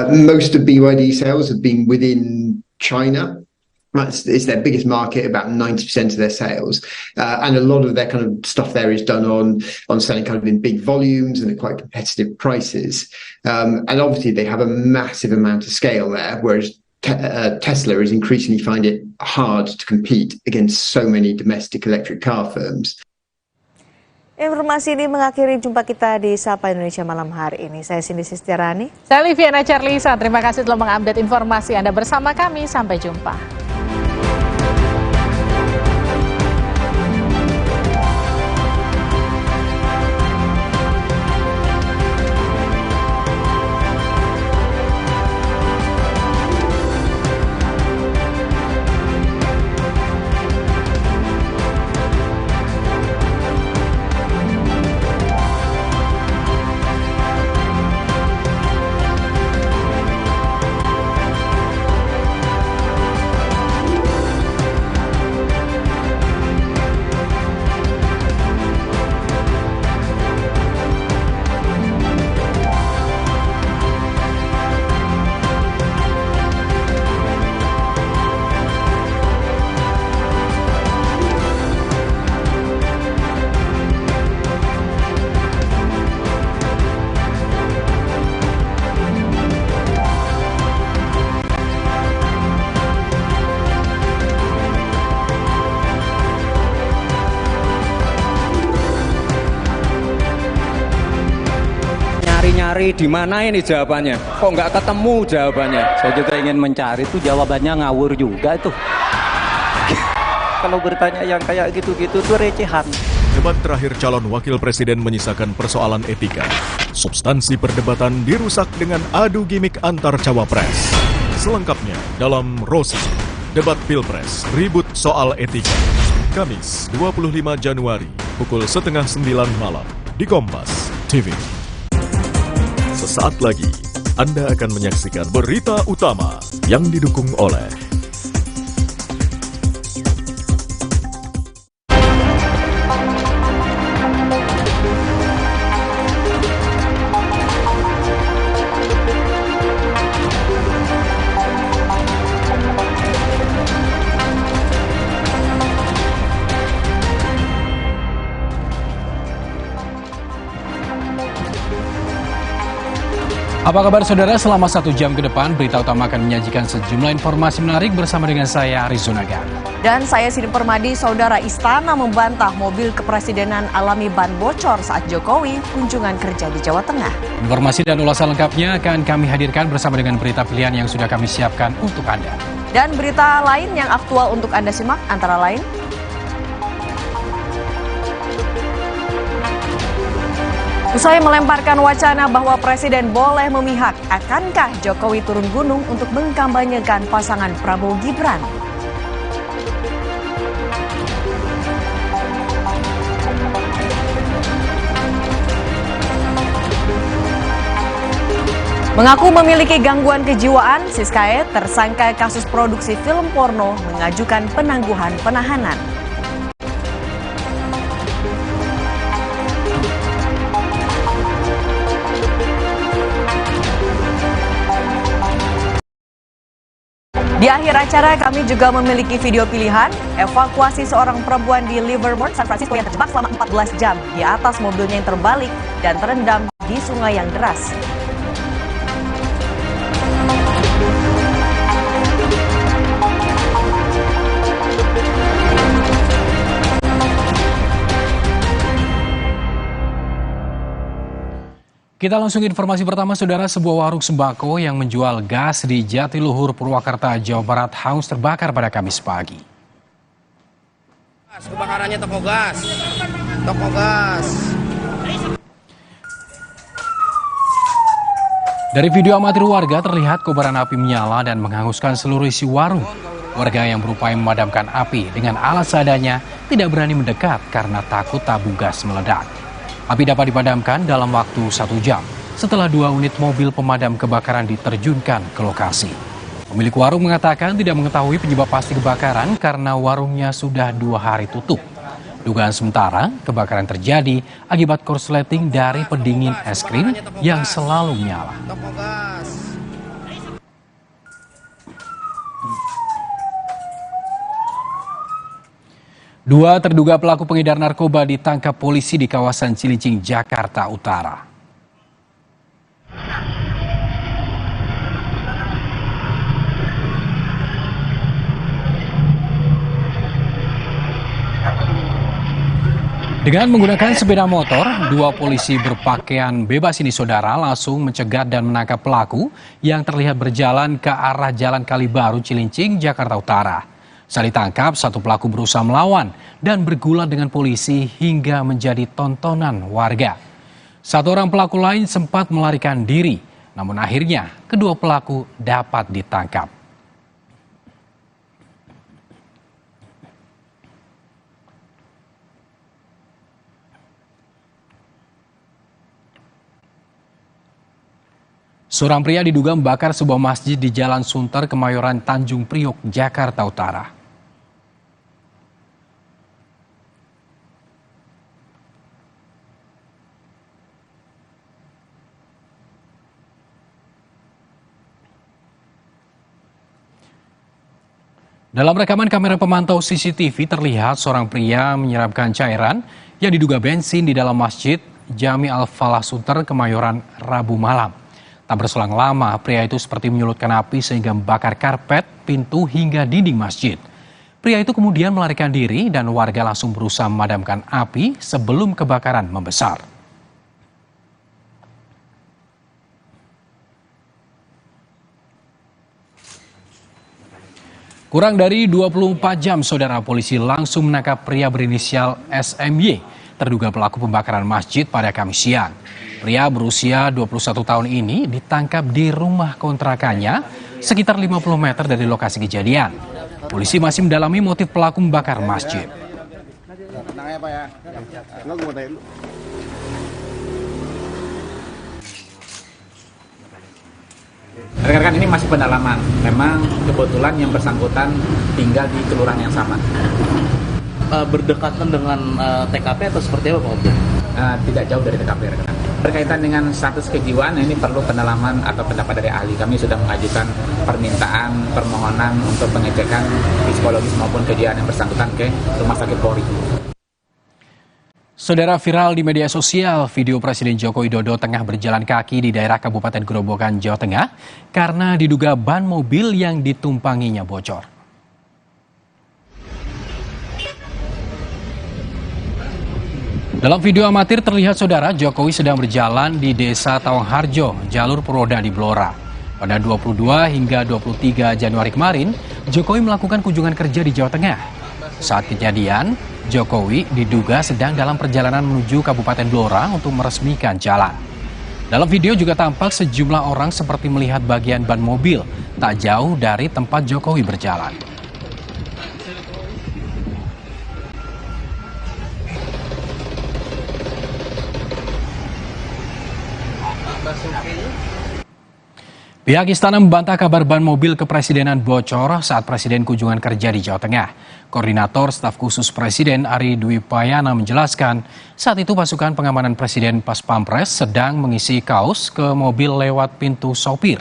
Most of BYD sales have been within China. It's their biggest market, about 90% of their sales, and a lot of their kind of stuff there is done on selling kind of in big volumes and at quite competitive prices. And obviously they have a massive amount of scale there, whereas Tesla is increasingly find it hard to compete against so many domestic electric car firms. Informasi ini mengakhiri jumpa kita di Sapa Indonesia malam hari ini. Saya Cindy Sistiarani. Saya Liviana Charlisa. Terima kasih telah mengupdate informasi Anda bersama kami. Sampai jumpa. Nyari di mana ini jawabannya? Kok nggak ketemu jawabannya? Saya juga ingin mencari itu jawabannya, ngawur juga itu. Kalau bertanya yang kayak gitu-gitu tuh recehan. Debat terakhir calon wakil presiden menyisakan persoalan etika. Substansi perdebatan dirusak dengan adu gimik antar cawapres. Selengkapnya dalam Rosi, debat Pilpres, ribut soal etika. Kamis 25 Januari pukul 8:30 malam di Kompas TV. Sesaat lagi, Anda akan menyaksikan berita utama yang didukung oleh Apa kabar saudara? Selama 1 jam ke depan, berita utama akan menyajikan sejumlah informasi menarik bersama dengan saya, Arizonaga. Dan saya Siti Permadi. Saudara, Istana membantah mobil kepresidenan alami ban bocor saat Jokowi kunjungan kerja di Jawa Tengah. Informasi dan ulasan lengkapnya akan kami hadirkan bersama dengan berita pilihan yang sudah kami siapkan untuk Anda. Dan berita lain yang aktual untuk Anda simak antara lain: usai melemparkan wacana bahwa Presiden boleh memihak, akankah Jokowi turun gunung untuk mengkampanyekan pasangan Prabowo Gibran? Mengaku memiliki gangguan kejiwaan, Siskae, tersangka kasus produksi film porno, mengajukan penangguhan penahanan. Di akhir acara kami juga memiliki video pilihan evakuasi seorang perempuan di Livermore, San Francisco yang terjebak selama 14 jam di atas mobilnya yang terbalik dan terendam di sungai yang deras. Kita langsung informasi pertama, saudara. Sebuah warung sembako yang menjual gas di Jatiluhur, Purwakarta, Jawa Barat hangus terbakar pada Kamis pagi. Kebakarannya toko gas. Toko gas. Dari video amatir warga terlihat kobaran api menyala dan menghanguskan seluruh isi warung. Warga yang berupaya memadamkan api dengan alat seadanya tidak berani mendekat karena takut tabung gas meledak. Api dapat dipadamkan dalam waktu 1 jam setelah 2 unit mobil pemadam kebakaran diterjunkan ke lokasi. Pemilik warung mengatakan tidak mengetahui penyebab pasti kebakaran karena warungnya sudah 2 hari tutup. Dugaan sementara, kebakaran terjadi akibat korsleting dari pendingin es krim yang selalu menyala. Dua terduga pelaku pengedar narkoba ditangkap polisi di kawasan Cilincing, Jakarta Utara. Dengan menggunakan sepeda motor, dua polisi berpakaian bebas ini saudara langsung mencegat dan menangkap pelaku yang terlihat berjalan ke arah Jalan Kalibaru Cilincing, Jakarta Utara. Saat ditangkap, satu pelaku berusaha melawan dan bergulat dengan polisi hingga menjadi tontonan warga. Satu orang pelaku lain sempat melarikan diri, namun akhirnya kedua pelaku dapat ditangkap. Seorang pria diduga membakar sebuah masjid di Jalan Sunter, Kemayoran, Tanjung Priok, Jakarta Utara. Dalam rekaman kamera pemantau CCTV terlihat seorang pria menyiramkan cairan yang diduga bensin di dalam masjid Jami Al-Falah Sunter, Kemayoran, Rabu malam. Tak berselang lama, pria itu seperti menyulutkan api sehingga membakar karpet, pintu hingga dinding masjid. Pria itu kemudian melarikan diri dan warga langsung berusaha memadamkan api sebelum kebakaran membesar. Kurang dari 24 jam, saudara, polisi langsung menangkap pria berinisial SMY, terduga pelaku pembakaran masjid pada Kamis siang. Pria berusia 21 tahun ini ditangkap di rumah kontrakannya sekitar 50 meter dari lokasi kejadian. Polisi masih mendalami motif pelaku membakar masjid. Rekan-rekan, ini masih pendalaman. Memang kebetulan yang bersangkutan tinggal di kelurahan yang sama. Berdekatan dengan TKP atau seperti apa Pak Obja? Tidak jauh dari TKP, rekan. Berkaitan dengan status kejiwaan, ini perlu pendalaman atau pendapat dari ahli. Kami sudah mengajukan permohonan untuk pengecekan psikologis maupun kejiwaan yang bersangkutan ke Rumah Sakit Polri. Saudara, viral di media sosial video Presiden Joko Widodo tengah berjalan kaki di daerah Kabupaten Grobogan, Jawa Tengah karena diduga ban mobil yang ditumpanginya bocor. Dalam video amatir terlihat saudara Jokowi sedang berjalan di Desa Tawangharjo, jalur Purwoda di Blora. Pada 22 hingga 23 Januari kemarin, Jokowi melakukan kunjungan kerja di Jawa Tengah. Saat kejadian, Jokowi diduga sedang dalam perjalanan menuju Kabupaten Blora untuk meresmikan jalan. Dalam video juga tampak sejumlah orang seperti melihat bagian ban mobil tak jauh dari tempat Jokowi berjalan. Pihak istana membantah kabar ban mobil kepresidenan bocor saat Presiden kunjungan kerja di Jawa Tengah. Koordinator Staf Khusus Presiden Ari Dwi Payana menjelaskan, saat itu pasukan pengamanan Presiden Pas Pampres sedang mengisi kaos ke mobil lewat pintu sopir.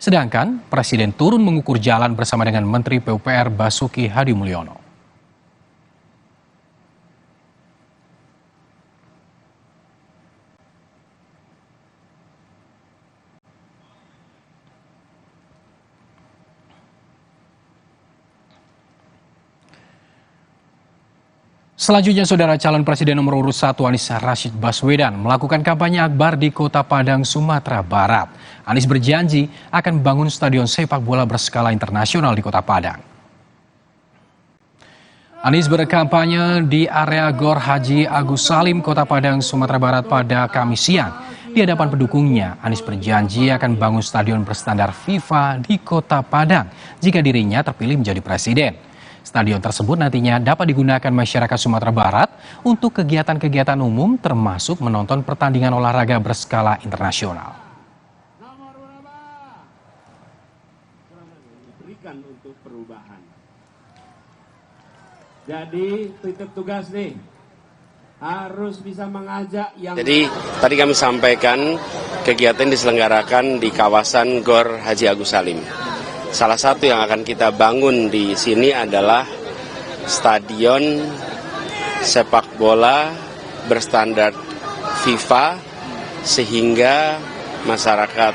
Sedangkan Presiden turun mengukur jalan bersama dengan Menteri PUPR Basuki Hadimulyono. Selanjutnya, saudara, calon presiden nomor urut 1 Anies Rashid Baswedan melakukan kampanye akbar di Kota Padang, Sumatera Barat. Anies berjanji akan membangun stadion sepak bola berskala internasional di Kota Padang. Anies berkampanye di area Gor Haji Agus Salim, Kota Padang, Sumatera Barat pada Kamis siang. Di hadapan pendukungnya, Anies berjanji akan membangun stadion berstandar FIFA di Kota Padang jika dirinya terpilih menjadi presiden. Stadion tersebut nantinya dapat digunakan masyarakat Sumatera Barat untuk kegiatan-kegiatan umum termasuk menonton pertandingan olahraga berskala internasional. Diberikan untuk perubahan. Jadi titip tugas nih, harus bisa mengajak yang... Jadi tadi kami sampaikan kegiatan diselenggarakan di kawasan Gor Haji Agus Salim. Salah satu yang akan kita bangun di sini adalah stadion sepak bola berstandar FIFA sehingga masyarakat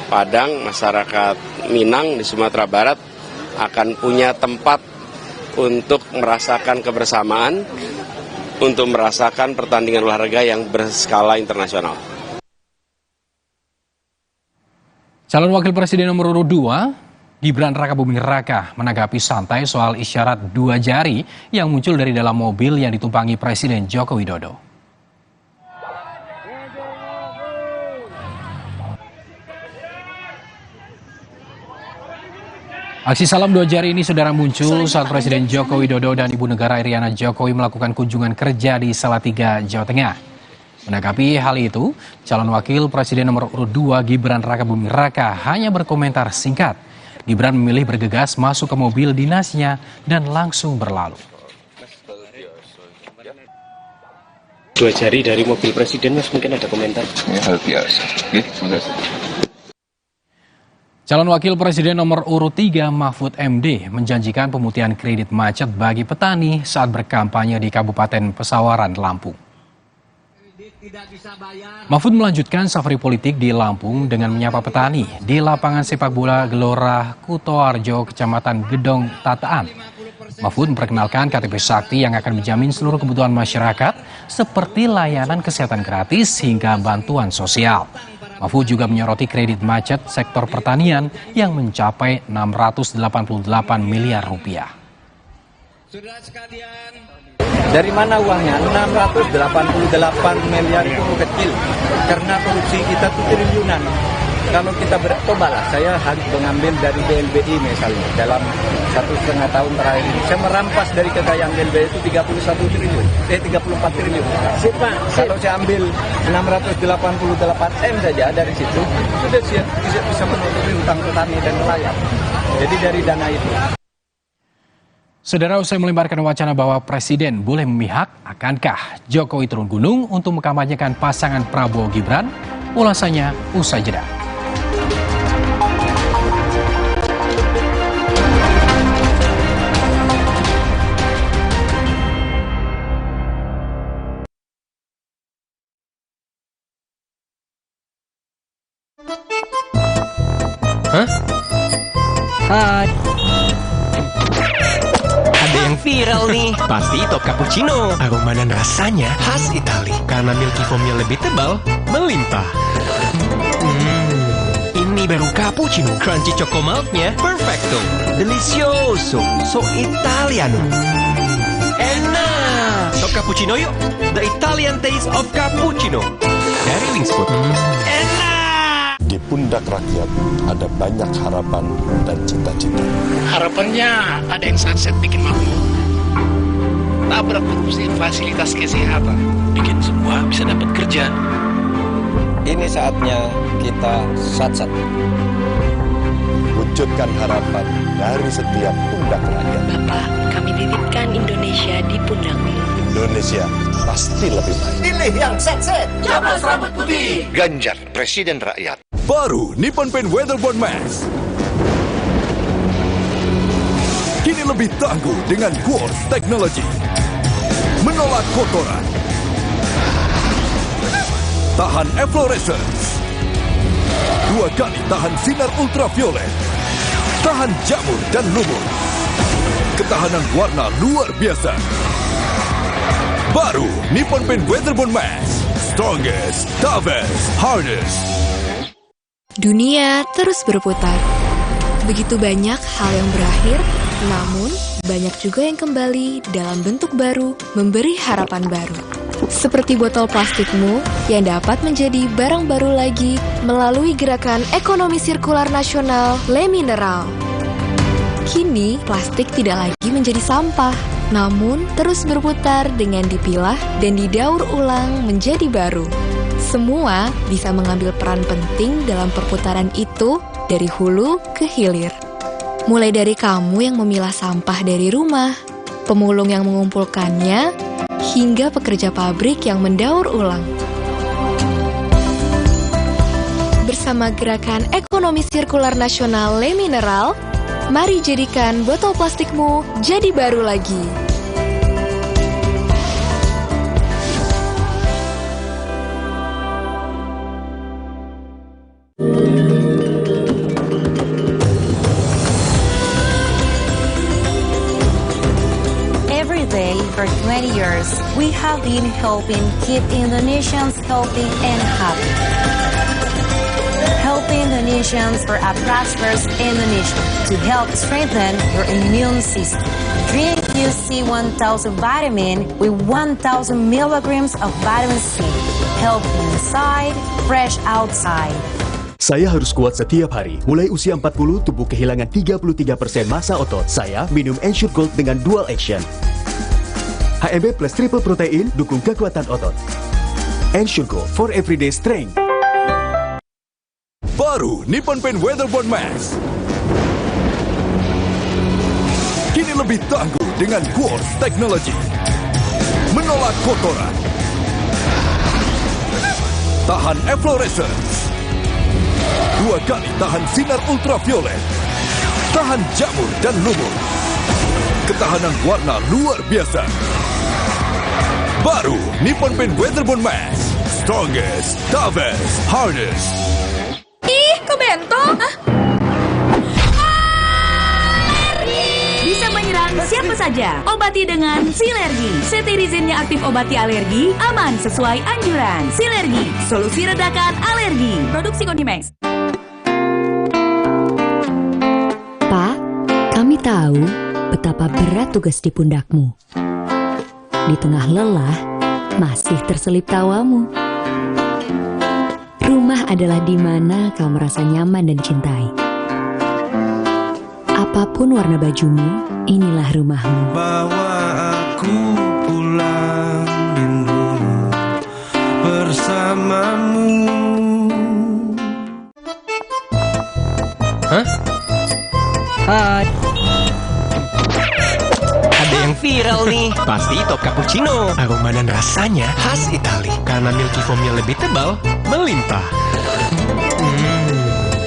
Padang, masyarakat Minang di Sumatera Barat akan punya tempat untuk merasakan kebersamaan, untuk merasakan pertandingan olahraga yang berskala internasional. Calon Wakil Presiden nomor urut 2, Gibran Rakabuming Raka menanggapi santai soal isyarat 2 jari yang muncul dari dalam mobil yang ditumpangi Presiden Joko Widodo. Aksi salam 2 jari ini saudara muncul saat Presiden Joko Widodo dan Ibu Negara Iriana Jokowi melakukan kunjungan kerja di Salatiga, Jawa Tengah. Menanggapi hal itu, calon Wakil Presiden nomor urut 2 Gibran Rakabuming Raka hanya berkomentar singkat. Gibran memilih bergegas masuk ke mobil dinasnya dan langsung berlalu. 2 jari dari mobil Presiden, Mas, mungkin ada komentar? Ya, hal biasa. Oke, terima kasih. Calon Wakil Presiden nomor urut 3 Mahfud MD menjanjikan pemutihan kredit macet bagi petani saat berkampanye di Kabupaten Pesawaran, Lampung. Mahfud melanjutkan safari politik di Lampung dengan menyapa petani di lapangan sepak bola Gelora Kutoarjo, Kecamatan Gedong Tataan. Mahfud memperkenalkan KTP Sakti yang akan menjamin seluruh kebutuhan masyarakat seperti layanan kesehatan gratis hingga bantuan sosial. Mahfud juga menyoroti kredit macet sektor pertanian yang mencapai 688 miliar rupiah. Dari mana uangnya? 688 miliar itu kecil, karena produksi kita itu triliunan. Kalau kita cobalah, saya harus mengambil dari BLBI misalnya, dalam 1,5 tahun terakhir ini. Saya merampas dari kekayaan BLBI itu 34 triliun. Kalau saya ambil 688 M saja dari situ, sudah bisa menutupi utang petani dan nelayan. Jadi dari dana itu. Saudara, usai melemparkan wacana bahwa Presiden boleh memihak, akankah Jokowi turun gunung untuk mengkampanyekan pasangan Prabowo Gibran? Ulasannya usai jeda. Hah? Hai. Ada yang viral nih. Pasti top cappuccino. Aroma dan rasanya khas Itali. Karena milky foamnya lebih tebal, melimpah. Ini baru cappuccino. Crunchy choco milknya perfecto. Delicioso. So Italiano. Enak. Top cappuccino yuk. The Italian taste of cappuccino. Dari Wingspot. Enak. Di pundak rakyat ada banyak harapan dan cita-cita. Harapannya ada yang sunset bikin makmur, tabrak korupsi fasilitas kesehatan, bikin semua bisa dapat kerja. Ini saatnya kita sat-sat. Wujudkan harapan dari setiap pundak rakyat. Bapak, kami titipkan Indonesia di pundakmu. Indonesia pasti lebih baik. Pilih yang sat-sat, Capres rambut putih. Ganjar, Presiden Rakyat. Baru Nippon Paint Weatherboard Max. Kini lebih tangguh dengan Quartz Technology. Menolak kotoran. Tahan efflorescence. 2 kali tahan sinar ultraviolet. Tahan jamur dan lumut. Ketahanan warna luar biasa. Baru Nippon Paint Weatherboard Max. Strongest, toughest, hardest. Dunia terus berputar. Begitu banyak hal yang berakhir, namun banyak juga yang kembali dalam bentuk baru, memberi harapan baru. Seperti botol plastikmu yang dapat menjadi barang baru lagi melalui gerakan ekonomi sirkular nasional Le Mineral. Kini, plastik tidak lagi menjadi sampah, namun terus berputar dengan dipilah dan didaur ulang menjadi baru. Semua bisa mengambil peran penting dalam perputaran itu dari hulu ke hilir. Mulai dari kamu yang memilah sampah dari rumah, pemulung yang mengumpulkannya, hingga pekerja pabrik yang mendaur ulang. Bersama gerakan ekonomi sirkular nasional Le Mineral, mari jadikan botol plastikmu jadi baru lagi. for 20 years, we have been helping keep Indonesians healthy and happy. Helping Indonesians for a prosperous Indonesia to help strengthen your immune system. Drink UC 1000 vitamin with 1000 milligrams of vitamin C. Health inside, fresh outside. Saya harus kuat setiap hari. Mulai usia 40, tubuh kehilangan 33% massa otot. Saya minum Ensure Gold dengan dual action. HMB plus triple protein dukung kekuatan otot. Ensure Gold for everyday strength. Baru Nippon Paint Weatherboard Max. Kini lebih tangguh dengan Quartz Technology. Menolak kotoran. Tahan efflorescence. 2 kali tahan sinar ultraviolet. Tahan jamur dan lumut. Ketahanan warna luar biasa. Baru Nippon Paint Weatherboard Max. Strongest, toughest, hardest. Ih, kok bento? Bisa menyerang siapa saja. Obati dengan Silergi. Cetirizin yang aktif obati alergi, aman sesuai anjuran. Silergi, solusi redakan alergi. Produksi Konimax. Pak, kami tahu betapa berat tugas di pundakmu. Di tengah lelah, masih terselip tawamu. Rumah adalah di mana kau merasa nyaman dan cintai. Apapun warna bajumu, inilah rumahmu. Bawa aku pulang rindu bersamamu. Hah? Hai. Ada yang viral nih. Pasti top cappuccino. Aroma dan rasanya khas Itali. Karena milky foamnya lebih tebal, melimpah.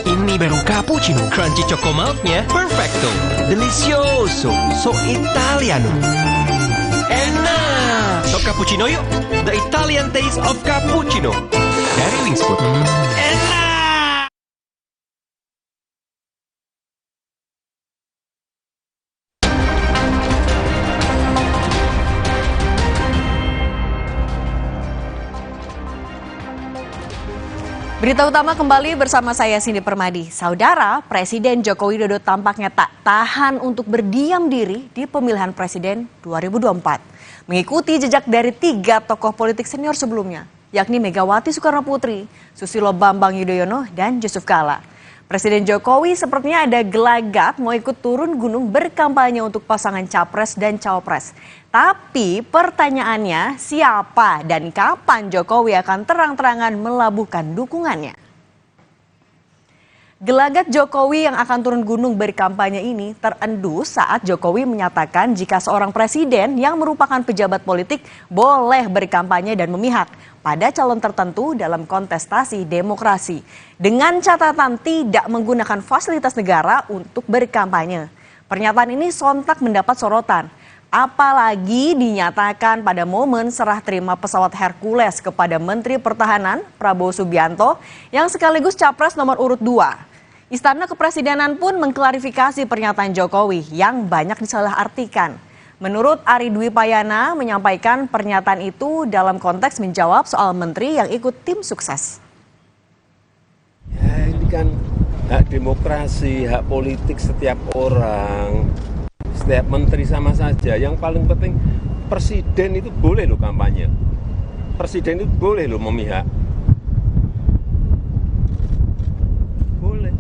Ini baru cappuccino. Crunchy choco milknya perfecto. Delicioso. So Italiano. Enak. Top cappuccino yuk. The Italian taste of cappuccino. Dari Wingspot. Enak. Berita utama kembali bersama saya Cindy Permadi. Saudara, Presiden Joko Widodo tampaknya tak tahan untuk berdiam diri di pemilihan presiden 2024. Mengikuti jejak dari 3 tokoh politik senior sebelumnya, yakni Megawati Soekarno Putri, Susilo Bambang Yudhoyono, dan Yusuf Kala. Presiden Jokowi sepertinya ada gelagat mau ikut turun gunung berkampanye untuk pasangan Capres dan Cawapres. Tapi pertanyaannya, siapa dan kapan Jokowi akan terang-terangan melabuhkan dukungannya? Gelagat Jokowi yang akan turun gunung berkampanye ini terendus saat Jokowi menyatakan jika seorang presiden yang merupakan pejabat politik boleh berkampanye dan memihak pada calon tertentu dalam kontestasi demokrasi, dengan catatan tidak menggunakan fasilitas negara untuk berkampanye. Pernyataan ini sontak mendapat sorotan. Apalagi dinyatakan pada momen serah terima pesawat Hercules kepada Menteri Pertahanan Prabowo Subianto yang sekaligus capres nomor urut 2. Istana Kepresidenan pun mengklarifikasi pernyataan Jokowi yang banyak disalahartikan. Menurut Ari Dwi Payana menyampaikan pernyataan itu dalam konteks menjawab soal menteri yang ikut tim sukses. Ya, ini kan hak demokrasi, hak politik setiap orang. Setiap menteri sama saja. Yang paling penting presiden itu boleh loh kampanye. Presiden itu boleh loh memihak. Boleh.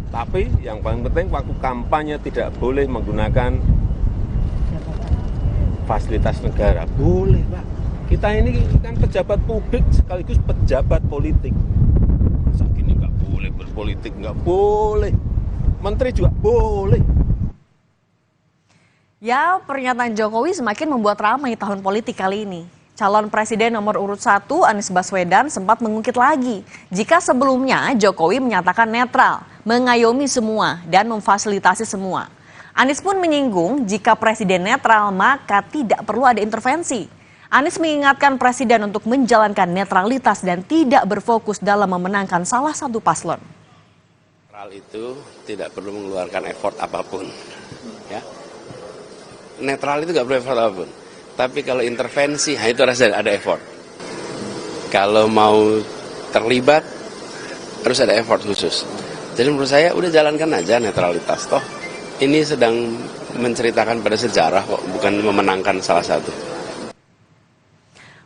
Tapi yang paling penting waktu kampanye tidak boleh menggunakan fasilitas negara. Boleh, Pak. Kita ini kan pejabat publik sekaligus pejabat politik. Masa gini nggak boleh berpolitik, nggak boleh. Menteri juga boleh. Ya, pernyataan Jokowi semakin membuat ramai tahun politik kali ini. Calon Presiden nomor urut 1 Anies Baswedan sempat mengungkit lagi jika sebelumnya Jokowi menyatakan netral, mengayomi semua dan memfasilitasi semua. Anies pun menyinggung jika Presiden netral maka tidak perlu ada intervensi. Anies mengingatkan Presiden untuk menjalankan netralitas dan tidak berfokus dalam memenangkan salah satu paslon. Netral itu tidak perlu mengeluarkan effort apapun, ya. netral itu nggak perlu effort apapun. Tapi kalau intervensi, itu harus ada effort. Kalau mau terlibat, harus ada effort khusus. Jadi menurut saya udah jalankan aja netralitas. Toh ini sedang menceritakan pada sejarah kok, bukan memenangkan salah satu.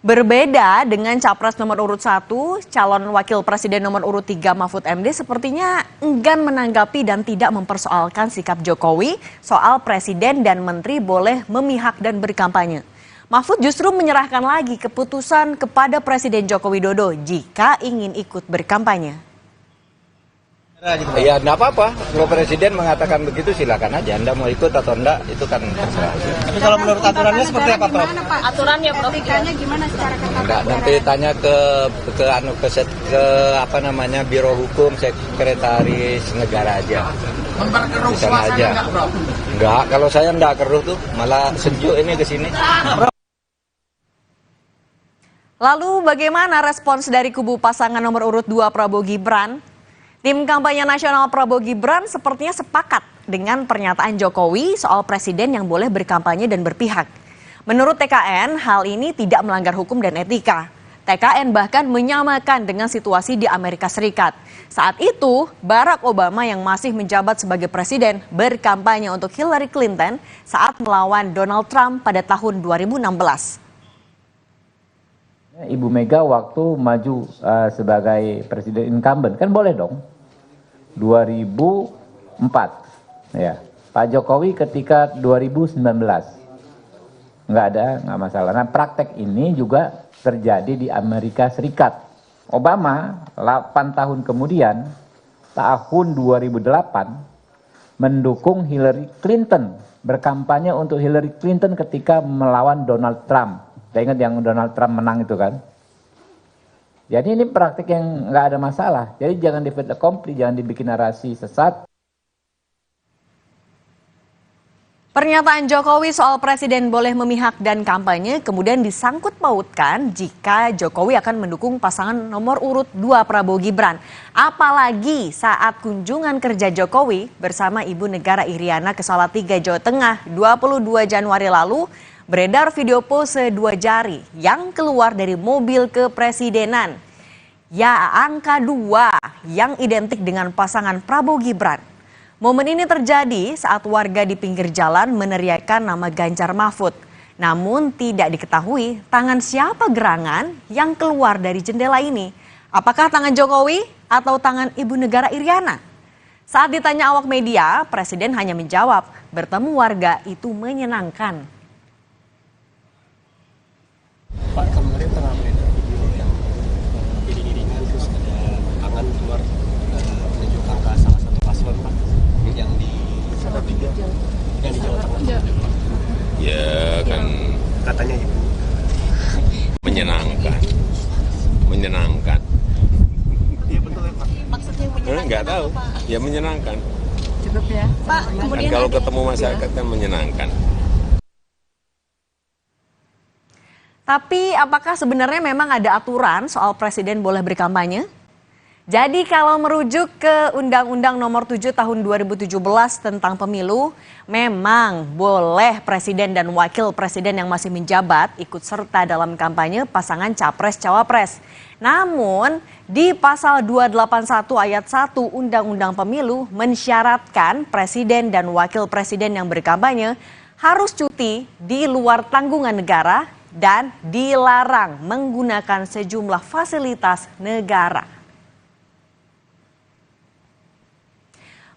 Berbeda dengan Capres nomor urut 1, calon wakil presiden nomor urut 3 Mahfud MD sepertinya enggan menanggapi dan tidak mempersoalkan sikap Jokowi soal presiden dan menteri boleh memihak dan berkampanye. Mahfud justru menyerahkan lagi keputusan kepada Presiden Joko Widodo jika ingin ikut berkampanye. Ya enggak apa-apa, kalau presiden mengatakan begitu silakan aja, Anda mau ikut atau enggak itu kan terserah. Tapi kalau menurut aturannya seperti apa, Prof? Aturannya, Prof. Etikanya gimana secara ketat? Enggak, nanti tanya ke apa namanya Biro Hukum Sekretaris Negara aja. Memperkeruh di sana aja. Enggak, Prof? Enggak, kalau saya enggak keruh tuh, malah sejuk ini ke sini. Lalu bagaimana respons dari kubu pasangan nomor urut 2 Prabowo Gibran? Tim kampanye nasional Prabowo Gibran sepertinya sepakat dengan pernyataan Jokowi soal presiden yang boleh berkampanye dan berpihak. Menurut TKN, hal ini tidak melanggar hukum dan etika. TKN bahkan menyamakan dengan situasi di Amerika Serikat. Saat itu, Barack Obama yang masih menjabat sebagai presiden berkampanye untuk Hillary Clinton saat melawan Donald Trump pada tahun 2016. Ibu Mega waktu maju sebagai presiden incumbent, kan boleh dong. 2004, ya. Pak Jokowi ketika 2019, nggak masalah. Nah, praktek ini juga terjadi di Amerika Serikat. Obama 8 tahun kemudian, tahun 2008, mendukung Hillary Clinton, berkampanye untuk Hillary Clinton ketika melawan Donald Trump. Saya ingat yang Donald Trump menang itu kan. Jadi ini praktik yang nggak ada masalah. Jadi jangan di fait accompli, jangan dibikin narasi sesat. Pernyataan Jokowi soal presiden boleh memihak dan kampanye kemudian disangkut pautkan jika Jokowi akan mendukung pasangan nomor urut 2 Prabowo Gibran. Apalagi saat kunjungan kerja Jokowi bersama Ibu Negara Iriana ke Salatiga, Jawa Tengah 22 Januari lalu, beredar video pose 2 jari yang keluar dari mobil kepresidenan. Ya, angka 2 yang identik dengan pasangan Prabowo Gibran. Momen ini terjadi saat warga di pinggir jalan meneriakkan nama Ganjar Mahfud. Namun tidak diketahui tangan siapa gerangan yang keluar dari jendela ini. Apakah tangan Jokowi atau tangan Ibu Negara Iriana? Saat ditanya awak media, Presiden hanya menjawab, bertemu warga itu menyenangkan. Pak, kemarin tengah beredar video yang iring-iringan terus ada tangan keluar menuju angka salah satu paslon, Pak, yang di Salatiga, yang di Jawa Tengah. Ya kan katanya Ibu menyenangkan. Iya betul ya, Pak. Maksudnya menyenangkan Nggak tahu, apa, Pak? ya menyenangkan. Cukup ya, Pak. Kan Kemudian kalau ketemu masyarakat kan menyenangkan. Tapi apakah sebenarnya memang ada aturan soal presiden boleh berkampanye? Jadi kalau merujuk ke Undang-Undang Nomor 7 Tahun 2017 tentang pemilu, memang boleh presiden dan wakil presiden yang masih menjabat ikut serta dalam kampanye pasangan capres-cawapres. Namun di pasal 281 ayat 1 Undang-Undang Pemilu mensyaratkan presiden dan wakil presiden yang berkampanye harus cuti di luar tanggungan negara dan dilarang menggunakan sejumlah fasilitas negara.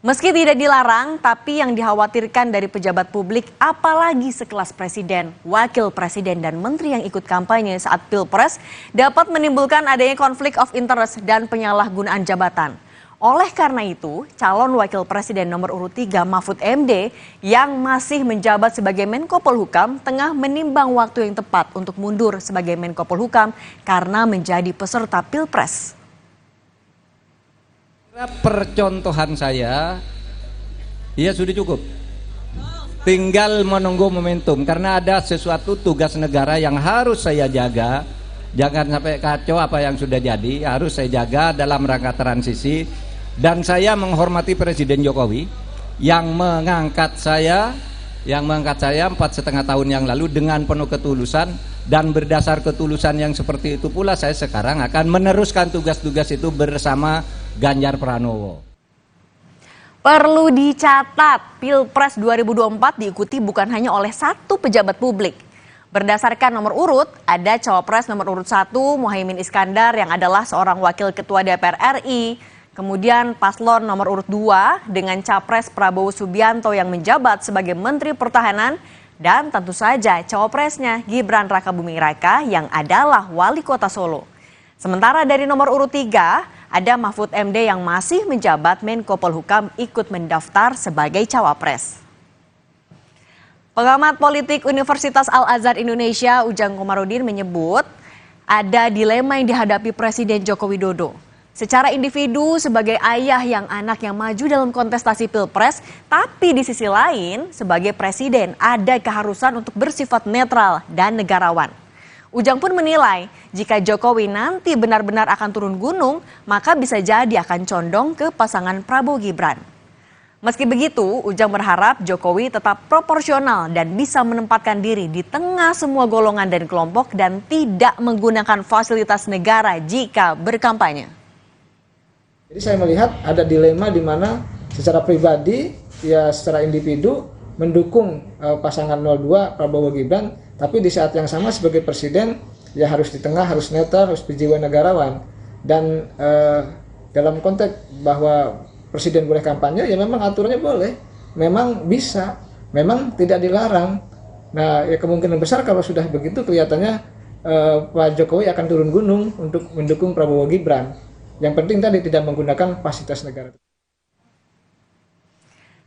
Meski tidak dilarang, tapi yang dikhawatirkan dari pejabat publik, apalagi sekelas presiden, wakil presiden, dan menteri yang ikut kampanye saat Pilpres, dapat menimbulkan adanya konflik of interest dan penyalahgunaan jabatan. Oleh karena itu, calon wakil presiden nomor urut 3 Mahfud MD yang masih menjabat sebagai Menko Polhukam tengah menimbang waktu yang tepat untuk mundur sebagai Menko Polhukam karena menjadi peserta Pilpres. Percontohan saya, ya sudah cukup. Tinggal menunggu momentum karena ada sesuatu tugas negara yang harus saya jaga. Jangan sampai kacau apa yang sudah jadi, harus saya jaga dalam rangka transisi. Dan saya menghormati Presiden Jokowi yang mengangkat saya yang mengangkat saya 4,5 tahun yang lalu dengan penuh ketulusan, dan berdasar ketulusan yang seperti itu pula saya sekarang akan meneruskan tugas-tugas itu bersama Ganjar Pranowo. Perlu dicatat, Pilpres 2024 diikuti bukan hanya oleh satu pejabat publik. Berdasarkan nomor urut, ada Cawapres nomor urut 1 Muhaimin Iskandar yang adalah seorang wakil ketua DPR RI. Kemudian paslon nomor urut 2 dengan Capres Prabowo Subianto yang menjabat sebagai Menteri Pertahanan. Dan tentu saja cawapresnya Gibran Rakabuming Raka yang adalah wali kota Solo. Sementara dari nomor urut 3 ada Mahfud MD yang masih menjabat Menko Polhukam ikut mendaftar sebagai cawapres. Pengamat politik Universitas Al-Azhar Indonesia Ujang Komarudin menyebut ada dilema yang dihadapi Presiden Joko Widodo. Secara individu sebagai ayah yang anaknya maju dalam kontestasi Pilpres, tapi di sisi lain sebagai presiden ada keharusan untuk bersifat netral dan negarawan. Ujang pun menilai jika Jokowi nanti benar-benar akan turun gunung, maka bisa jadi akan condong ke pasangan Prabowo Gibran. Meski begitu, Ujang berharap Jokowi tetap proporsional dan bisa menempatkan diri di tengah semua golongan dan kelompok dan tidak menggunakan fasilitas negara jika berkampanye. Jadi saya melihat ada dilema di mana secara pribadi, ya secara individu mendukung pasangan 02 Prabowo Gibran, tapi di saat yang sama sebagai presiden ya harus di tengah, harus netral, harus berjiwa negarawan. Dan dalam konteks bahwa presiden boleh kampanye, ya memang aturannya boleh, memang bisa, memang tidak dilarang. Nah ya kemungkinan besar kalau sudah begitu kelihatannya Pak Jokowi akan turun gunung untuk mendukung Prabowo Gibran. Yang penting tadi tidak menggunakan fasilitas negara.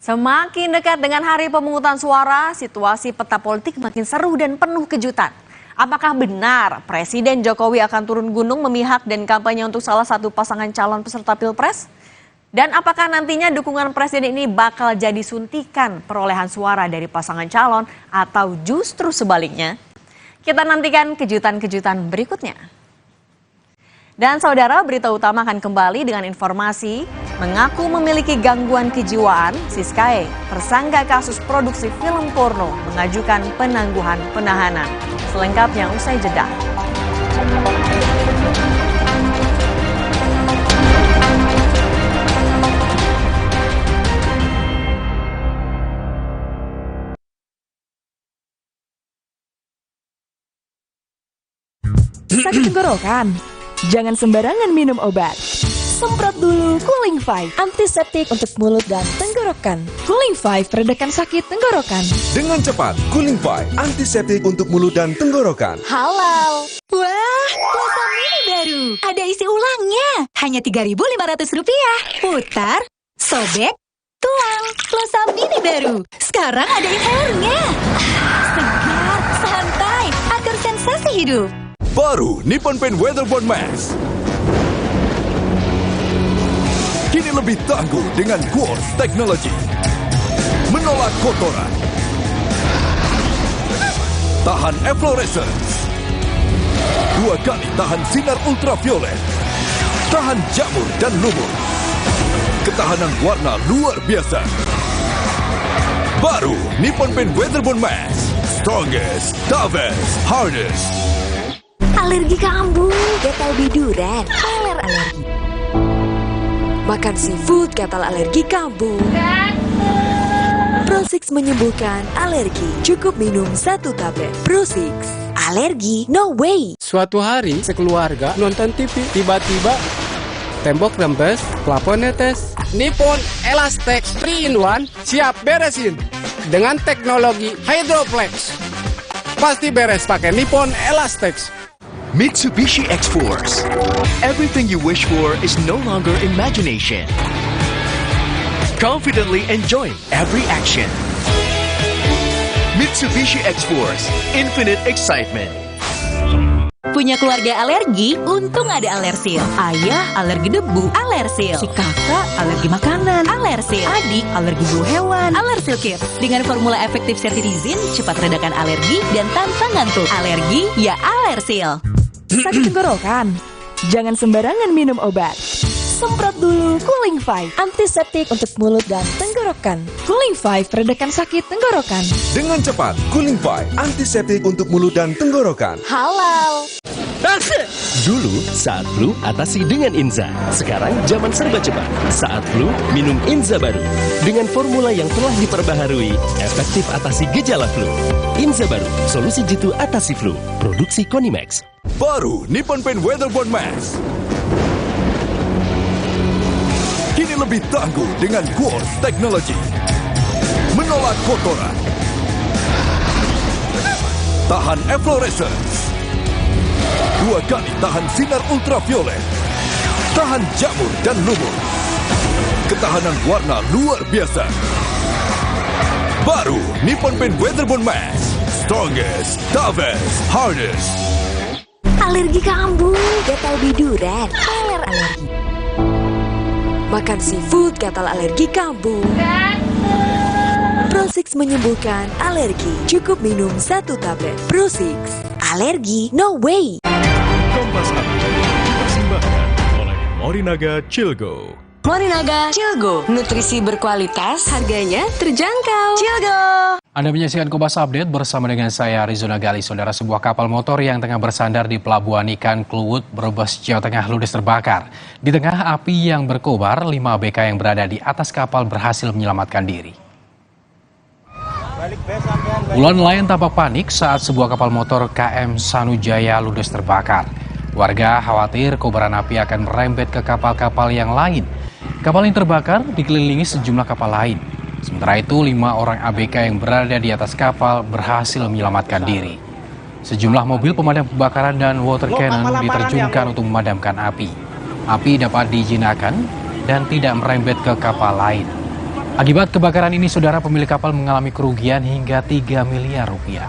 Semakin dekat dengan hari pemungutan suara, situasi peta politik makin seru dan penuh kejutan. Apakah benar Presiden Jokowi akan turun gunung memihak dan kampanye untuk salah satu pasangan calon peserta Pilpres? Dan apakah nantinya dukungan Presiden ini bakal jadi suntikan perolehan suara dari pasangan calon atau justru sebaliknya? Kita nantikan kejutan-kejutan berikutnya. Dan saudara, berita utama akan kembali dengan informasi mengaku memiliki gangguan kejiwaan. Siskae, tersangka kasus produksi film porno, mengajukan penangguhan penahanan. Selengkapnya usai jeda. Sakit tenggorokan? Jangan sembarangan minum obat. Semprot dulu Cooling 5, antiseptik untuk mulut dan tenggorokan. Cooling 5 meredakan sakit tenggorokan. Dengan cepat, Cooling 5, antiseptik untuk mulut dan tenggorokan. Halal. Wah, pulsa mini baru. Ada isi ulangnya. Hanya Rp3.500. Putar, sobek, tuang. Pulsa mini baru. Sekarang ada inhalernya. Segar, santai, atur sensasi hidup. Baru Nippon Paint Weatherboard Max. Kini lebih tangguh dengan Quartz Technology. Menolak kotoran. Tahan efflorescence. 2 kali tahan sinar ultraviolet. Tahan jamur dan lumut. Ketahanan warna luar biasa. Baru Nippon Paint Weatherboard Max. Strongest, toughest, hardest. Alergi kambuh, gatal biduran, peler alergi. Makan seafood, gatal alergi kambuh. Pro6 menyembuhkan alergi. Cukup minum 1 tablet. Pro6, alergi no way. Suatu hari sekeluarga nonton TV, tiba-tiba tembok rembes, plafon netes. Nippon Elastex 3-in-1 siap beresin dengan teknologi Hydroplex. Pasti beres pakai Nippon Elastex. Mitsubishi X-Force. Everything you wish for is no longer imagination. Confidently enjoy every action. Mitsubishi X-Force. Infinite excitement. Punya keluarga alergi? Untung ada Alersil. Ayah alergi debu, Alersil. Si kakak alergi makanan, Alersil. Adik alergi bulu hewan, Alersil Kids. Dengan formula efektif cetirizin, cepat redakan alergi dan tanpa ngantuk. Alergi ya Alersil. Sakit tenggorokan? Jangan sembarangan minum obat. Semprot dulu Cooling 5, antiseptik untuk mulut dan tenggorokan. tenggorokan. Cooling 5 peredakan sakit tenggorokan. Dengan cepat, Cooling 5 antiseptik untuk mulut dan tenggorokan. Halal. Dulu, saat flu, atasi dengan Inza. Sekarang, zaman serba cepat. Saat flu, minum Inza baru. Dengan formula yang telah diperbaharui, efektif atasi gejala flu. Inza baru, solusi jitu atasi flu. Produksi Konimax. Baru Nippon Paint Weatherboard Mask. Kini lebih tangguh dengan Quartz Technology. Menolak kotoran. Tahan efflorescence. 2 kali tahan sinar ultraviolet. Tahan jamur dan lumut. Ketahanan warna luar biasa. Baru Nippon Paint Weatherboard Mask. Strongest, toughest, hardest. Alergi kambuh, gatal biduran, peler alergi. Makan seafood, gatal alergi kambuh. Pro6 menyembuhkan alergi. Cukup minum 1 tablet. Pro6, alergi no way. Kompas dipersembahkan oleh Morinaga Chilgo. Morinaga Chilgo, nutrisi berkualitas, harganya terjangkau. Chilgo. Anda menyaksikan Kompas Update bersama dengan saya Rizona Gali. Saudara, sebuah kapal motor yang tengah bersandar di Pelabuhan Ikan Kluwut, Brebes, Jawa Tengah ludes terbakar. Di tengah api yang berkobar, 5 ABK yang berada di atas kapal berhasil menyelamatkan diri. Puluhan nelayan tampak panik saat sebuah kapal motor KM Sanujaya ludes terbakar. Warga khawatir kobaran api akan merembet ke kapal-kapal yang lain. Kapal yang terbakar dikelilingi sejumlah kapal lain. Sementara itu, 5 orang ABK yang berada di atas kapal berhasil menyelamatkan diri. Sejumlah mobil pemadam kebakaran dan water cannon diterjunkan untuk memadamkan api. Api dapat dijinakkan dan tidak merembet ke kapal lain. Akibat kebakaran ini, saudara, pemilik kapal mengalami kerugian hingga 3 miliar rupiah.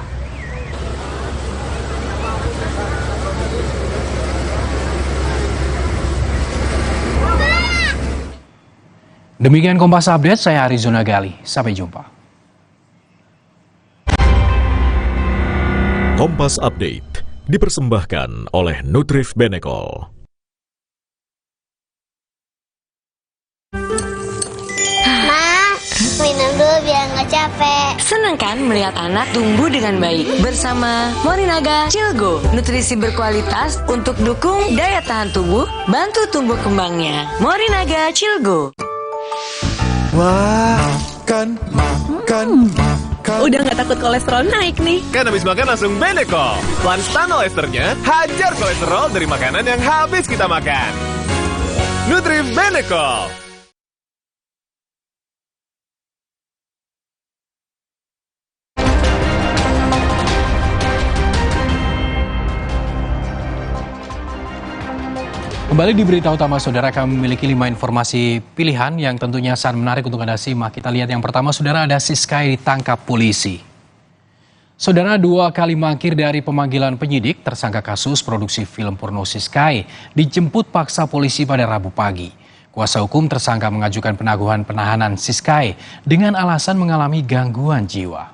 Demikian Kompas Update, saya Arizona Gali. Sampai jumpa. Kompas Update dipersembahkan oleh Nutrif Benecol. Minum dulu biar nggak capek. Senang kan melihat anak tumbuh dengan baik bersama Morinaga Chilgo, nutrisi berkualitas untuk dukung daya tahan tubuh, bantu tumbuh kembangnya. Morinaga Chilgo. Wah, makan. Udah nggak takut kolesterol naik nih. Kan habis makan langsung Benecol. Lanstan esternya, hajar kolesterol dari makanan yang habis kita makan. Nutrif Benecol. Kembali di berita utama, saudara, kami memiliki 5 informasi pilihan yang tentunya sangat menarik untuk Anda simak. Kita lihat yang pertama, saudara, ada Siskae ditangkap polisi. Saudara, 2 kali mangkir dari pemanggilan penyidik, tersangka kasus produksi film porno Siskae dijemput paksa polisi pada Rabu pagi. Kuasa hukum tersangka mengajukan penangguhan penahanan Siskae dengan alasan mengalami gangguan jiwa.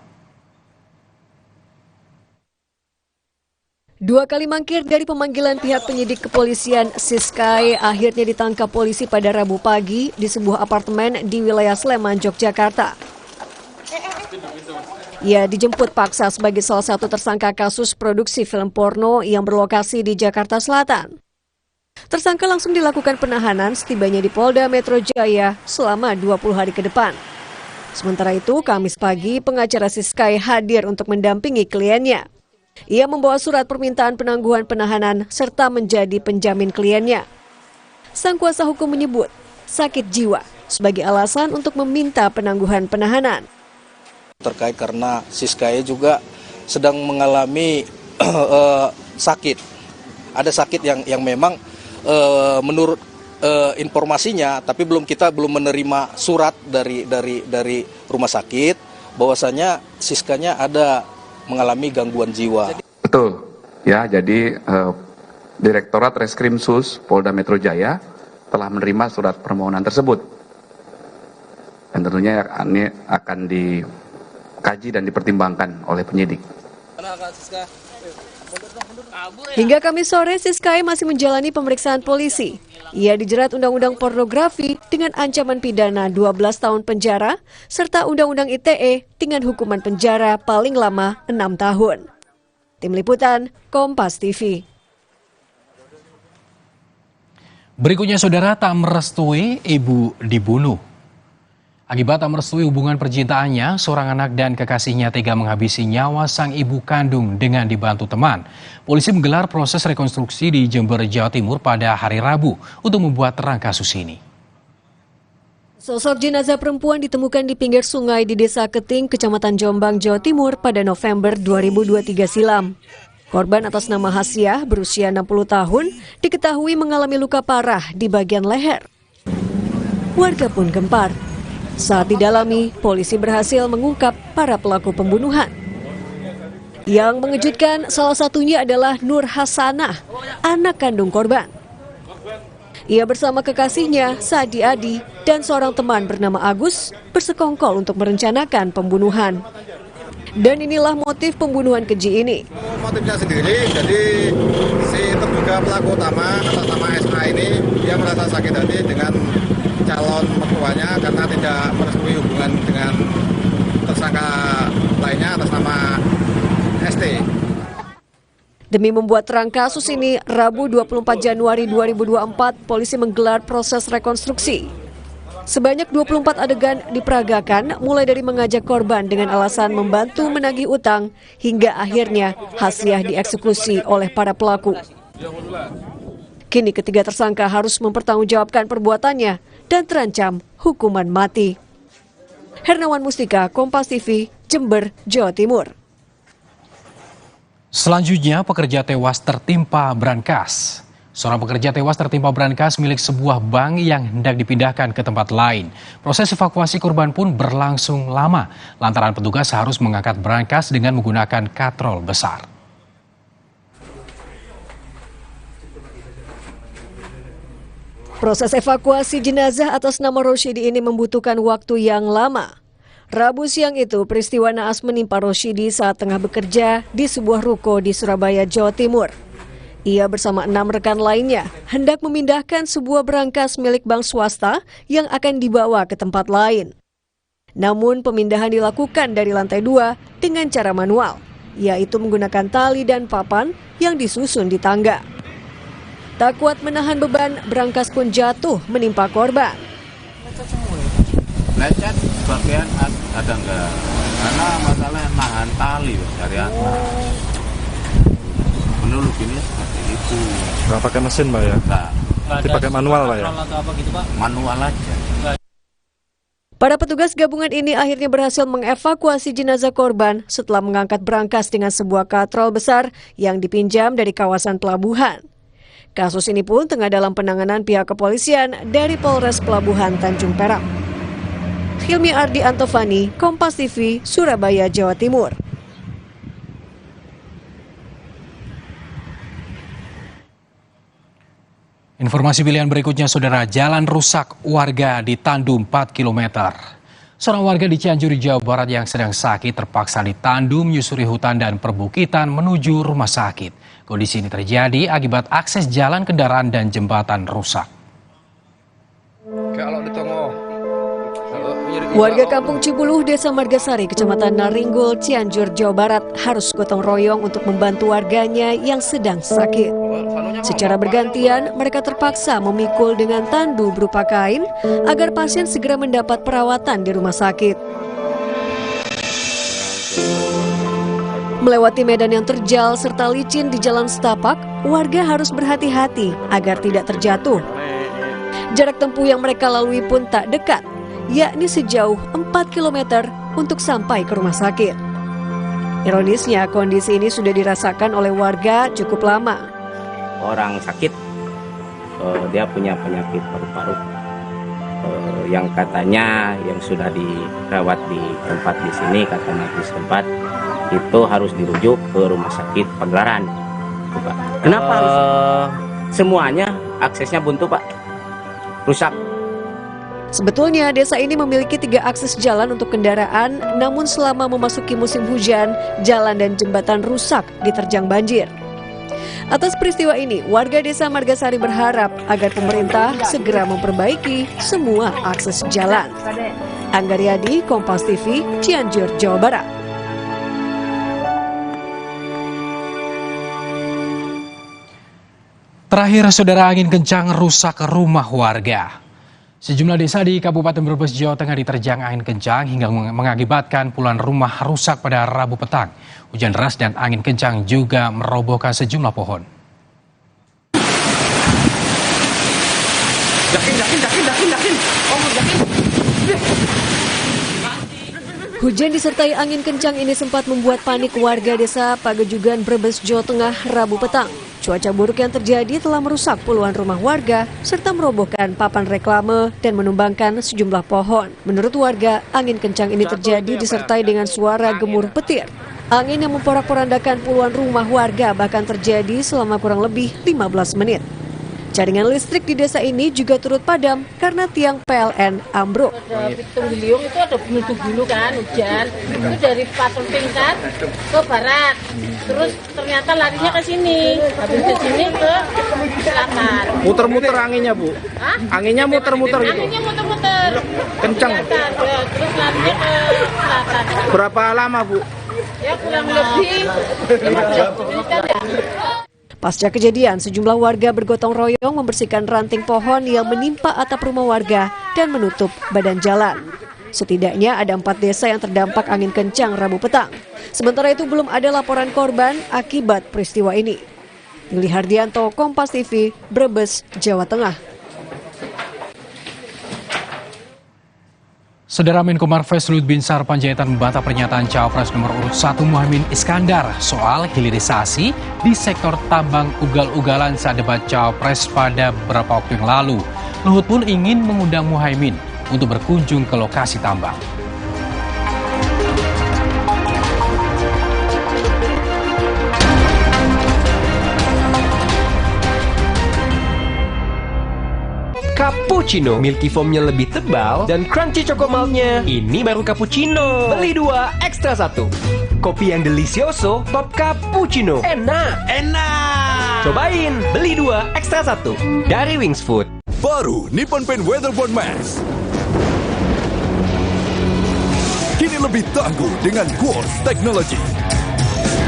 2 kali mangkir dari pemanggilan pihak penyidik kepolisian, Siskae akhirnya ditangkap polisi pada Rabu pagi di sebuah apartemen di wilayah Sleman, Yogyakarta. Ia dijemput paksa sebagai salah satu tersangka kasus produksi film porno yang berlokasi di Jakarta Selatan. Tersangka langsung dilakukan penahanan setibanya di Polda Metro Jaya selama 20 hari ke depan. Sementara itu, Kamis pagi pengacara Siskae hadir untuk mendampingi kliennya. Ia membawa surat permintaan penangguhan penahanan serta menjadi penjamin kliennya. Sang kuasa hukum menyebut sakit jiwa sebagai alasan untuk meminta penangguhan penahanan. Terkait karena Siskae juga sedang mengalami sakit. Ada sakit yang memang menurut informasinya, tapi kita belum menerima surat dari rumah sakit bahwasanya Siskanya ada mengalami gangguan jiwa. Betul, ya. Jadi Direktorat Reskrim Sus Polda Metro Jaya telah menerima surat permohonan tersebut, dan tentunya ini akan dikaji dan dipertimbangkan oleh penyidik. Hingga Kamis sore, Siskae masih menjalani pemeriksaan polisi. Ia dijerat Undang-Undang Pornografi dengan ancaman pidana 12 tahun penjara, serta Undang-Undang ITE dengan hukuman penjara paling lama 6 tahun. Tim Liputan, Kompas TV. Berikutnya, saudara, tak merestui ibu dibunuh. Akibat tak merestui hubungan percintaannya, seorang anak dan kekasihnya tega menghabisi nyawa sang ibu kandung dengan dibantu teman. Polisi menggelar proses rekonstruksi di Jember, Jawa Timur pada hari Rabu untuk membuat terang kasus ini. Sosok jenazah perempuan ditemukan di pinggir sungai di Desa Keting, Kecamatan Jombang, Jawa Timur pada November 2023 silam. Korban atas nama Hasiah berusia 60 tahun diketahui mengalami luka parah di bagian leher. Warga pun gempar. Saat didalami, polisi berhasil mengungkap para pelaku pembunuhan. Yang mengejutkan salah satunya adalah Nur Hasanah, anak kandung korban. Ia bersama kekasihnya, Sadi Adi, dan seorang teman bernama Agus bersekongkol untuk merencanakan pembunuhan. Dan inilah motif pembunuhan keji ini. Motifnya sendiri, jadi si terduga pelaku utama atas nama SA ini, dia merasa sakit hati dengan calon mertuanya karena tidak merestui hubungan dengan tersangka lainnya atas nama ST. Demi membuat terang kasus ini, Rabu 24 Januari 2024, polisi menggelar proses rekonstruksi. Sebanyak 24 adegan diperagakan, mulai dari mengajak korban dengan alasan membantu menagih utang, hingga akhirnya Hasiah dieksekusi oleh para pelaku. Kini ketiga tersangka harus mempertanggungjawabkan perbuatannya dan terancam hukuman mati. Hernawan Mustika, Kompas TV, Jember, Jawa Timur. Selanjutnya, pekerja tewas tertimpa brankas. Seorang pekerja tewas tertimpa brankas milik sebuah bank yang hendak dipindahkan ke tempat lain. Proses evakuasi korban pun berlangsung lama, lantaran petugas harus mengangkat brankas dengan menggunakan katrol besar. Proses evakuasi jenazah atas nama Rosyidi ini membutuhkan waktu yang lama. Rabu siang itu, peristiwa naas menimpa Rosyidi saat tengah bekerja di sebuah ruko di Surabaya, Jawa Timur. Ia bersama 6 rekan lainnya hendak memindahkan sebuah brankas milik bank swasta yang akan dibawa ke tempat lain. Namun pemindahan dilakukan dari lantai 2 dengan cara manual, yaitu menggunakan tali dan papan yang disusun di tangga. Tak kuat menahan beban, brankas pun jatuh menimpa korban. Lecet bagian ada enggak? Karena masalah nahan tali dari atas. Menurut ini seperti itu. Nggak pakai mesin, Pak ya? Nggak. Dipakai manual, Pak ya? Manual aja. Para petugas gabungan ini akhirnya berhasil mengevakuasi jenazah korban setelah mengangkat brankas dengan sebuah katrol besar yang dipinjam dari kawasan pelabuhan. Kasus ini pun tengah dalam penanganan pihak kepolisian dari Polres Pelabuhan Tanjung Perak. Hilmi Ardi Antovani, Kompas TV, Surabaya, Jawa Timur. Informasi pilihan berikutnya, saudara, jalan rusak warga di Tandu 4 km. Seorang warga di Cianjur, Jawa Barat yang sedang sakit terpaksa ditandu menyusuri hutan dan perbukitan menuju rumah sakit. Kondisi ini terjadi akibat akses jalan kendaraan dan jembatan rusak. Warga Kampung Cibuluh, Desa Margasari, Kecamatan Naringgul, Cianjur, Jawa Barat harus gotong royong untuk membantu warganya yang sedang sakit. Secara bergantian, mereka terpaksa memikul dengan tandu berupa kain agar pasien segera mendapat perawatan di rumah sakit. Melewati medan yang terjal serta licin di jalan setapak, warga harus berhati-hati agar tidak terjatuh. Jarak tempuh yang mereka lalui pun tak dekat, yakni sejauh 4 km untuk sampai ke rumah sakit. Ironisnya, kondisi ini sudah dirasakan oleh warga cukup lama. Orang sakit, dia punya penyakit paru-paru yang katanya yang sudah dirawat di tempat di sini, kata medis tempat, itu harus dirujuk ke rumah sakit Pagelaran. Kenapa harus? Semuanya aksesnya buntu, Pak. Rusak. Sebetulnya desa ini memiliki 3 akses jalan untuk kendaraan, namun selama memasuki musim hujan, jalan dan jembatan rusak diterjang banjir. Atas peristiwa ini, warga desa Margasari berharap agar pemerintah segera memperbaiki semua akses jalan. Angga Riyadi, Kompas TV, Cianjur, Jawa Barat. Terakhir, saudara, angin kencang rusak rumah warga. Sejumlah desa di Kabupaten Brebes, Jawa Tengah diterjang angin kencang hingga mengakibatkan puluhan rumah rusak pada Rabu petang. Hujan deras dan angin kencang juga merobohkan sejumlah pohon. Hujan disertai angin kencang ini sempat membuat panik warga desa Pagejugan, Brebes, Jawa Tengah, Rabu petang. Cuaca buruk yang terjadi telah merusak puluhan rumah warga serta merobohkan papan reklame dan menumbangkan sejumlah pohon. Menurut warga, angin kencang ini terjadi disertai dengan suara gemuruh petir. Angin yang memporak-porandakan puluhan rumah warga bahkan terjadi selama kurang lebih 15 menit. Jaringan listrik di desa ini juga turut padam karena tiang PLN ambruk. Ada Pitung Biliung itu ada menuju dulu kan hujan, itu dari Patung Tingkat ke barat, terus ternyata larinya ke sini, habis ke sini ke selatan. Muter-muter anginnya, Bu? Hah? Anginnya muter-muter gitu? Anginnya muter-muter. Kencang? Terus larinya ke selatan. Berapa lama, Bu? Ya kurang lebih 15 menit ya. Pasca kejadian, sejumlah warga bergotong royong membersihkan ranting pohon yang menimpa atap rumah warga dan menutup badan jalan. Setidaknya ada 4 desa yang terdampak angin kencang Rabu petang. Sementara itu belum ada laporan korban akibat peristiwa ini. Yuli Hardianto, Kompas TV, Brebes, Jawa Tengah. Saudara Menko Marves Luhut Binsar Panjaitan membantah pernyataan Cawapres nomor urut 1 Muhaimin Iskandar soal hilirisasi di sektor tambang ugal-ugalan saat debat Cawapres pada beberapa waktu yang lalu. Luhut pun ingin mengundang Muhaimin untuk berkunjung ke lokasi tambang. Cappuccino, milky foamnya lebih tebal dan crunchy chocomaltnya. Ini baru cappuccino. Beli 2, ekstra 1. Kopi yang delicioso, top cappuccino. Enak. Cobain, beli 2, ekstra 1. Dari Wings Food. Baru Nippon Paint Weatherboard Max. Kini lebih tangguh dengan Quartz Technology.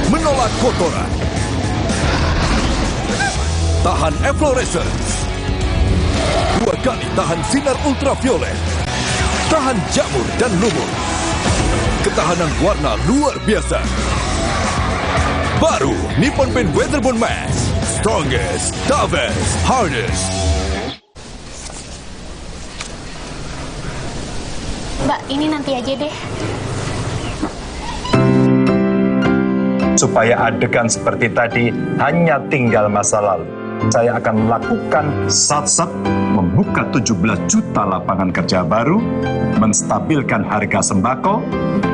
Menolak kotoran. Tahan efflorescence. 2 kali tahan sinar ultraviolet, tahan jamur dan lumut, ketahanan warna luar biasa. Baru Nippon Paint Weatherboard Max, strongest, toughest, hardest. Mbak, ini nanti aja deh. Supaya adegan seperti tadi hanya tinggal masa lalu. Saya akan melakukan sat-sat, membuka 17 juta lapangan kerja baru, menstabilkan harga sembako,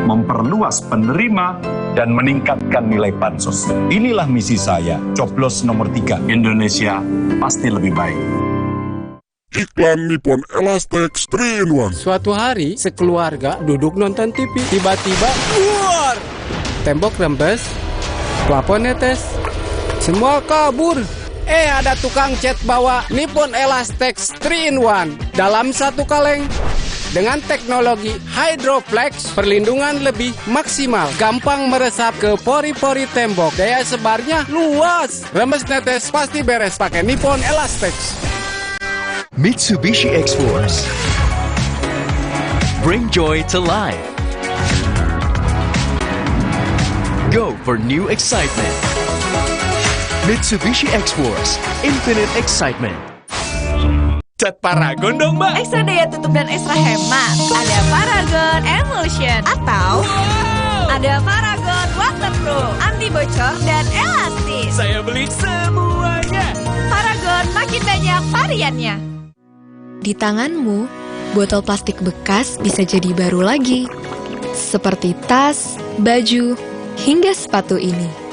memperluas penerima, dan meningkatkan nilai bansos. Inilah misi saya, coblos nomor 3, Indonesia pasti lebih baik. Iklan Nippon Elastex 3-in-1. Suatu hari, sekeluarga duduk nonton TV. Tiba-tiba, keluar! Tembok rembes, plafon netes, semua kabur. Ada tukang cat bawa Nippon Elastex 3-in-1 dalam satu kaleng. Dengan teknologi Hydroflex, perlindungan lebih maksimal, gampang meresap ke pori-pori tembok, daya sebarnya luas. Rembes netes pasti beres pakai Nippon Elastex. Mitsubishi X-Force. Bring joy to life. Go for new excitement. Mitsubishi X-Force, infinite excitement. Cat Paragon dong, Mbak. Ekstra daya tutup dan ekstra hemat. Ada Paragon Emulsion atau ada Paragon Waterproof, anti bocor dan elastis. Saya beli semuanya. Paragon makin banyak variannya. Di tanganmu, botol plastik bekas bisa jadi baru lagi. Seperti tas, baju, hingga sepatu ini.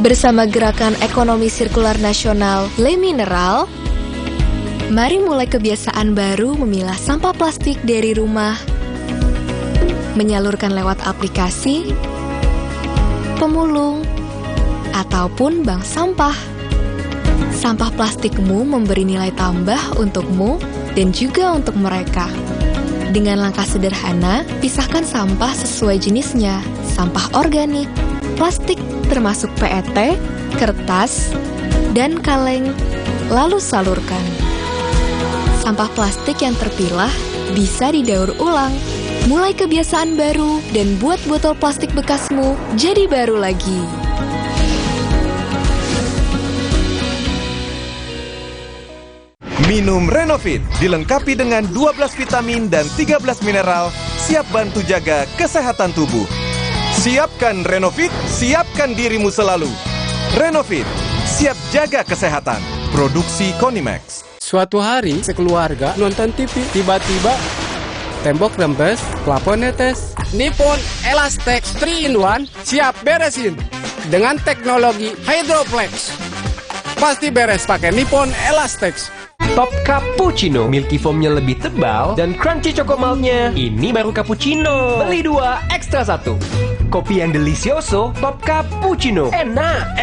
Bersama Gerakan Ekonomi Sirkular Nasional Le Mineral, mari mulai kebiasaan baru memilah sampah plastik dari rumah, menyalurkan lewat aplikasi, pemulung, ataupun bank sampah. Sampah plastikmu memberi nilai tambah untukmu dan juga untuk mereka. Dengan langkah sederhana, pisahkan sampah sesuai jenisnya, sampah organik, plastik termasuk PET, kertas, dan kaleng, lalu salurkan. Sampah plastik yang terpilah bisa didaur ulang. Mulai kebiasaan baru dan buat botol plastik bekasmu jadi baru lagi. Minum Renovit, dilengkapi dengan 12 vitamin dan 13 mineral, siap bantu jaga kesehatan tubuh. Siapkan Renovit, siapkan dirimu selalu. Renovit, siap jaga kesehatan. Produksi Konimax. Suatu hari, sekeluarga nonton TV, tiba-tiba tembok rembes, plafon netes. Nippon Elastek 3-in-1 siap beresin dengan teknologi Hydroplex. Pasti beres pakai Nippon Elastek. Top Cappuccino, milky foamnya lebih tebal dan crunchy chocomaltnya. Ini baru cappuccino. Beli 2, ekstra 1. Kopi yang delicioso, Top Cappuccino. Enak.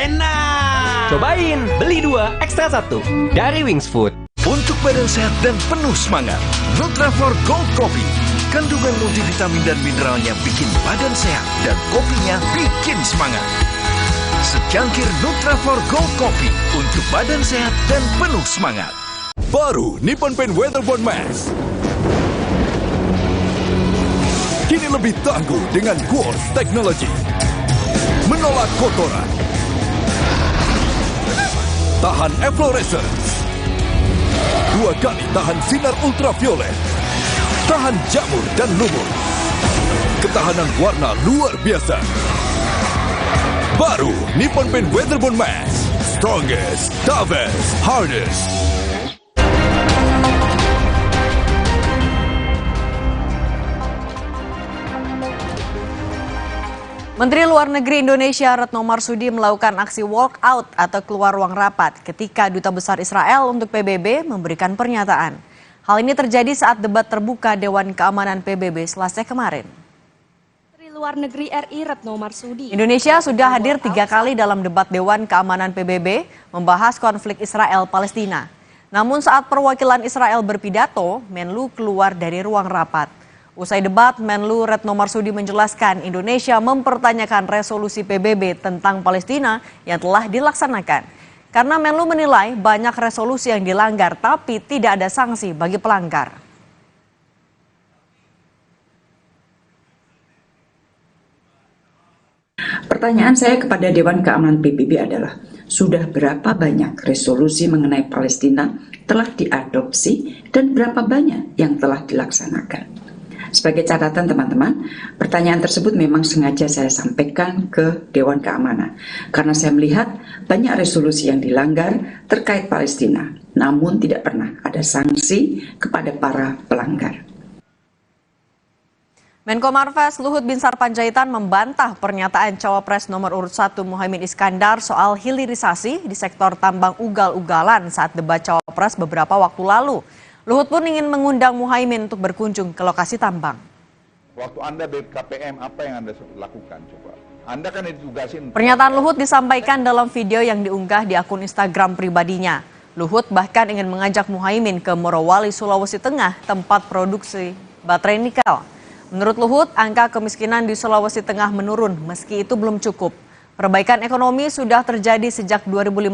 Cobain, beli 2, ekstra 1. Dari Wings Food. Untuk badan sehat dan penuh semangat, Nutrafor Gold Coffee. Kandungan multivitamin dan mineralnya bikin badan sehat dan kopinya bikin semangat. Secangkir Nutrafor Gold Coffee untuk badan sehat dan penuh semangat. Baru Nippon Paint Weatherboard Max. Kini lebih tangguh dengan Quartz Technology. Menolak kotoran. Tahan efflorescence. 2 kali tahan sinar ultraviolet. Tahan jamur dan lumut. Ketahanan warna luar biasa. Baru Nippon Paint Weatherboard Max. Strongest, toughest, hardest. Menteri Luar Negeri Indonesia Retno Marsudi melakukan aksi walk out atau keluar ruang rapat ketika Duta Besar Israel untuk PBB memberikan pernyataan. Hal ini terjadi saat debat terbuka Dewan Keamanan PBB Selasa kemarin. Menteri Luar Negeri RI Retno Marsudi. Indonesia sudah hadir 3 kali dalam debat Dewan Keamanan PBB membahas konflik Israel-Palestina. Namun saat perwakilan Israel berpidato, Menlu keluar dari ruang rapat. Usai debat, Menlu Retno Marsudi menjelaskan Indonesia mempertanyakan resolusi PBB tentang Palestina yang telah dilaksanakan. Karena Menlu menilai banyak resolusi yang dilanggar tapi tidak ada sanksi bagi pelanggar. Pertanyaan saya kepada Dewan Keamanan PBB adalah, sudah berapa banyak resolusi mengenai Palestina telah diadopsi dan berapa banyak yang telah dilaksanakan? Sebagai catatan teman-teman, pertanyaan tersebut memang sengaja saya sampaikan ke Dewan Keamanan karena saya melihat banyak resolusi yang dilanggar terkait Palestina, namun tidak pernah ada sanksi kepada para pelanggar. Menko Marves Luhut Binsar Panjaitan membantah pernyataan Cawapres nomor urut 1 Muhaimin Iskandar soal hilirisasi di sektor tambang ugal-ugalan saat debat Cawapres beberapa waktu lalu. Luhut pun ingin mengundang Muhaimin untuk berkunjung ke lokasi tambang. Waktu Anda BKPM, apa yang Anda lakukan coba? Anda kan ditugasin. Pernyataan Luhut disampaikan dalam video yang diunggah di akun Instagram pribadinya. Luhut bahkan ingin mengajak Muhaimin ke Morowali, Sulawesi Tengah, tempat produksi baterai nikel. Menurut Luhut, angka kemiskinan di Sulawesi Tengah menurun meski itu belum cukup. Perbaikan ekonomi sudah terjadi sejak 2015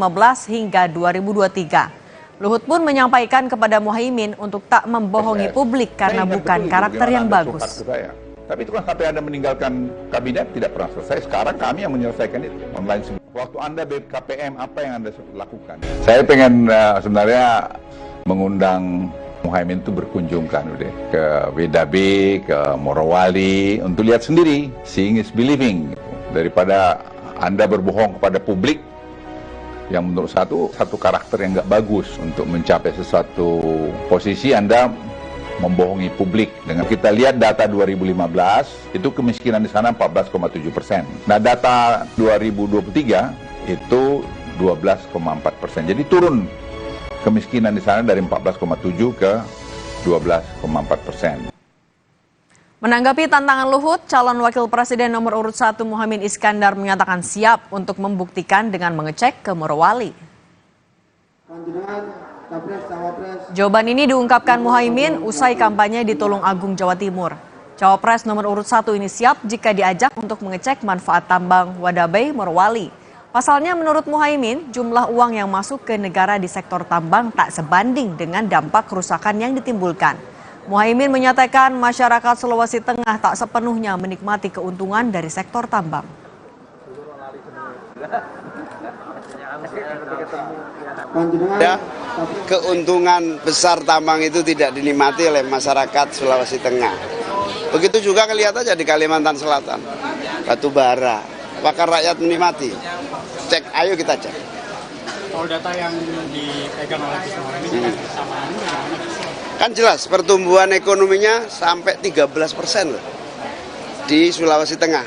hingga 2023. Luhut pun menyampaikan kepada Muhaimin untuk tak membohongi publik karena bukan karakter yang bagus. Tapi itu kan sampai Anda meninggalkan kabinet tidak pernah selesai. Sekarang kami yang menyelesaikan itu online. Waktu Anda BKPM, apa yang Anda lakukan? Saya pengen sebenarnya mengundang Muhaimin itu berkunjung kan udah ke WDB, ke Morowali untuk lihat sendiri, seeing is believing. Daripada Anda berbohong kepada publik yang menurut satu karakter yang nggak bagus untuk mencapai sesuatu posisi. Anda membohongi publik. Dengan kita lihat data 2015 itu kemiskinan di sana 14,7%. Nah data 2023 itu 12,4%. Jadi turun kemiskinan di sana dari 14,7 ke 12,4%. Menanggapi tantangan Luhut, calon wakil presiden nomor urut 1 Muhaimin Iskandar menyatakan siap untuk membuktikan dengan mengecek ke Morowali. Jawaban ini diungkapkan Muhaimin usai kampanye di Tulung Agung, Jawa Timur. Cawapres nomor urut 1 ini siap jika diajak untuk mengecek manfaat tambang Wadabei, Morowali. Pasalnya menurut Muhaimin, jumlah uang yang masuk ke negara di sektor tambang tak sebanding dengan dampak kerusakan yang ditimbulkan. Muhaimin menyatakan masyarakat Sulawesi Tengah tak sepenuhnya menikmati keuntungan dari sektor tambang. Ya, keuntungan besar tambang itu tidak dinikmati oleh masyarakat Sulawesi Tengah. Begitu juga lihat aja di Kalimantan Selatan, batu bara. Apakah rakyat menikmati? Cek, ayo kita cek. Kalau data yang dipegang oleh Gus Muhaimin sama ini kan jelas pertumbuhan ekonominya sampai 13% loh di Sulawesi Tengah.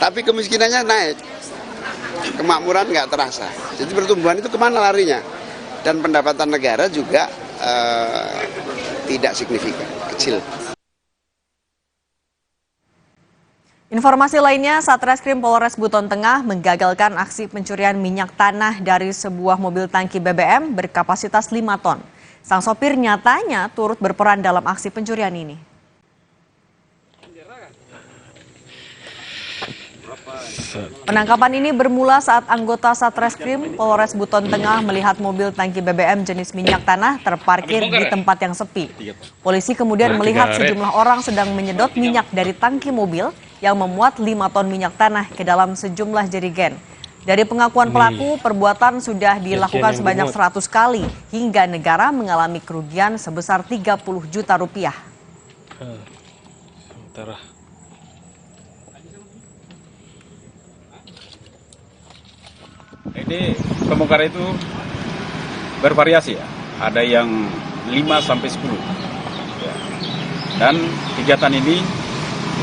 Tapi kemiskinannya naik, kemakmuran nggak terasa. Jadi pertumbuhan itu kemana larinya? Dan pendapatan negara juga tidak signifikan, kecil. Informasi lainnya, Satreskrim Polres Buton Tengah menggagalkan aksi pencurian minyak tanah dari sebuah mobil tangki BBM berkapasitas 5 ton. Sang sopir nyatanya turut berperan dalam aksi pencurian ini. Penangkapan ini bermula saat anggota Satreskrim Polres Buton Tengah melihat mobil tangki BBM jenis minyak tanah terparkir di tempat yang sepi. Polisi kemudian melihat sejumlah orang sedang menyedot minyak dari tangki mobil yang memuat 5 ton minyak tanah ke dalam sejumlah jerigen. Dari pengakuan pelaku, perbuatan sudah dilakukan sebanyak 100 kali hingga negara mengalami kerugian sebesar 30 juta rupiah. Ini pembongkaran itu bervariasi ya, ada yang 5 sampai 10. Ya. Dan kegiatan ini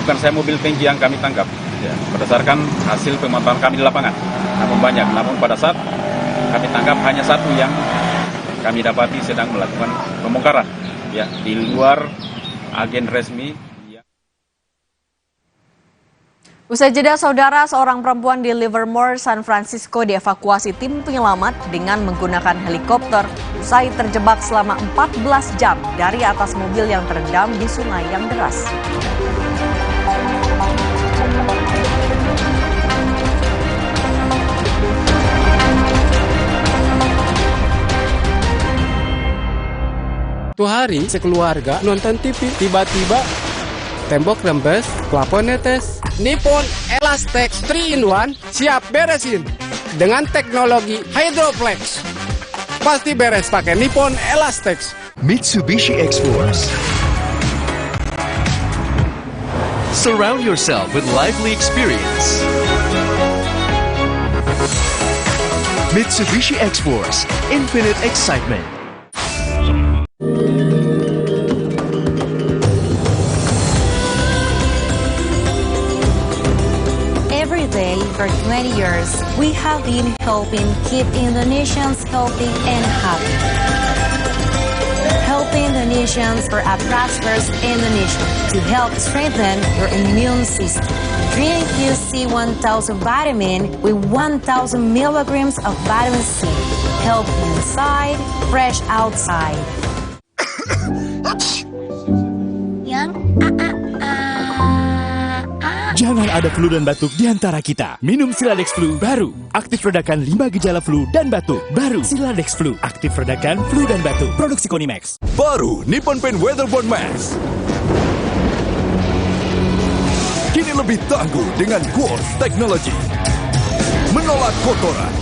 bukan saya mobil tangki yang kami tangkap, ya, berdasarkan hasil pemantauan kami di lapangan. Namun banyak, namun pada saat kami tangkap hanya satu yang kami dapati sedang melakukan pembongkaran, ya, di luar agen resmi. Usai jeda, saudara, seorang perempuan di Livermore, San Francisco dievakuasi tim penyelamat dengan menggunakan helikopter usai terjebak selama 14 jam dari atas mobil yang terendam di sungai yang deras. Suatu hari sekeluarga nonton TV, tiba-tiba tembok rembes, plafon netes. Nippon Elastex 3-in-1 siap beresin dengan teknologi Hydroflex. Pasti beres pakai Nippon Elastex. Mitsubishi X-Force. Surround yourself with lively experience. Mitsubishi X-Force, infinite excitement. Every day for 20 years, we have been helping keep Indonesians healthy and happy. Helping Indonesians for a prosperous Indonesia to help strengthen your immune system. Drink UC1000 vitamin with 1000 milligrams of vitamin C. Health inside, fresh outside. Jangan ada flu dan batuk di antara kita. Minum Siladex Flu baru. Aktif redakan 5 gejala flu dan batuk. Baru Siladex Flu. Aktif redakan flu dan batuk. Produksi Konimax. Baru Nippon Paint Weatherboard Mask. Kini lebih tangguh dengan Quartz Technology. Menolak kotoran.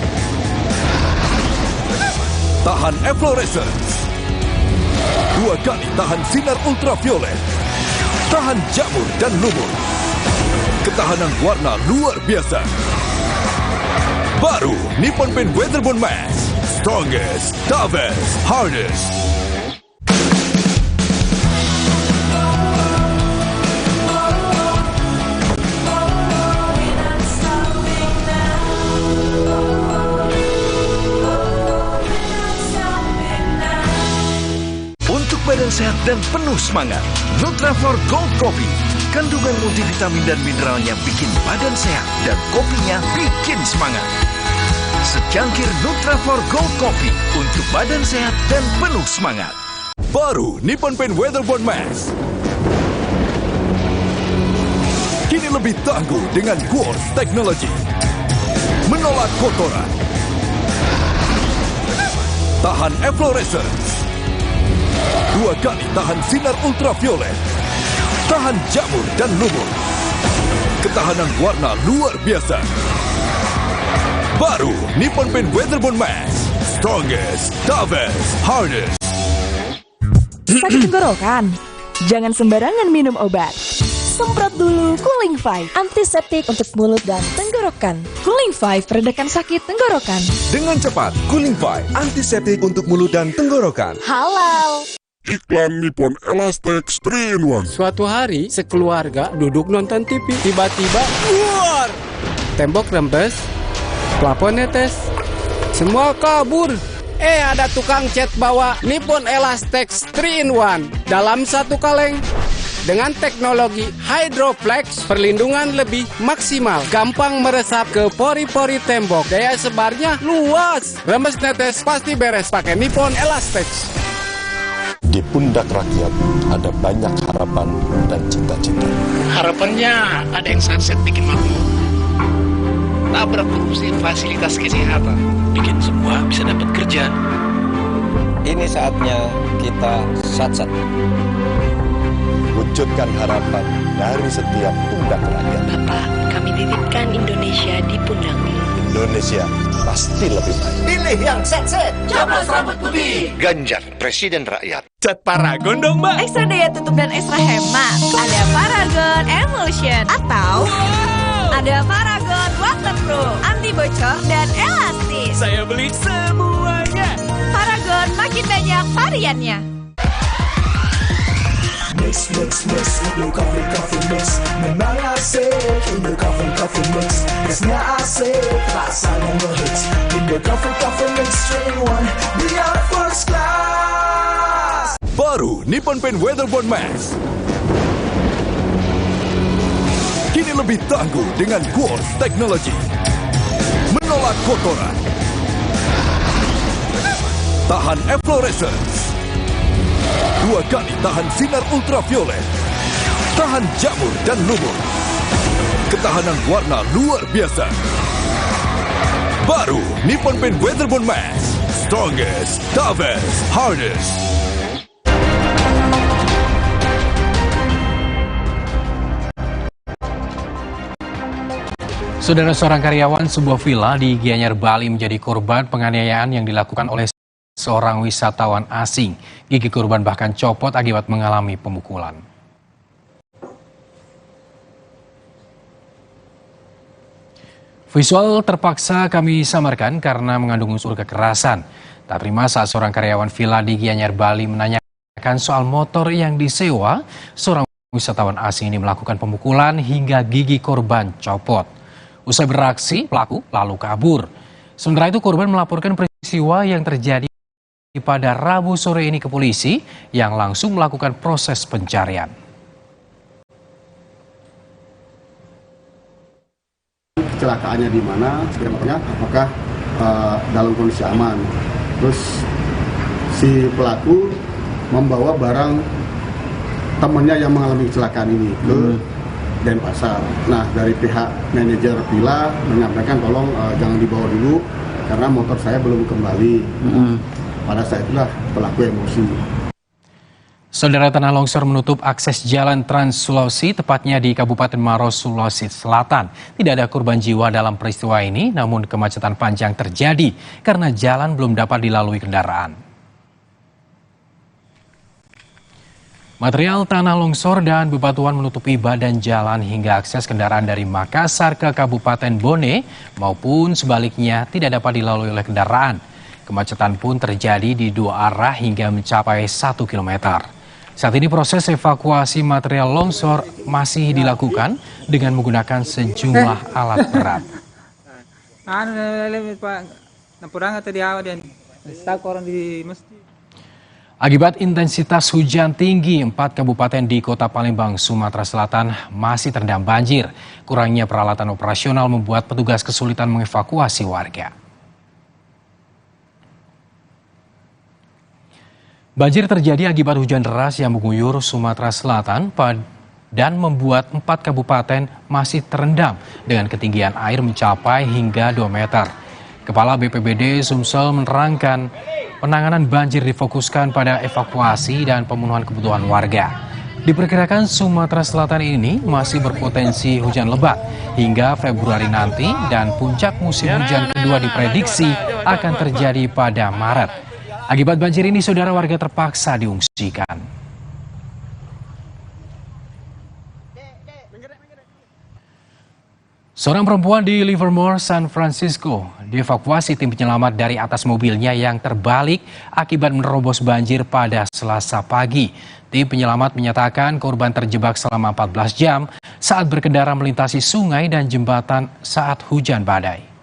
Tahan efflorescence. 2 kali tahan sinar ultraviolet. Tahan jamur dan lumut. Ketahanan warna luar biasa. Baru Nippon Paint Weatherboard Mask. Strongest, toughest, hardest. Untuk badan badan sehat dan penuh semangat. Nutrafor Gold Coffee. Kandungan multivitamin dan mineralnya bikin badan sehat dan kopinya bikin semangat. Secangkir Nutrafor Gold Coffee untuk badan sehat dan penuh semangat. Baru Nippon Paint Weatherboard Max. Kini lebih tangguh dengan Quartz Technology. Menolak kotoran. Tahan efflorescence. 2 kali tahan sinar ultraviolet. Tahan jamur dan lumut. Ketahanan warna luar biasa. Baru Nippon Paint Weatherboard Max. Strongest, toughest, hardest. Sakit tenggorokan? Jangan sembarangan minum obat. Semprot dulu Cooling 5, antiseptik untuk mulut dan tenggorokan. Cooling 5 meredakan sakit tenggorokan. Dengan cepat, Cooling 5, antiseptik untuk mulut dan tenggorokan. Halal. Iklan Nippon Elastex 3-in-1. Suatu hari, sekeluarga duduk nonton TV. Tiba-tiba, keluar! Tembok rembes, plafon netes, semua kabur. Ada tukang cat bawa Nippon Elastex 3-in-1 dalam satu kaleng. Dengan teknologi Hydroflex, perlindungan lebih maksimal, gampang meresap ke pori-pori tembok, daya sebarnya luas. Rembes netes pasti beres pakai Nippon Elastex. Di pundak rakyat ada banyak harapan dan cita-cita. Harapannya ada yang sunset bikin makmur, tabrak korupsi fasilitas kesehatan, bikin semua bisa dapat kerja. Ini saatnya kita satsat. Wujudkan harapan dari setiap pundak rakyat. Bapak, kami titipkan Indonesia di pundakmu. Indonesia pasti lebih baik. Pilih yang set-set. Capres rambut putih. Ganjar, Presiden Rakyat. Cat Paragon dong, Mbak. Ekstra daya tutup dan ekstra hemat. Ada Paragon Emulsion atau ada Paragon Waterproof, anti bocor dan elastis. Saya beli semuanya. Paragon makin banyak variannya. Mix, mix, mix, with your coffee mix. Memang asik, in your coffee mix. Mixnya asik, rasanya ngehits. In your coffee mix, 3-in-1, biar first class. Baru Nippon Paint Weatherboard Max. Kini lebih tangguh dengan Quartz Technology. Menolak kotoran. Tahan efflorescence. 2 kali tahan sinar ultraviolet. Tahan jamur dan lumut. Ketahanan warna luar biasa. Baru Nippon Paint Weatherboard Max. Strongest, toughest, hardest. Saudara, seorang karyawan sebuah villa di Gianyar, Bali menjadi korban penganiayaan yang dilakukan oleh seorang wisatawan asing. Gigi korban bahkan copot akibat mengalami pemukulan. Visual terpaksa kami samarkan karena mengandung unsur kekerasan. Tak terima saat seorang karyawan villa di Gianyar, Bali menanyakan soal motor yang disewa, seorang wisatawan asing ini melakukan pemukulan hingga gigi korban copot. Usai beraksi, pelaku lalu kabur. Sementara itu korban melaporkan peristiwa yang terjadi pada Rabu sore ini ke polisi yang langsung melakukan proses pencarian. Kecelakaannya di mana, sebenarnya apakah dalam kondisi aman. Terus si pelaku membawa barang temannya yang mengalami kecelakaan ini ke Denpasar. Nah, dari pihak manajer villa menyampaikan tolong jangan dibawa dulu karena motor saya belum kembali. Pada saat itulah pelaku emosi. Saudara, tanah longsor menutup akses jalan Trans Sulawesi, tepatnya di Kabupaten Maros, Sulawesi Selatan. Tidak ada korban jiwa dalam peristiwa ini, namun kemacetan panjang terjadi karena jalan belum dapat dilalui kendaraan. Material tanah longsor dan bebatuan menutupi badan jalan hingga akses kendaraan dari Makassar ke Kabupaten Bone maupun sebaliknya tidak dapat dilalui oleh kendaraan. Kemacetan pun terjadi di 2 arah hingga mencapai 1 km. Saat ini proses evakuasi material longsor masih dilakukan dengan menggunakan sejumlah alat berat. Akibat intensitas hujan tinggi, 4 kabupaten di Kota Palembang, Sumatera Selatan masih terendam banjir. Kurangnya peralatan operasional membuat petugas kesulitan mengevakuasi warga. Banjir terjadi akibat hujan deras yang mengguyur Sumatera Selatan dan membuat 4 kabupaten masih terendam dengan ketinggian air mencapai hingga 2 meter. Kepala BPBD Sumsel menerangkan penanganan banjir difokuskan pada evakuasi dan pemenuhan kebutuhan warga. Diperkirakan Sumatera Selatan ini masih berpotensi hujan lebat hingga Februari nanti dan puncak musim hujan kedua diprediksi akan terjadi pada Maret. Akibat banjir ini, saudara, warga terpaksa diungsikan. Seorang perempuan di Livermore, San Francisco, dievakuasi tim penyelamat dari atas mobilnya yang terbalik akibat menerobos banjir pada Selasa pagi. Tim penyelamat menyatakan korban terjebak selama 14 jam saat berkendara melintasi sungai dan jembatan saat hujan badai.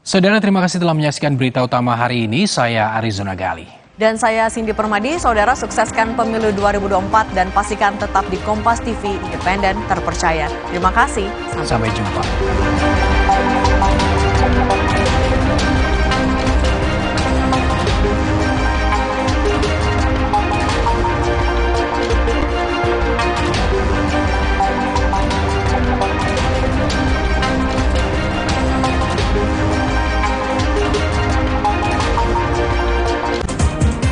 Saudara, terima kasih telah menyaksikan berita utama hari ini. Saya Arizona Gali. Dan saya Cindy Permadi. Saudara, sukseskan pemilu 2024 dan pastikan tetap di Kompas TV, independen, terpercaya. Terima kasih. Sampai jumpa.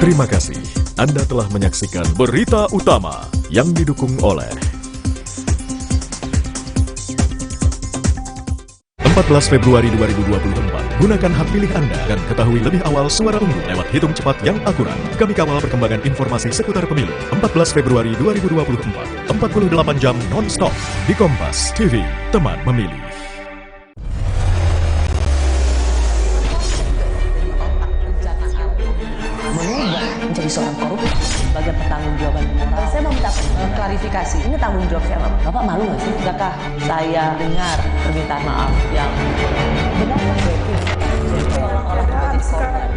Terima kasih. Anda telah menyaksikan berita utama yang didukung oleh 14 Februari 2024. Gunakan hak pilih Anda dan ketahui lebih awal suara unggul lewat hitung cepat yang akurat. Kami kawal perkembangan informasi seputar pemilu. 14 Februari 2024. 48 jam non-stop di Kompas TV. Teman memilih. Menjadi seorang koruptor sebagai pertanggungjawaban moral. Saya mau minta klarifikasi, ini tanggung jawab siapa? Bapak malu nggak sih? Tidakkah saya dengar permintaan maaf yang benar objektif seolah-olah menjadi korban?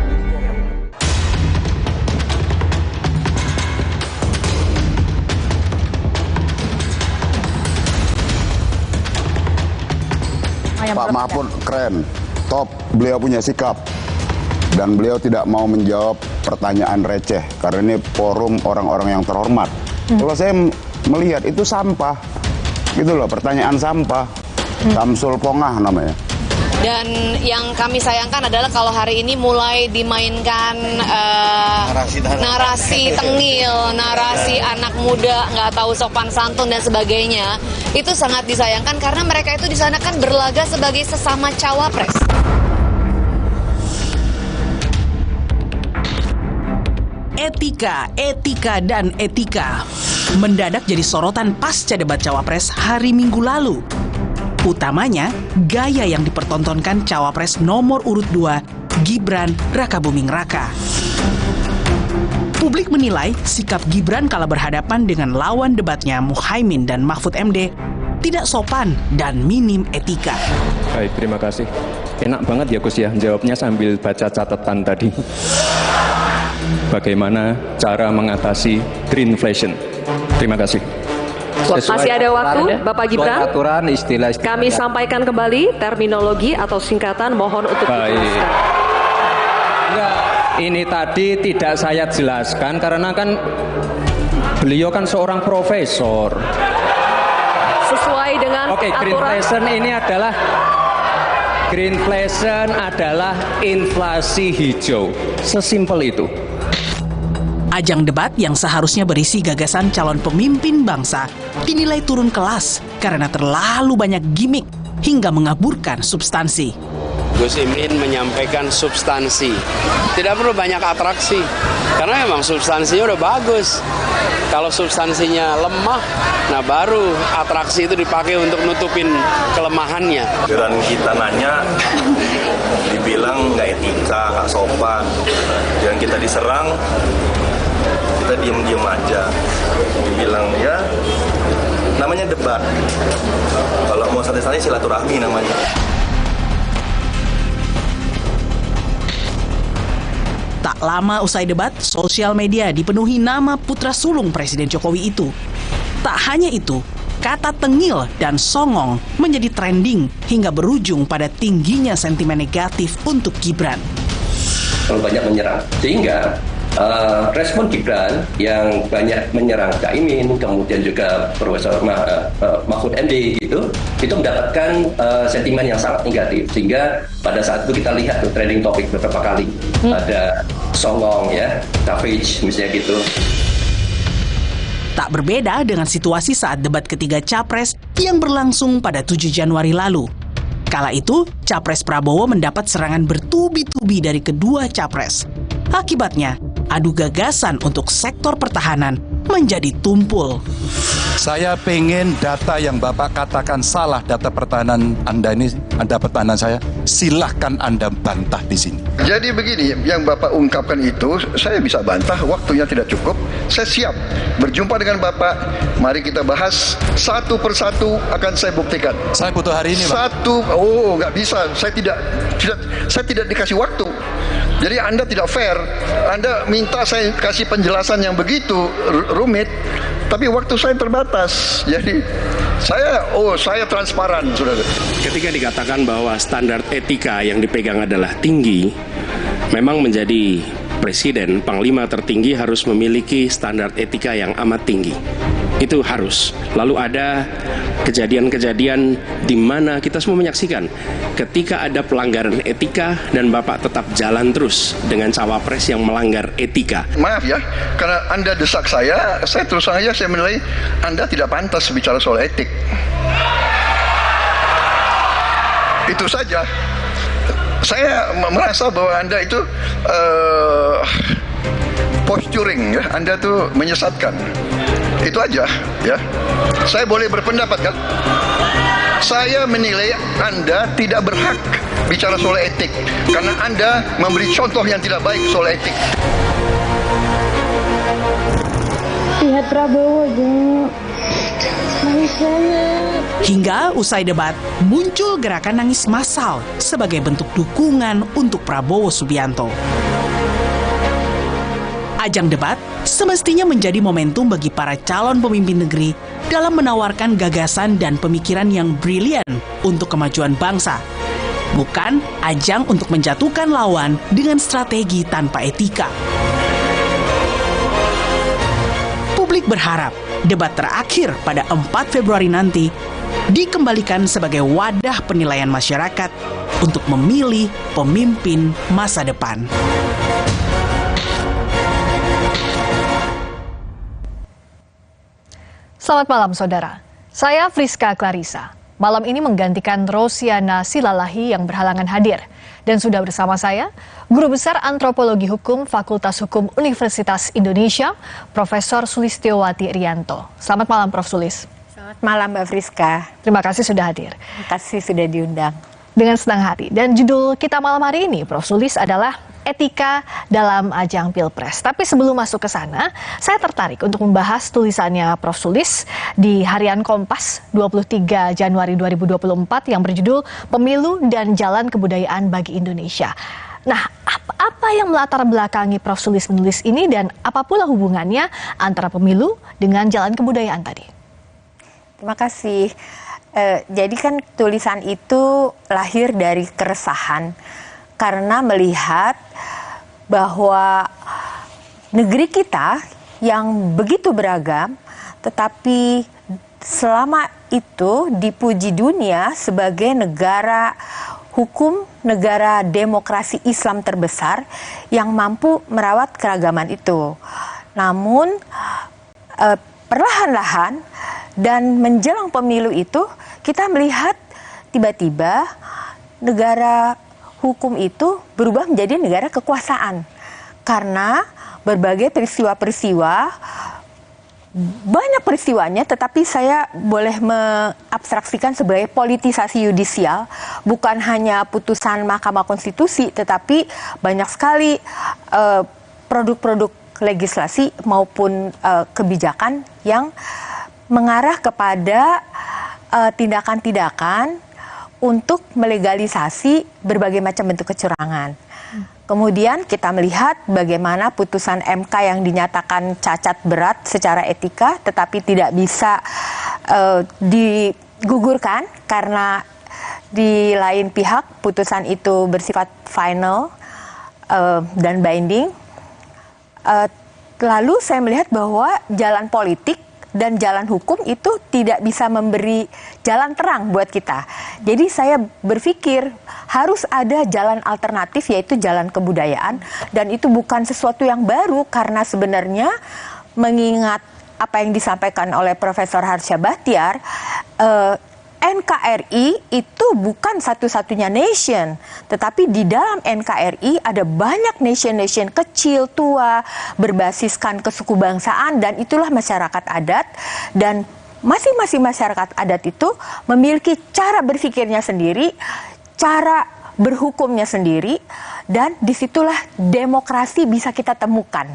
Pak Mahfud keren, top, beliau punya sikap. Dan beliau tidak mau menjawab pertanyaan receh karena ini forum orang-orang yang terhormat. Kalau saya melihat itu sampah, gitu loh, pertanyaan sampah. Samsul Pongah namanya. Dan yang kami sayangkan adalah kalau hari ini mulai dimainkan narasi tengil, narasi anak muda nggak tahu sopan santun dan sebagainya. Itu sangat disayangkan karena mereka itu di sana kan berlaga sebagai sesama cawapres. Etika, dan etika mendadak jadi sorotan pasca debat Cawapres hari Minggu lalu. Utamanya, gaya yang dipertontonkan Cawapres nomor urut 2, Gibran Rakabuming Raka. Publik menilai sikap Gibran kala berhadapan dengan lawan debatnya Muhaimin dan Mahfud MD tidak sopan dan minim etika. Baik, terima kasih. Enak banget ya Gus ya, jawabnya sambil baca catatan tadi. Bagaimana cara mengatasi greenflation? Terima kasih. Masih ada waktu, Bapak Gibran. Aturan istilah. Kami sampaikan kembali terminologi atau singkatan, mohon untuk dijelaskan. Ini tadi tidak saya jelaskan karena kan beliau kan seorang profesor. Sesuai dengan aturan. Greenflation ini adalah Greenflation adalah inflasi hijau. Sesimpel itu. Ajang debat yang seharusnya berisi gagasan calon pemimpin bangsa dinilai turun kelas karena terlalu banyak gimmick hingga mengaburkan substansi. Gus Imin menyampaikan substansi, tidak perlu banyak atraksi, karena memang substansinya udah bagus. Kalau substansinya lemah, nah baru atraksi itu dipakai untuk nutupin kelemahannya. Dan kita nanya, dibilang nggak etika, nggak sopan, dan kita diserang, kita diem-diem aja. Dibilang ya, namanya debat. Kalau mau santai-santai silaturahmi namanya. Tak lama usai debat, sosial media dipenuhi nama putra sulung Presiden Jokowi itu. Tak hanya itu, kata tengil dan songong menjadi trending hingga berujung pada tingginya sentimen negatif untuk Gibran. Banyak menyerang, sehingga respon Gibran yang banyak menyerang Caimin, kemudian juga Profesor Mahfud MD itu mendapatkan sentimen yang sangat negatif, sehingga pada saat itu kita lihat tuh trending topik beberapa kali ada songong ya, savage misalnya gitu. Tak berbeda dengan situasi saat debat ketiga Capres yang berlangsung pada 7 Januari lalu. Kala itu, Capres Prabowo mendapat serangan bertubi-tubi dari kedua Capres. Akibatnya, adu gagasan untuk sektor pertahanan menjadi tumpul. Saya pengen data yang Bapak katakan salah, data pertahanan Anda ini, data pertahanan saya, silahkan Anda bantah di sini. Jadi begini, yang Bapak ungkapkan itu, saya bisa bantah, waktunya tidak cukup. Saya siap berjumpa dengan Bapak, mari kita bahas satu persatu akan saya buktikan. Saya butuh hari ini, Pak. Nggak bisa, saya tidak dikasih waktu. Jadi Anda tidak fair, Anda minta saya kasih penjelasan yang begitu rumit, tapi waktu saya terbatas. Jadi saya transparan, saudara. Ketika dikatakan bahwa standar etika yang dipegang adalah tinggi, memang menjadi presiden, panglima tertinggi harus memiliki standar etika yang amat tinggi. Itu harus. Lalu ada kejadian-kejadian di mana kita semua menyaksikan ketika ada pelanggaran etika dan Bapak tetap jalan terus dengan cawapres yang melanggar etika. Maaf ya, karena Anda desak saya terus saja saya menilai Anda tidak pantas bicara soal etik. Itu saja. Saya merasa bahwa Anda itu posturing ya, Anda tuh menyesatkan. Itu aja ya. Saya boleh berpendapat kan? Saya menilai Anda tidak berhak bicara soal etik karena Anda memberi contoh yang tidak baik soal etik. Lihat Prabowo aja. Hingga usai debat, muncul gerakan nangis massal sebagai bentuk dukungan untuk Prabowo Subianto. Ajang debat semestinya menjadi momentum bagi para calon pemimpin negeri dalam menawarkan gagasan dan pemikiran yang brilian untuk kemajuan bangsa. Bukan ajang untuk menjatuhkan lawan dengan strategi tanpa etika. Publik berharap debat terakhir pada 4 Februari nanti dikembalikan sebagai wadah penilaian masyarakat untuk memilih pemimpin masa depan. Selamat malam saudara, saya Friska Clarissa. Malam ini menggantikan Rosiana Silalahi yang berhalangan hadir. Dan sudah bersama saya, Guru Besar Antropologi Hukum Fakultas Hukum Universitas Indonesia, Profesor Sulistiyowati Rianto. Selamat malam Prof. Sulis. Selamat malam Mbak Friska. Terima kasih sudah hadir. Terima kasih sudah diundang. Dengan senang hati. Dan judul kita malam hari ini, Prof. Sulis, adalah etika dalam ajang Pilpres. Tapi sebelum masuk ke sana, saya tertarik untuk membahas tulisannya Prof. Sulis di Harian Kompas 23 Januari 2024 yang berjudul Pemilu dan Jalan Kebudayaan bagi Indonesia. Nah, apa yang melatar belakangi Prof. Sulis menulis ini dan apa pula hubungannya antara pemilu dengan jalan kebudayaan tadi? Terima kasih. Jadi kan tulisan itu lahir dari keresahan karena melihat bahwa negeri kita yang begitu beragam, tetapi selama itu dipuji dunia sebagai negara hukum negara demokrasi Islam terbesar yang mampu merawat keragaman itu. Namun perlahan-lahan dan menjelang pemilu itu kita melihat tiba-tiba negara hukum itu berubah menjadi negara kekuasaan karena berbagai peristiwa-peristiwa, banyak peristiwanya, tetapi saya boleh mengabstraksikan sebagai politisasi yudisial, bukan hanya putusan Mahkamah Konstitusi, tetapi banyak sekali produk-produk legislasi maupun kebijakan yang mengarah kepada tindakan-tindakan untuk melegalisasi berbagai macam bentuk kecurangan. Kemudian kita melihat bagaimana putusan MK yang dinyatakan cacat berat secara etika tetapi tidak bisa digugurkan karena di lain pihak putusan itu bersifat final dan binding. Lalu saya melihat bahwa jalan politik dan jalan hukum itu tidak bisa memberi jalan terang buat kita. Jadi saya berpikir harus ada jalan alternatif yaitu jalan kebudayaan, dan itu bukan sesuatu yang baru karena sebenarnya mengingat apa yang disampaikan oleh Profesor Harsha Bhatyar, NKRI itu bukan satu-satunya nation, tetapi di dalam NKRI ada banyak nation-nation kecil, tua, berbasiskan kesukubangsaan, dan itulah masyarakat adat. Dan masing-masing masyarakat adat itu memiliki cara berpikirnya sendiri, cara berhukumnya sendiri, dan disitulah demokrasi bisa kita temukan.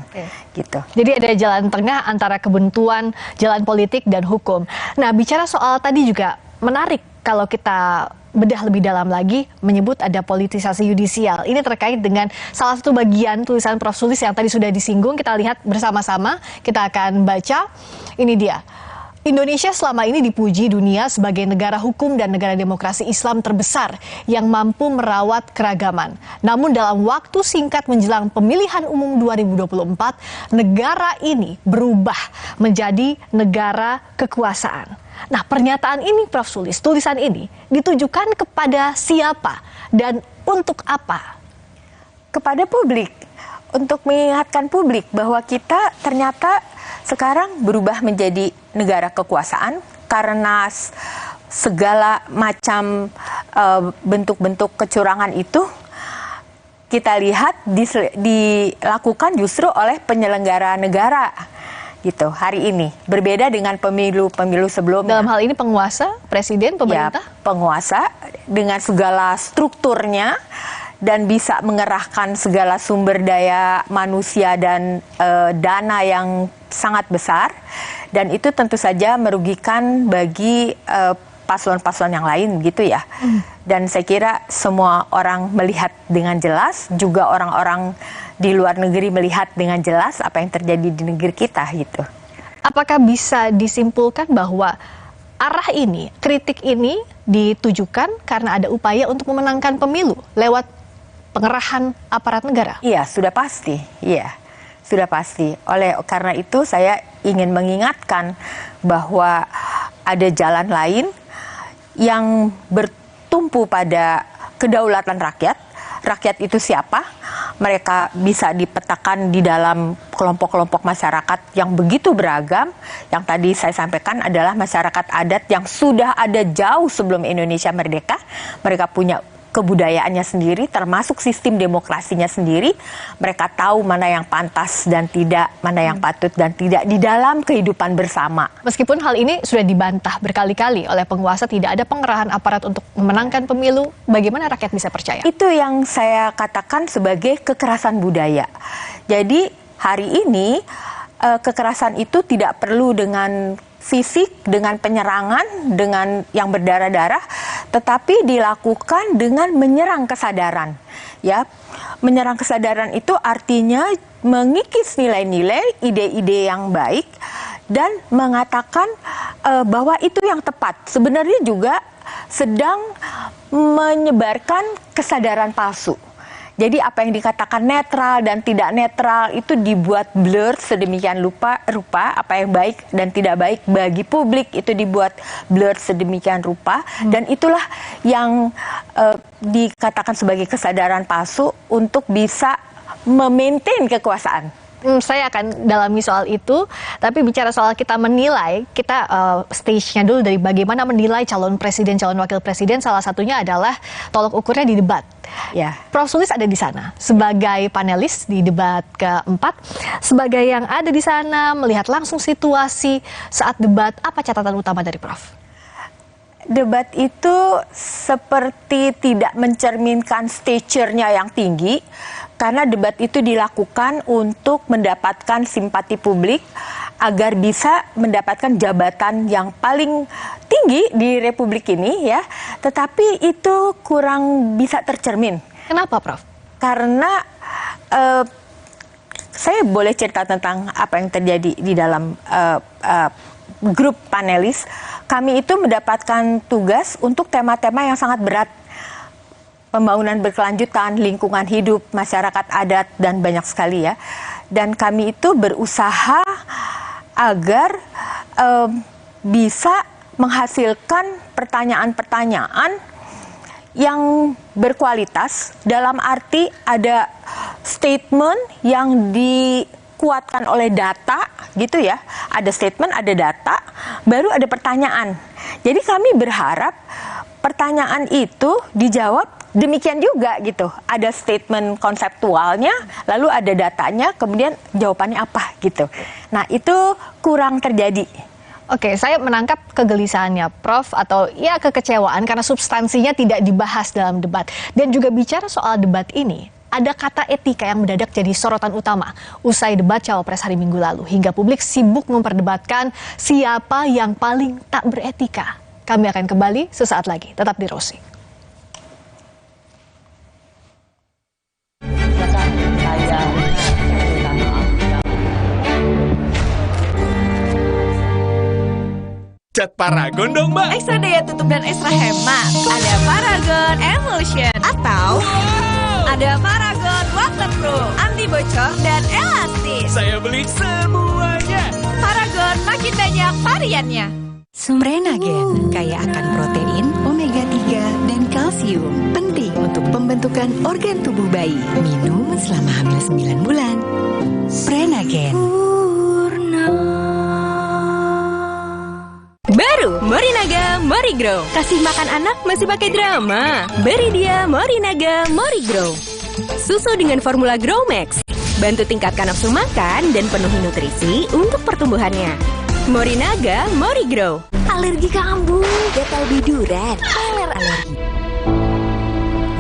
Gitu. Jadi ada jalan tengah antara kebuntuan, jalan politik, dan hukum. Nah, bicara soal tadi juga menarik kalau kita bedah lebih dalam lagi menyebut ada politisasi yudisial. Ini terkait dengan salah satu bagian tulisan Prof. Sulis yang tadi sudah disinggung. Kita lihat bersama-sama, kita akan baca. Ini dia. Indonesia selama ini dipuji dunia sebagai negara hukum dan negara demokrasi Islam terbesar yang mampu merawat keragaman. Namun dalam waktu singkat menjelang pemilihan umum 2024, negara ini berubah menjadi negara kekuasaan. Nah, pernyataan ini, Prof. Sulis, tulisan ini ditujukan kepada siapa dan untuk apa? Kepada publik, untuk mengingatkan publik bahwa kita ternyata sekarang berubah menjadi negara kekuasaan karena segala macam bentuk-bentuk kecurangan itu kita lihat dilakukan justru oleh penyelenggara negara. Gitu, hari ini berbeda dengan pemilu-pemilu sebelumnya. Dalam hal ini penguasa, presiden, pemerintah? Ya, penguasa dengan segala strukturnya dan bisa mengerahkan segala sumber daya manusia dan dana yang sangat besar, dan itu tentu saja merugikan bagi paslon-paslon yang lain gitu ya. Dan saya kira semua orang melihat dengan jelas, juga orang-orang di luar negeri melihat dengan jelas apa yang terjadi di negeri kita gitu. Apakah bisa disimpulkan bahwa arah ini, kritik ini ditujukan karena ada upaya untuk memenangkan pemilu lewat pengerahan aparat negara? Iya, sudah pasti. Iya, sudah pasti. Karena itu saya ingin mengingatkan bahwa ada jalan lain yang bertumpu pada kedaulatan rakyat. Rakyat itu siapa? Mereka bisa dipetakan di dalam kelompok-kelompok masyarakat yang begitu beragam. Yang tadi saya sampaikan adalah masyarakat adat yang sudah ada jauh sebelum Indonesia merdeka. Mereka punya kebudayaannya sendiri, termasuk sistem demokrasinya sendiri. Mereka tahu mana yang pantas dan tidak, mana yang patut dan tidak di dalam kehidupan bersama. Meskipun hal ini sudah dibantah berkali-kali oleh penguasa, tidak ada pengerahan aparat untuk memenangkan pemilu, bagaimana rakyat bisa percaya? Itu yang saya katakan sebagai kekerasan budaya. Jadi hari ini kekerasan itu tidak perlu dengan fisik, dengan penyerangan, dengan yang berdarah-darah, tetapi dilakukan dengan menyerang kesadaran. Ya, menyerang kesadaran itu artinya mengikis nilai-nilai, ide-ide yang baik, dan mengatakan bahwa itu yang tepat. Sebenarnya juga sedang menyebarkan kesadaran palsu. Jadi apa yang dikatakan netral dan tidak netral itu dibuat blur sedemikian rupa, apa yang baik dan tidak baik bagi publik itu dibuat blur sedemikian rupa, dan itulah yang dikatakan sebagai kesadaran palsu untuk bisa memaintain kekuasaan. Saya akan dalami soal itu, tapi bicara soal kita menilai, kita stage-nya dulu dari bagaimana menilai calon presiden, calon wakil presiden, salah satunya adalah tolok ukurnya di debat. Ya. Prof. Sulis ada di sana sebagai panelis di debat keempat, sebagai yang ada di sana melihat langsung situasi saat debat, apa catatan utama dari Prof? Debat itu seperti tidak mencerminkan stature-nya yang tinggi, karena debat itu dilakukan untuk mendapatkan simpati publik agar bisa mendapatkan jabatan yang paling tinggi di Republik ini ya. Tetapi itu kurang bisa tercermin. Kenapa, Prof? Karena saya boleh cerita tentang apa yang terjadi di dalam grup panelis. Kami itu mendapatkan tugas untuk tema-tema yang sangat berat. Pembangunan berkelanjutan, lingkungan hidup, masyarakat adat, dan banyak sekali ya. Dan kami itu berusaha agar bisa menghasilkan pertanyaan-pertanyaan yang berkualitas, dalam arti ada statement yang dikuatkan oleh data, gitu ya. Ada statement, ada data, baru ada pertanyaan. Jadi kami berharap pertanyaan itu dijawab demikian juga gitu. Ada statement konseptualnya, lalu ada datanya, kemudian jawabannya apa gitu. Nah, itu kurang terjadi. Oke, saya menangkap kegelisahannya Prof, atau ya kekecewaan karena substansinya tidak dibahas dalam debat. Dan juga bicara soal debat ini, ada kata etika yang mendadak jadi sorotan utama usai debat Cawapres hari Minggu lalu, hingga publik sibuk memperdebatkan siapa yang paling tak beretika. Kami akan kembali sesaat lagi, tetap di Rosi. Cat Paragon dong, Mbak. Ekstra daya tutup dan ekstra hemat. Ada Paragon Emulsion atau ada Paragon Waterproof, anti bocor dan elastis. Saya beli semuanya. Paragon makin banyak variannya. Sumrenagen kaya akan protein, omega 3 dan kalsium. Penting untuk pembentukan organ tubuh bayi. Minum selama hamil 9 bulan. Sumrenagen. Baru Morinaga Morigrow. Kasih makan anak masih pakai drama? Beri dia Morinaga Morigrow. Susu dengan formula Growmax. Bantu tingkatkan nafsu makan dan penuhi nutrisi untuk pertumbuhannya. Morinaga Morigrow. Alergi kambuh, gatal biduran, peler alergi.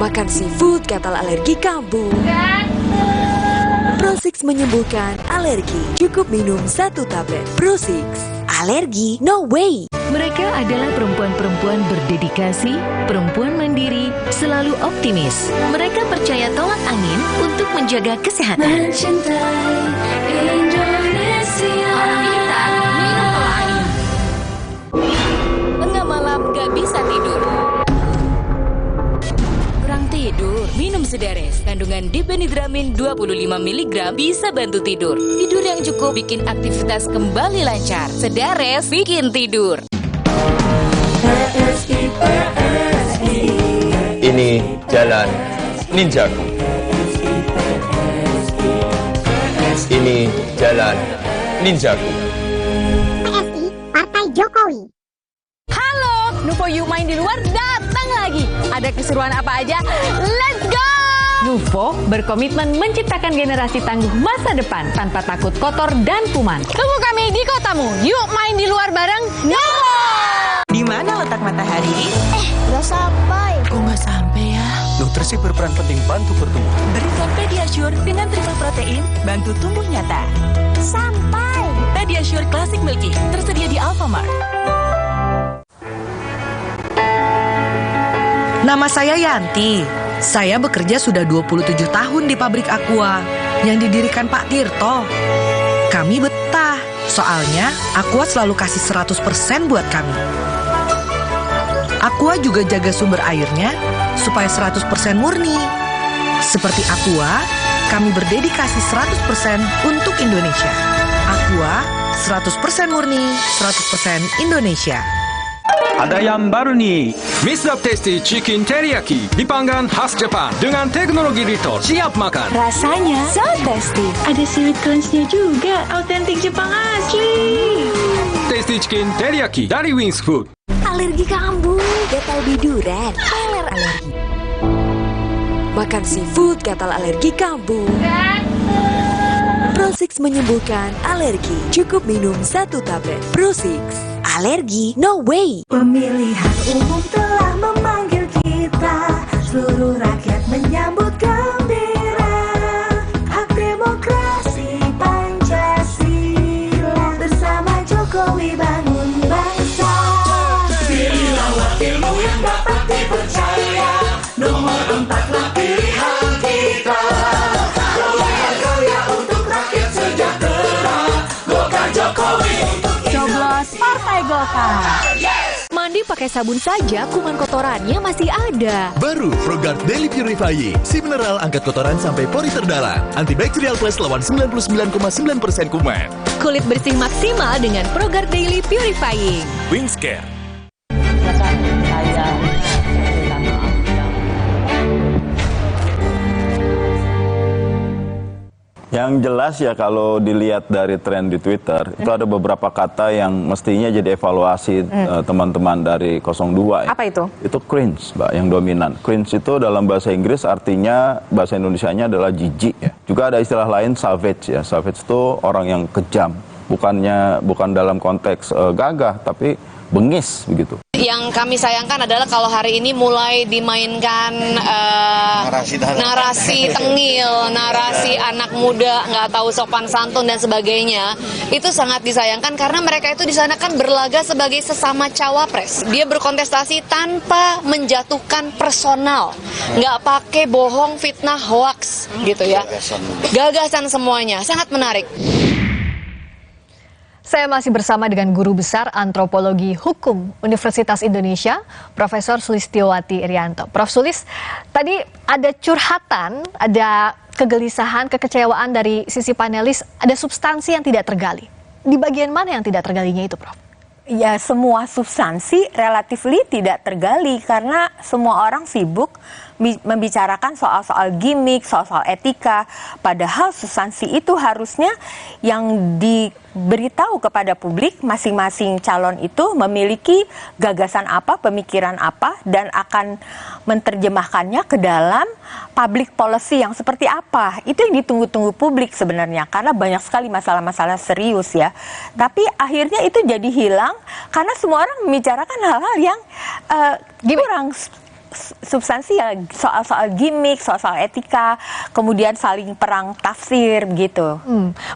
Makan seafood, gatal alergi kambuh. Prosix menyembuhkan alergi. Cukup minum 1 tablet. Prosix. Alergi, no way. Mereka adalah perempuan-perempuan berdedikasi, perempuan mandiri, selalu optimis. Mereka percaya tolak angin untuk menjaga kesehatan. Mencintai Indonesia. Orang pintar minum tolak angin. Tengah malam gak bisa tidur. Kurang tidur, minum Sedares. Kandungan dipenidramin 25 mg bisa bantu tidur. Tidur yang cukup bikin aktivitas kembali lancar. Sedares bikin tidur. Ini jalan ninjaku. Ini jalan ninjaku. PSI Partai Jokowi. Halo, Nuvo You main di luar datang lagi. Ada keseruan apa aja? Let's go! Nuvo berkomitmen menciptakan generasi tangguh masa depan tanpa takut kotor dan kuman. Tunggu kami di kotamu. Yuk main di luar bareng Nuvo! Di mana letak matahari? Udah sampai. Kok nggak sampai ya? Nutrisi berperan penting bantu pertumbuhan. Berikan Pediasure dengan triple protein, bantu tumbuh nyata. Sampai. Pediasure Classic Milky, tersedia di Alfamart. Nama saya Yanti. Saya bekerja sudah 27 tahun di pabrik Aqua yang didirikan Pak Tirto. Kami betah, soalnya Aqua selalu kasih 100% buat kami. Aqua juga jaga sumber airnya supaya 100% murni. Seperti Aqua, kami berdedikasi 100% untuk Indonesia. Aqua, 100% murni, 100% Indonesia. Ada yang baru nih, Mr. Tasty Chicken Teriyaki dipanggang khas Jepang dengan teknologi Rito. Siap makan. Rasanya so tasty. Ada seaweed crunch-nya juga, autentik Jepang asli. Tasty Chicken Teriyaki dari Wings Food. Alergi kambuh, gatal biduran, peler alergi. Makan seafood, gatal alergi kambuh. Prosix menyembuhkan alergi. Cukup minum 1 tablet. Prosix. Alergi, no way. Pemilihan umum telah memanggil kita. Seluruh rakyat menyambut gembira. Hak demokrasi Pancasila. Bersama Jokowi bangun bangsa. Pilihlah wakilmu yang dapat dipercaya. Nomor 4 lah pilihan kita. Gaya untuk rakyat sejahtera. Golkar Jokowi. Coblos Partai Golkar. Mandi pakai sabun saja, kuman kotorannya masih ada. Baru Frogard Daily Purifying. Si mineral angkat kotoran sampai pori terdalam. Antibacterial plus lawan 99,9% kuman. Kulit bersih maksimal dengan Frogard Daily Purifying. Wings Care. Yang jelas ya kalau dilihat dari tren di Twitter, itu ada beberapa kata yang mestinya jadi evaluasi teman-teman dari 02 ya. Apa itu? Itu cringe, Mbak, yang dominan. Cringe itu dalam bahasa Inggris artinya, bahasa Indonesianya adalah jijik ya. Juga ada istilah lain savage ya. Savage itu orang yang kejam. Bukan dalam konteks gagah, tapi bengis begitu. Yang kami sayangkan adalah kalau hari ini mulai dimainkan narasi tengil, narasi anak muda nggak tahu sopan santun dan sebagainya. Itu sangat disayangkan karena mereka itu di sana kan berlaga sebagai sesama cawapres. Dia berkontestasi tanpa menjatuhkan personal, nggak pakai bohong, fitnah, hoax gitu ya. Gagasan semuanya, sangat menarik. Saya masih bersama dengan Guru Besar Antropologi Hukum Universitas Indonesia, Profesor Sulistiowati Irianto. Prof. Sulis, tadi ada curhatan, ada kegelisahan, kekecewaan dari sisi panelis, ada substansi yang tidak tergali. Di bagian mana yang tidak tergalinya itu, Prof? Ya, semua substansi relatively tidak tergali karena semua orang sibuk membicarakan soal-soal gimmick, soal-soal etika. Padahal substansi itu harusnya yang diberitahu kepada publik, masing-masing calon itu memiliki gagasan apa, pemikiran apa, dan akan menerjemahkannya ke dalam public policy yang seperti apa. Itu yang ditunggu-tunggu publik sebenarnya, karena banyak sekali masalah-masalah serius ya. Tapi akhirnya itu jadi hilang karena semua orang membicarakan hal-hal yang kurang substansi ya, soal-soal gimmick, soal-soal etika, kemudian saling perang tafsir begitu.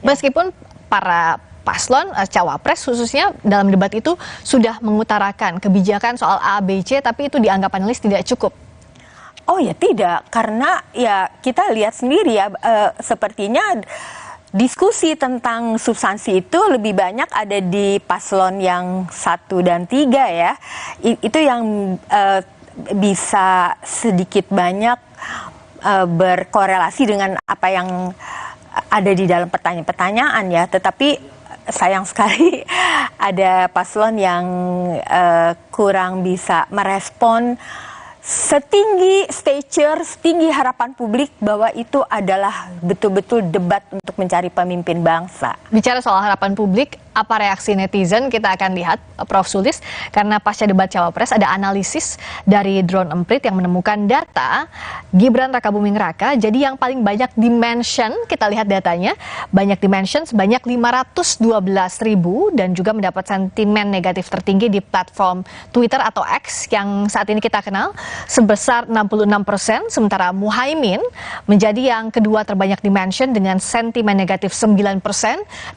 Meskipun para paslon, cawapres khususnya dalam debat itu sudah mengutarakan kebijakan soal A, B, C, tapi itu dianggap panelis tidak cukup. Oh ya tidak, karena ya kita lihat sendiri ya, sepertinya diskusi tentang substansi itu lebih banyak ada di paslon yang 1 dan 3 ya. Itu yang bisa sedikit banyak berkorelasi dengan apa yang ada di dalam pertanyaan-pertanyaan ya. Tetapi sayang sekali ada paslon yang kurang bisa merespon setinggi stature, setinggi harapan publik bahwa itu adalah betul-betul debat untuk mencari pemimpin bangsa. Bicara soal harapan publik, apa reaksi netizen kita akan lihat, Prof. Sulis, karena pasca debat Cawapres ada analisis dari Drone Emprit yang menemukan data Gibran Rakabuming Raka, jadi yang paling banyak dimention, kita lihat datanya, banyak dimension sebanyak 512.000 dan juga mendapat sentimen negatif tertinggi di platform Twitter atau X yang saat ini kita kenal sebesar 66%, sementara Muhaimin menjadi yang kedua terbanyak dimention dengan sentimen negatif 9%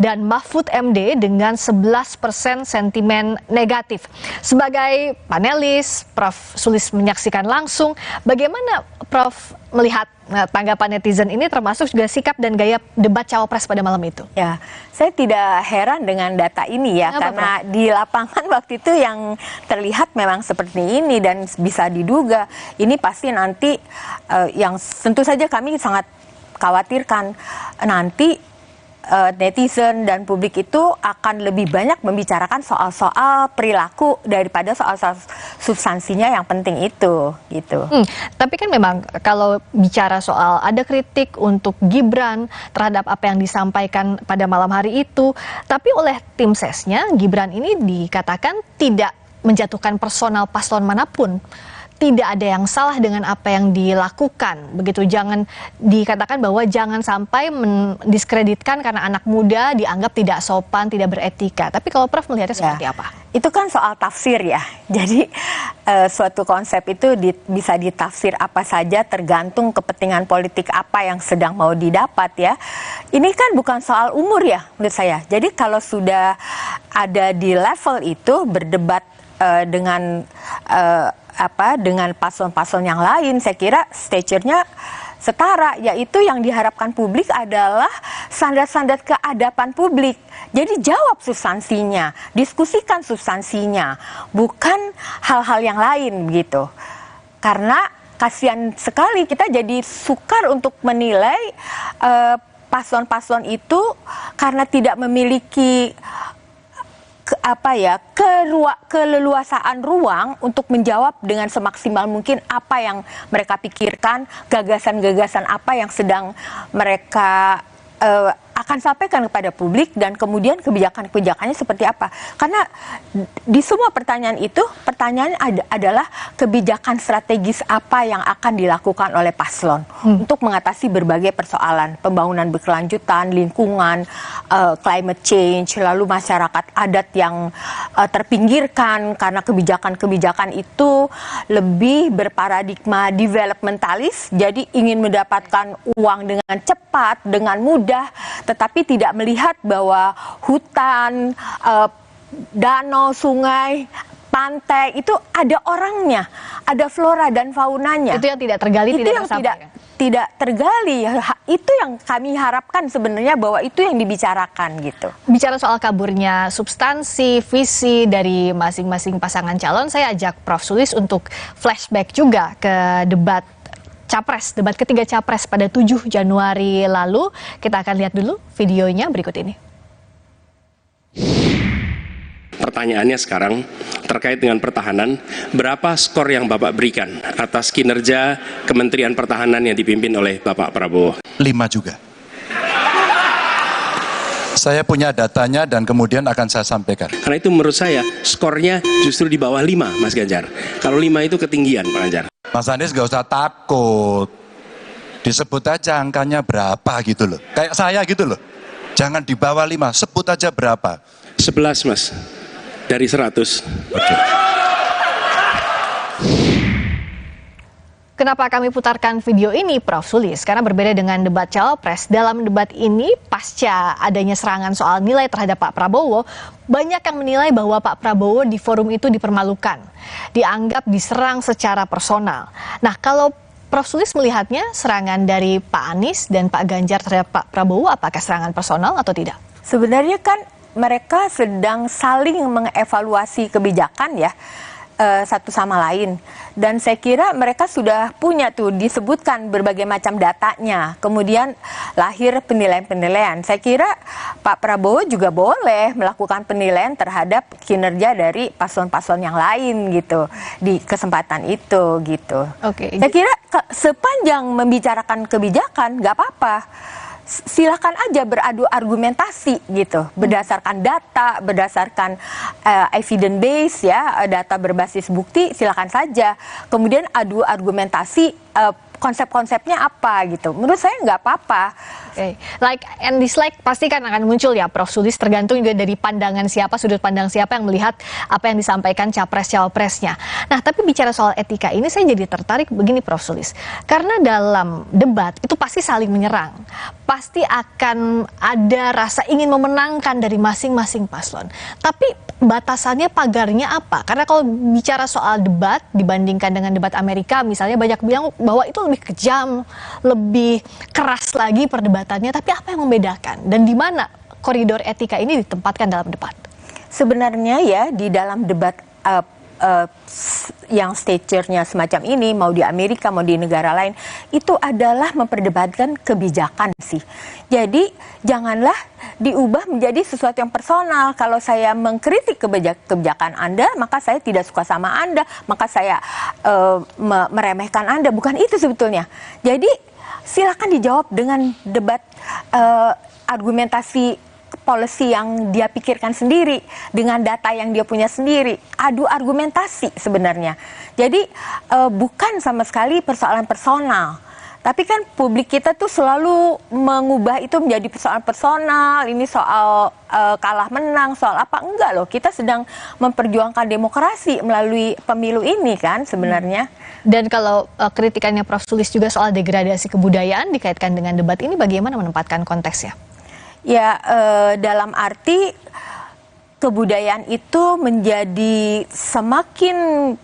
dan Mahfud MD dengan 11% sentimen negatif. Sebagai panelis, Prof. Sulis menyaksikan langsung bagaimana Prof. melihat tanggapan netizen ini, termasuk juga sikap dan gaya debat cawapres pada malam itu. Ya, saya tidak heran dengan data ini ya, karena di lapangan waktu itu yang terlihat memang seperti ini dan bisa diduga ini pasti nanti yang tentu saja kami sangat khawatirkan nanti netizen dan publik itu akan lebih banyak membicarakan soal-soal perilaku daripada soal-soal substansinya yang penting itu, gitu. Tapi kan memang kalau bicara soal ada kritik untuk Gibran terhadap apa yang disampaikan pada malam hari itu, tapi oleh tim sesnya Gibran ini dikatakan tidak menjatuhkan personal paslon manapun. Tidak ada yang salah dengan apa yang dilakukan. Begitu, jangan dikatakan bahwa jangan sampai mendiskreditkan karena anak muda dianggap tidak sopan, tidak beretika. Tapi kalau Prof melihatnya seperti apa? Itu kan soal tafsir ya. Jadi suatu konsep itu bisa ditafsir apa saja tergantung kepentingan politik apa yang sedang mau didapat ya. Ini kan bukan soal umur ya menurut saya. Jadi kalau sudah ada di level itu berdebat dengan dengan paslon-paslon yang lain, saya kira stature-nya setara, yaitu yang diharapkan publik adalah standar-standar keadaban publik. Jadi jawab substansinya, diskusikan substansinya, bukan hal-hal yang lain begitu. Karena kasihan sekali kita jadi sukar untuk menilai paslon-paslon itu karena tidak memiliki keleluasaan ruang untuk menjawab dengan semaksimal mungkin apa yang mereka pikirkan, gagasan-gagasan apa yang sedang mereka akan sampaikan kepada publik, dan kemudian kebijakan-kebijakannya seperti apa. Karena di semua pertanyaan itu, pertanyaannya adalah kebijakan strategis apa yang akan dilakukan oleh paslon untuk mengatasi berbagai persoalan, pembangunan berkelanjutan, lingkungan, climate change, lalu masyarakat adat yang terpinggirkan karena kebijakan-kebijakan itu lebih berparadigma developmentalis, jadi ingin mendapatkan uang dengan cepat, dengan mudah, tetapi tidak melihat bahwa hutan, danau, sungai, pantai itu ada orangnya, ada flora dan faunanya. Itu yang tidak tergali, itu yang tidak tergali. Itu yang kami harapkan sebenarnya, bahwa itu yang dibicarakan gitu. Bicara soal kaburnya substansi, visi dari masing-masing pasangan calon, saya ajak Prof. Sulis untuk flashback juga ke debat Capres, debat ketiga Capres pada 7 Januari lalu. Kita akan lihat dulu videonya berikut ini. Pertanyaannya sekarang terkait dengan pertahanan, berapa skor yang Bapak berikan atas kinerja Kementerian Pertahanan yang dipimpin oleh Bapak Prabowo? 5 juga. Saya punya datanya dan kemudian akan saya sampaikan. Karena itu menurut saya skornya justru di bawah 5, Mas Ganjar. Kalau 5 itu ketinggian, Pak Ganjar. Mas Anies gak usah takut. Disebut aja angkanya berapa gitu loh. Kayak saya gitu loh. Jangan di bawah 5, sebut aja berapa. 11, Mas. Dari 100. Oke. Kenapa kami putarkan video ini, Prof. Sulis? Karena berbeda dengan debat Cawapres, dalam debat ini pasca adanya serangan soal nilai terhadap Pak Prabowo, banyak yang menilai bahwa Pak Prabowo di forum itu dipermalukan, dianggap diserang secara personal. Nah, kalau Prof. Sulis melihatnya serangan dari Pak Anies dan Pak Ganjar terhadap Pak Prabowo, apakah serangan personal atau tidak? Sebenarnya kan mereka sedang saling mengevaluasi kebijakan ya, satu sama lain, dan saya kira mereka sudah punya tuh disebutkan berbagai macam datanya, kemudian lahir penilaian-penilaian. Saya kira Pak Prabowo juga boleh melakukan penilaian terhadap kinerja dari paslon-paslon yang lain gitu di kesempatan itu gitu. Saya kira sepanjang membicarakan kebijakan nggak apa-apa. Silakan aja beradu argumentasi gitu, berdasarkan data, berdasarkan evidence base ya, data berbasis bukti, silakan saja. Kemudian adu argumentasi, konsep-konsepnya apa gitu. Menurut saya nggak apa-apa. Like and dislike pasti kan akan muncul ya, Prof. Sulis, tergantung juga dari pandangan siapa, sudut pandang siapa yang melihat apa yang disampaikan capres-cawapresnya. Nah, tapi bicara soal etika ini saya jadi tertarik begini, Prof. Sulis. Karena dalam debat itu pasti saling menyerang. pasti akan ada rasa ingin memenangkan dari masing-masing paslon. Tapi batasannya, pagarnya apa? Karena kalau bicara soal debat dibandingkan dengan debat Amerika misalnya, banyak bilang bahwa itu lebih kejam, lebih keras lagi perdebatannya. Tapi apa yang membedakan? Dan di mana koridor etika ini ditempatkan dalam debat? Sebenarnya ya di dalam debat yang stature-nya semacam ini, mau di Amerika mau di negara lain, itu adalah memperdebatkan kebijakan sih. Jadi janganlah diubah menjadi sesuatu yang personal. Kalau saya mengkritik kebijakan Anda, maka saya tidak suka sama Anda, maka saya meremehkan Anda. Bukan itu sebetulnya. Jadi silakan dijawab dengan debat argumentasi policy yang dia pikirkan sendiri, dengan data yang dia punya sendiri, adu argumentasi sebenarnya. Jadi bukan sama sekali persoalan personal. Tapi kan publik kita tuh selalu mengubah itu menjadi persoalan personal, ini soal kalah menang, soal apa, enggak loh. Kita sedang memperjuangkan demokrasi melalui pemilu ini kan sebenarnya. Dan kalau kritikannya Prof. Sulis juga soal degradasi kebudayaan dikaitkan dengan debat ini, bagaimana menempatkan konteksnya? Ya, dalam arti kebudayaan itu menjadi semakin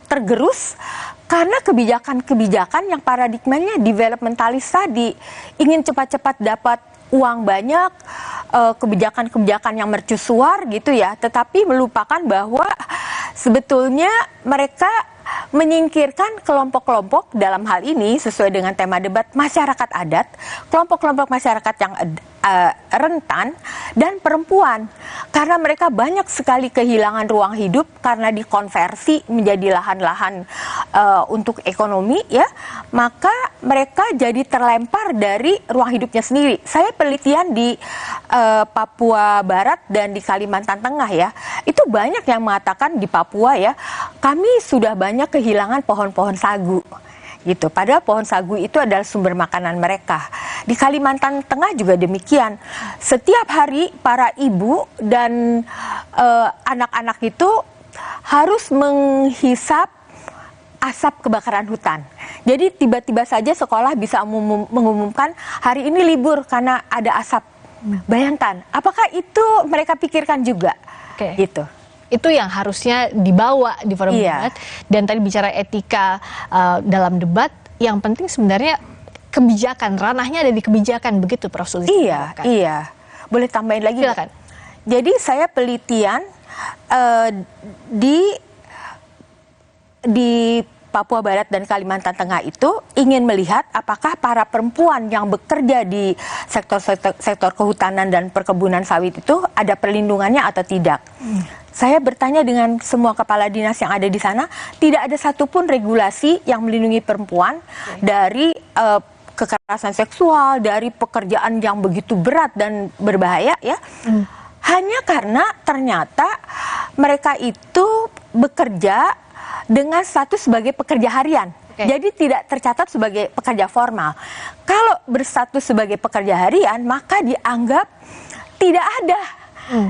tergerus karena kebijakan-kebijakan yang paradigmanya developmentalis tadi, ingin cepat-cepat dapat uang banyak, kebijakan-kebijakan yang mercusuar gitu ya, tetapi melupakan bahwa sebetulnya mereka menyingkirkan kelompok-kelompok, dalam hal ini sesuai dengan tema debat, masyarakat adat, kelompok-kelompok masyarakat yang rentan, dan perempuan. Karena mereka banyak sekali kehilangan ruang hidup karena dikonversi menjadi lahan-lahan untuk ekonomi, ya, maka mereka jadi terlempar dari ruang hidupnya sendiri. Saya penelitian di Papua Barat dan di Kalimantan Tengah ya, itu banyak yang mengatakan di Papua ya, kami sudah banyak kehilangan pohon-pohon sagu. Gitu. Padahal pohon sagu itu adalah sumber makanan mereka. Di Kalimantan Tengah juga demikian. Setiap hari para ibu dan anak-anak itu harus menghisap asap kebakaran hutan. Jadi tiba-tiba saja sekolah bisa mengumumkan hari ini libur karena ada asap. Bayangkan, apakah itu mereka pikirkan juga? Gitu. Itu yang harusnya dibawa di forum debat. Dan tadi bicara etika dalam debat, yang penting sebenarnya kebijakan, ranahnya ada di kebijakan, begitu Prof. Sulis? Iya. Boleh tambahin lagi? Silakan. Jadi saya penelitian di Papua Barat dan Kalimantan Tengah itu ingin melihat apakah para perempuan yang bekerja di sektor kehutanan dan perkebunan sawit itu ada perlindungannya atau tidak. Saya bertanya dengan semua kepala dinas yang ada di sana, tidak ada satupun regulasi yang melindungi perempuan dari kekerasan seksual, dari pekerjaan yang begitu berat dan berbahaya ya. Hanya karena ternyata mereka itu bekerja dengan status sebagai pekerja harian. Jadi tidak tercatat sebagai pekerja formal. Kalau berstatus sebagai pekerja harian, maka dianggap tidak ada.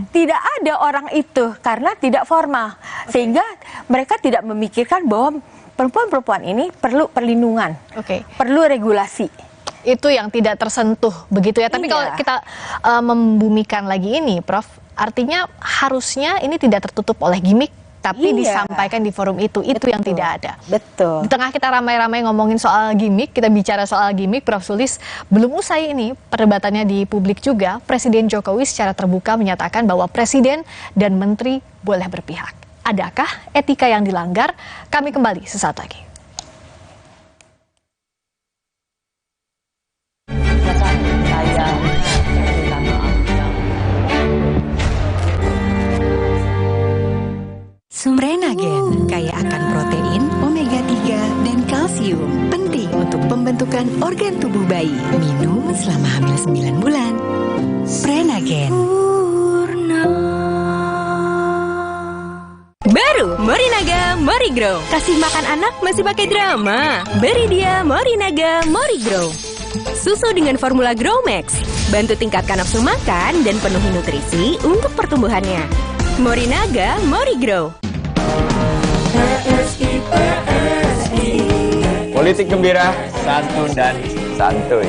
Tidak ada orang itu karena tidak formal. Sehingga mereka tidak memikirkan bahwa perempuan-perempuan ini perlu perlindungan, perlu regulasi. Itu yang tidak tersentuh begitu ya. Tapi kalau kita membumikan lagi ini, Prof, artinya harusnya ini tidak tertutup oleh gimmick, tapi disampaikan di forum itu yang tidak ada. Betul. Di tengah kita ramai-ramai ngomongin soal gimmick, kita bicara soal gimmick, Prof. Sulis, belum usai ini perdebatannya di publik juga, Presiden Jokowi secara terbuka menyatakan bahwa Presiden dan Menteri boleh berpihak. Adakah etika yang dilanggar? Kami kembali sesaat lagi. Prenagen kaya akan protein, omega 3, dan kalsium. Penting untuk pembentukan organ tubuh bayi. Minum selama hamil 9 bulan. Prenagen. Baru Morinaga Morigrow. Kasih makan anak masih pakai drama? Beri dia Morinaga Morigrow. Susu dengan formula Growmax. Bantu tingkatkan nafsu makan dan penuhi nutrisi untuk pertumbuhannya. Morinaga Morigrow. Politik gembira, santun dan santuy.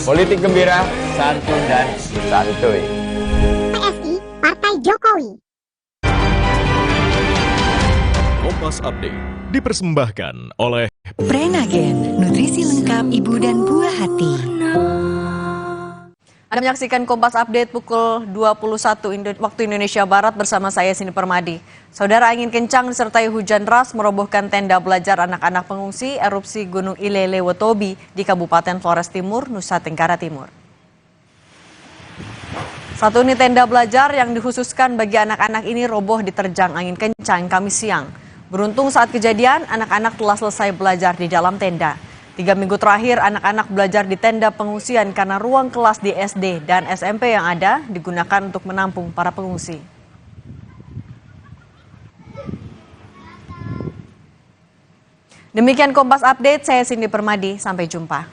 Politik gembira, santun dan santuy. PSI, Partai Jokowi. Kompas Update dipersembahkan oleh Prenagen, nutrisi lengkap ibu dan buah hati. Anda menyaksikan Kompas Update pukul 21 waktu Indonesia Barat bersama saya Cindy Permadi. Saudara, angin kencang disertai hujan deras merobohkan tenda belajar anak-anak pengungsi erupsi Gunung Ilele Wotobi di Kabupaten Flores Timur, Nusa Tenggara Timur. Satu unit tenda belajar yang dikhususkan bagi anak-anak ini roboh diterjang angin kencang Kamis siang. Beruntung saat kejadian, anak-anak telah selesai belajar di dalam tenda. 3 minggu terakhir, anak-anak belajar di tenda pengungsian karena ruang kelas di SD dan SMP yang ada digunakan untuk menampung para pengungsi. Demikian Kompas Update, saya Cindy Permadi. Sampai jumpa.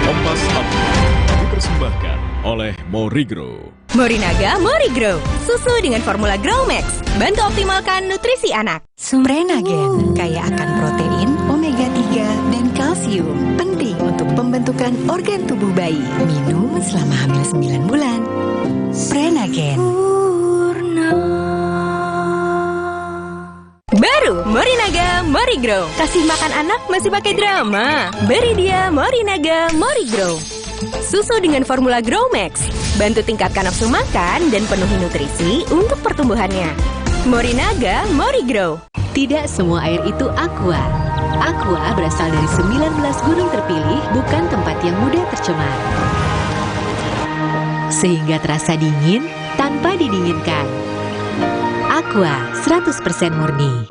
Kompas Update dipersembahkan oleh Morigro. Morinaga Morigrow, susu dengan formula Grow Max, bantu optimalkan nutrisi anak. Prenagen, kaya akan protein, omega 3, dan kalsium. Penting untuk pembentukan organ tubuh bayi. Minum selama hamil 9 bulan. Prenagen. Baru Morinaga Morigrow, kasih makan anak masih pakai drama. Beri dia Morinaga Morigrow. Susu dengan formula Grow Max, bantu tingkatkan nafsu makan dan penuhi nutrisi untuk pertumbuhannya. Morinaga Morigrow. Tidak semua air itu aqua. Aqua berasal dari 19 gunung terpilih, bukan tempat yang mudah tercemar. Sehingga terasa dingin tanpa didinginkan. Aqua 100% murni.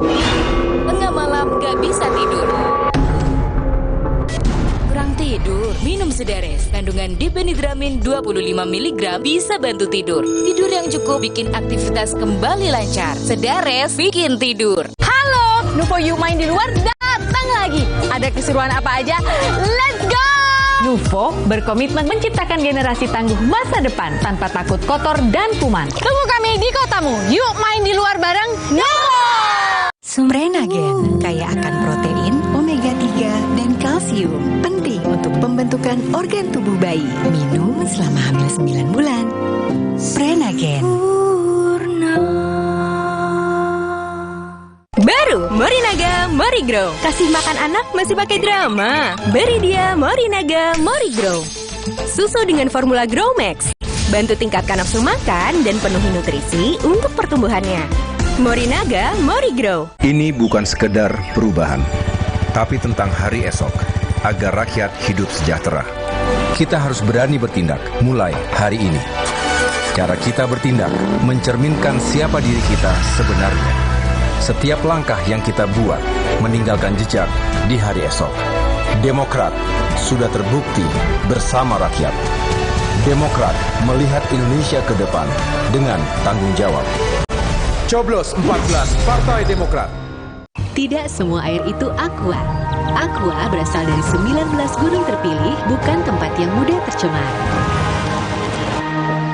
Tengah malam gak bisa tidur. Kurang tidur, minum Sedares. Kandungan dipenidramin 25 mg bisa bantu tidur. Tidur yang cukup bikin aktivitas kembali lancar. Sedares bikin tidur. Halo, Nuvo You Main di Luar datang lagi. Ada keseruan apa aja? Let's go! Nuvo berkomitmen menciptakan generasi tangguh masa depan tanpa takut kotor dan kuman. Tunggu kami di kotamu. Yuk main di luar bareng Nuvo! Prenagen, kaya akan protein, omega 3, dan kalsium. Penting untuk pembentukan organ tubuh bayi. Minum selama hamil 9 bulan. Prenagen. Baru Morinaga Morigrow, kasih makan anak masih pakai drama. Beri dia Morinaga Morigrow. Susu dengan formula Grow Max, bantu tingkatkan nafsu makan dan penuhi nutrisi untuk pertumbuhannya. Morinaga Morigrow. Ini bukan sekedar perubahan, tapi tentang hari esok, agar rakyat hidup sejahtera. Kita harus berani bertindak mulai hari ini. Cara kita bertindak mencerminkan siapa diri kita sebenarnya. Setiap langkah yang kita buat meninggalkan jejak di hari esok. Demokrat sudah terbukti bersama rakyat. Demokrat melihat Indonesia ke depan dengan tanggung jawab. Coblos 14 Partai Demokrat. Tidak semua air itu aqua. Aqua berasal dari 19 gunung terpilih, bukan tempat yang mudah tercemar.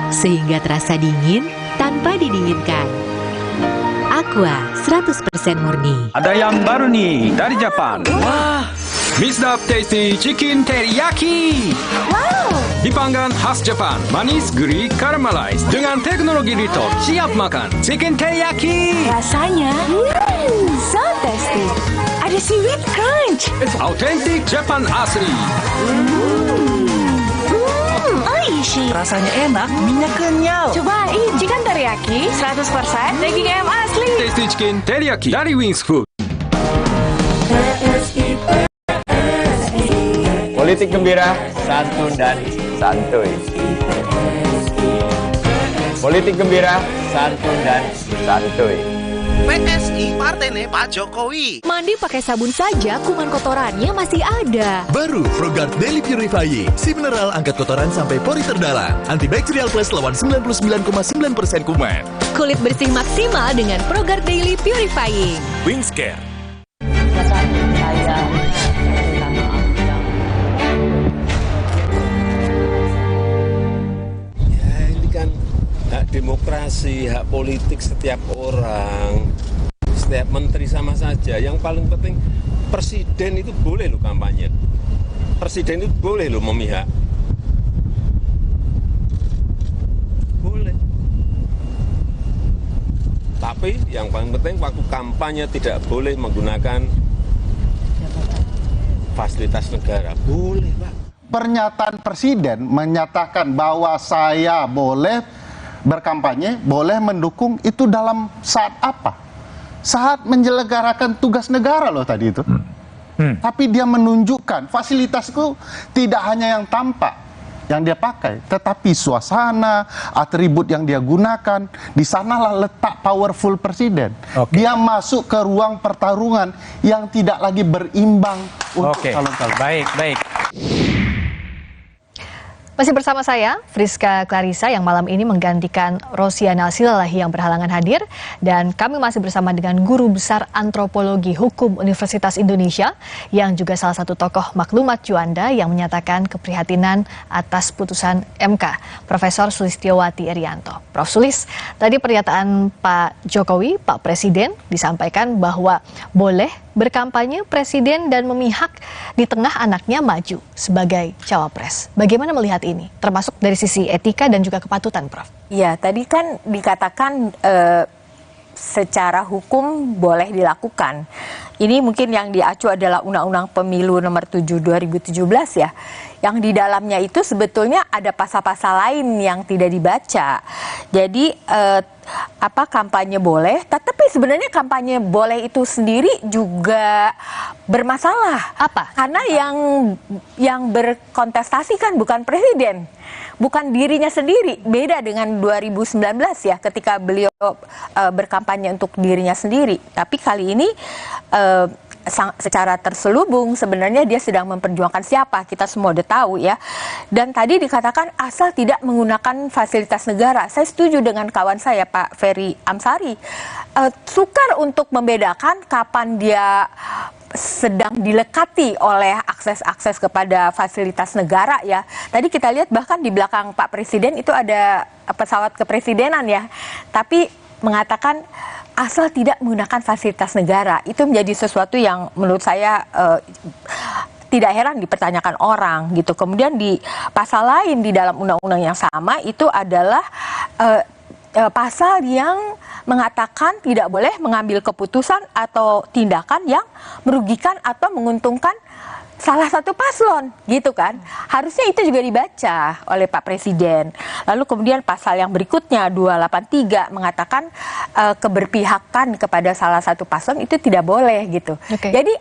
Sehingga terasa dingin tanpa didinginkan. Aqua 100% murni. Ada yang baru nih dari Jepang. Wah, Mr. Tasty Chicken Teriyaki. Wow. Dipanggang khas Jepang, manis, gurih, caramelized dengan teknologi Rito. Siap makan Chicken Teriyaki. Rasanya so tasty. Ada seaweed crunch. Authentic Jepang asli. Oishi. Rasanya enak, minyak kenyal. Cobain chicken teriyaki 100% daging ayam asli. Tasty Chicken Teriyaki dari Wings Food. Politik gembira, santun dan santuy. Politik gembira, santun dan santuy. PSI partainya Pak Jokowi. Mandi pakai sabun saja, kuman kotorannya masih ada. Baru ProGuard Daily Purifying, si mineral angkat kotoran sampai pori terdalam. Antibacterial Plus lawan 99,9% kuman. Kulit bersih maksimal dengan ProGuard Daily Purifying. Wingscare. Hak demokrasi, hak politik setiap orang, setiap menteri sama saja. Yang paling penting presiden itu boleh loh kampanye. presiden itu boleh loh memihak. Boleh. Tapi yang paling penting waktu kampanye tidak boleh menggunakan fasilitas negara. Boleh, Pak. Pernyataan presiden menyatakan bahwa saya boleh berkampanye, boleh mendukung, itu dalam saat apa? Saat menyelenggarakan tugas negara loh tadi itu. Tapi dia menunjukkan fasilitas itu tidak hanya yang tampak yang dia pakai, tetapi suasana, atribut yang dia gunakan. Di sanalah letak powerful presiden. Dia masuk ke ruang pertarungan yang tidak lagi berimbang untuk calon-calon. Baik. Masih bersama saya, Friska Clarissa, yang malam ini menggantikan Rosiana Silalahi yang berhalangan hadir. Dan kami masih bersama dengan Guru Besar Antropologi Hukum Universitas Indonesia, yang juga salah satu tokoh maklumat Juanda yang menyatakan keprihatinan atas putusan MK, Profesor Sulistiowati Erianto. Prof. Sulis, tadi pernyataan Pak Jokowi, Pak Presiden, disampaikan bahwa boleh berkampanye presiden dan memihak di tengah anaknya maju sebagai cawapres. Bagaimana melihat ini, termasuk dari sisi etika dan juga kepatutan, Prof? Ya, tadi kan dikatakan secara hukum boleh dilakukan. Ini mungkin yang diacu adalah Undang-Undang Pemilu Nomor 7 2017 ya. Yang di dalamnya itu sebetulnya ada pasal-pasal lain yang tidak dibaca. Jadi kampanye boleh, tetapi sebenarnya kampanye boleh itu sendiri juga bermasalah. Apa? Karena yang berkontestasi kan bukan presiden, bukan dirinya sendiri. Beda dengan 2019 ya, ketika beliau berkampanye untuk dirinya sendiri. Tapi kali ini secara terselubung sebenarnya dia sedang memperjuangkan siapa, kita semua udah tahu ya. Dan tadi dikatakan asal tidak menggunakan fasilitas negara. Saya setuju dengan kawan saya Pak Ferry Amsari. Sukar untuk membedakan kapan dia sedang dilekati oleh akses-akses kepada fasilitas negara ya. Tadi kita lihat bahkan di belakang Pak Presiden itu ada pesawat kepresidenan ya. Tapi mengatakan asal tidak menggunakan fasilitas negara, itu menjadi sesuatu yang menurut saya tidak heran dipertanyakan orang gitu. Kemudian di pasal lain di dalam undang-undang yang sama itu adalah pasal yang mengatakan tidak boleh mengambil keputusan atau tindakan yang merugikan atau menguntungkan salah satu paslon, gitu kan. Harusnya itu juga dibaca oleh Pak Presiden. Lalu kemudian pasal yang berikutnya 283 mengatakan keberpihakan kepada salah satu paslon itu tidak boleh gitu. Jadi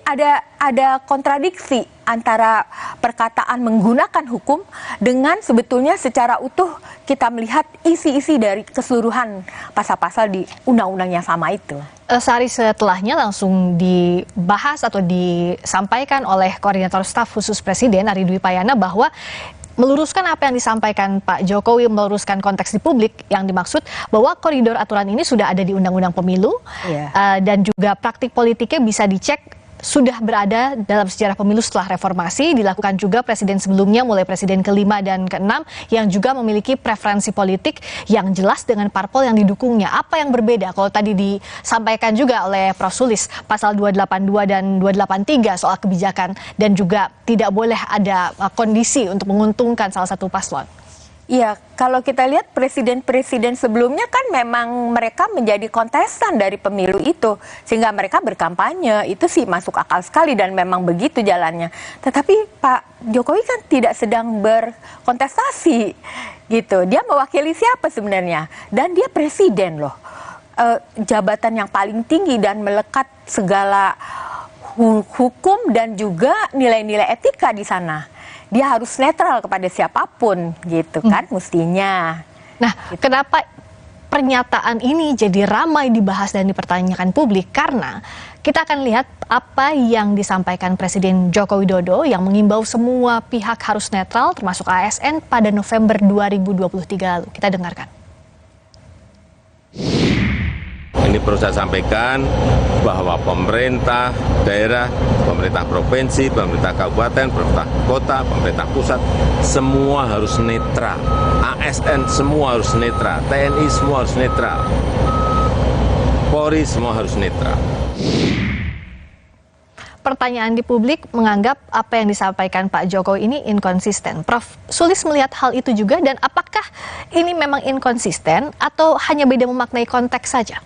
ada kontradiksi antara perkataan menggunakan hukum dengan sebetulnya secara utuh kita melihat isi-isi dari keseluruhan pasal-pasal di undang-undang yang sama itu. Sehari setelahnya langsung dibahas atau disampaikan oleh Koordinator Staf Khusus Presiden Ari Dwi Payana bahwa meluruskan apa yang disampaikan Pak Jokowi, meluruskan konteks di publik yang dimaksud bahwa koridor aturan ini sudah ada di Undang-Undang Pemilu dan juga praktik politiknya bisa dicek sudah berada dalam sejarah pemilu setelah reformasi, dilakukan juga presiden sebelumnya mulai presiden ke-5 dan ke-6 yang juga memiliki preferensi politik yang jelas dengan parpol yang didukungnya. Apa yang berbeda kalau tadi disampaikan juga oleh Prof. Sulis pasal 282 dan 283 soal kebijakan dan juga tidak boleh ada kondisi untuk menguntungkan salah satu paslon? Iya, kalau kita lihat presiden-presiden sebelumnya kan memang mereka menjadi kontestan dari pemilu itu. Sehingga mereka berkampanye, itu sih masuk akal sekali dan memang begitu jalannya. Tetapi Pak Jokowi kan tidak sedang berkontestasi gitu. Dia mewakili siapa sebenarnya? Dan dia presiden loh. Jabatan yang paling tinggi dan melekat segala hukum dan juga nilai-nilai etika di sana. Dia harus netral kepada siapapun gitu kan mestinya. Nah, kenapa pernyataan ini jadi ramai dibahas dan dipertanyakan publik? Karena kita akan lihat apa yang disampaikan Presiden Joko Widodo yang mengimbau semua pihak harus netral termasuk ASN pada November 2023 lalu. Kita dengarkan. Ini perlu saya sampaikan bahwa pemerintah daerah, pemerintah provinsi, pemerintah kabupaten, pemerintah kota, pemerintah pusat, semua harus netral. ASN semua harus netral, TNI semua harus netral, Polri semua harus netral. pertanyaan di publik menganggap apa yang disampaikan Pak Jokowi ini inkonsisten. Prof Sulis melihat hal itu juga, dan apakah ini memang inkonsisten atau hanya beda memaknai konteks saja?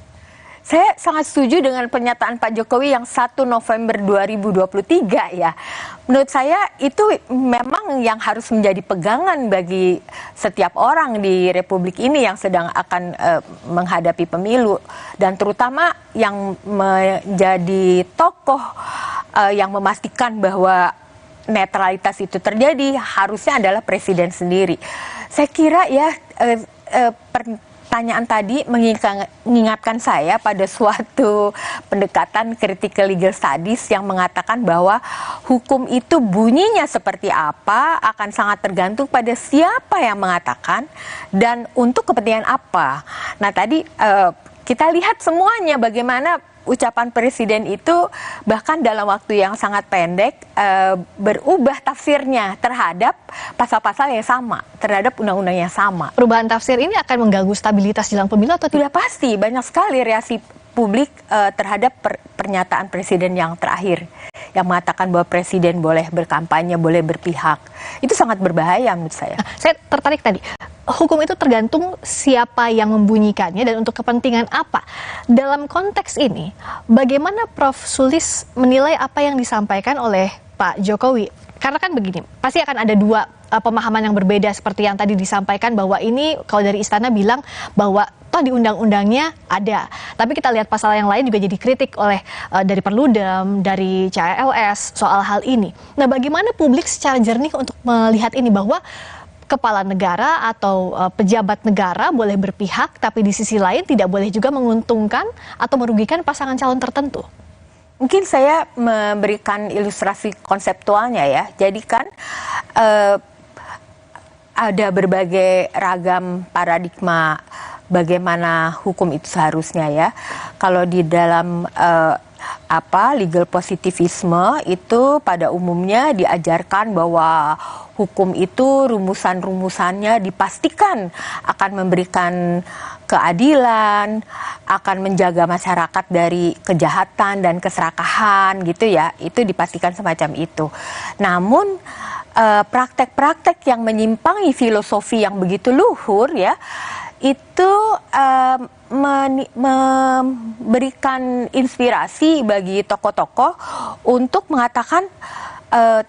Saya sangat setuju dengan pernyataan Pak Jokowi yang 1 November 2023 ya. Menurut saya itu memang yang harus menjadi pegangan bagi setiap orang di Republik ini yang sedang akan menghadapi pemilu. Dan terutama yang menjadi tokoh yang memastikan bahwa netralitas itu terjadi harusnya adalah Presiden sendiri. Saya kira ya pertanyaan tadi mengingatkan saya pada suatu pendekatan critical legal studies yang mengatakan bahwa hukum itu bunyinya seperti apa akan sangat tergantung pada siapa yang mengatakan dan untuk kepentingan apa. Nah tadi kita lihat semuanya bagaimana ucapan Presiden itu bahkan dalam waktu yang sangat pendek berubah tafsirnya terhadap pasal-pasal yang sama, terhadap undang-undang yang sama. Perubahan tafsir ini akan mengganggu stabilitas jelang pemilu atau tidak? Sudah pasti, banyak sekali reaksi publik terhadap pernyataan Presiden yang terakhir yang mengatakan bahwa Presiden boleh berkampanye, boleh berpihak. Itu sangat berbahaya menurut saya. Saya tertarik tadi. Hukum itu tergantung siapa yang membunyikannya dan untuk kepentingan apa. Dalam konteks ini, bagaimana Prof Sulis menilai apa yang disampaikan oleh Pak Jokowi? Karena kan begini, pasti akan ada dua pemahaman yang berbeda seperti yang tadi disampaikan bahwa ini kalau dari istana bilang bahwa toh di undang-undangnya ada. Tapi kita lihat pasal yang lain juga jadi kritik oleh dari Perludem, dari CLS soal hal ini. Nah, bagaimana publik secara jernih untuk melihat ini bahwa kepala negara atau pejabat negara boleh berpihak, tapi di sisi lain tidak boleh juga menguntungkan atau merugikan pasangan calon tertentu? Mungkin saya memberikan ilustrasi konseptualnya ya. Jadi kan ada berbagai ragam paradigma bagaimana hukum itu seharusnya ya. Kalau di dalam legal positivisme itu pada umumnya diajarkan bahwa hukum itu rumusan-rumusannya dipastikan akan memberikan keadilan, akan menjaga masyarakat dari kejahatan dan keserakahan gitu ya. Itu dipastikan semacam itu. Namun praktek-praktek yang menyimpangi filosofi yang begitu luhur ya, itu memberikan inspirasi bagi tokoh-tokoh untuk mengatakan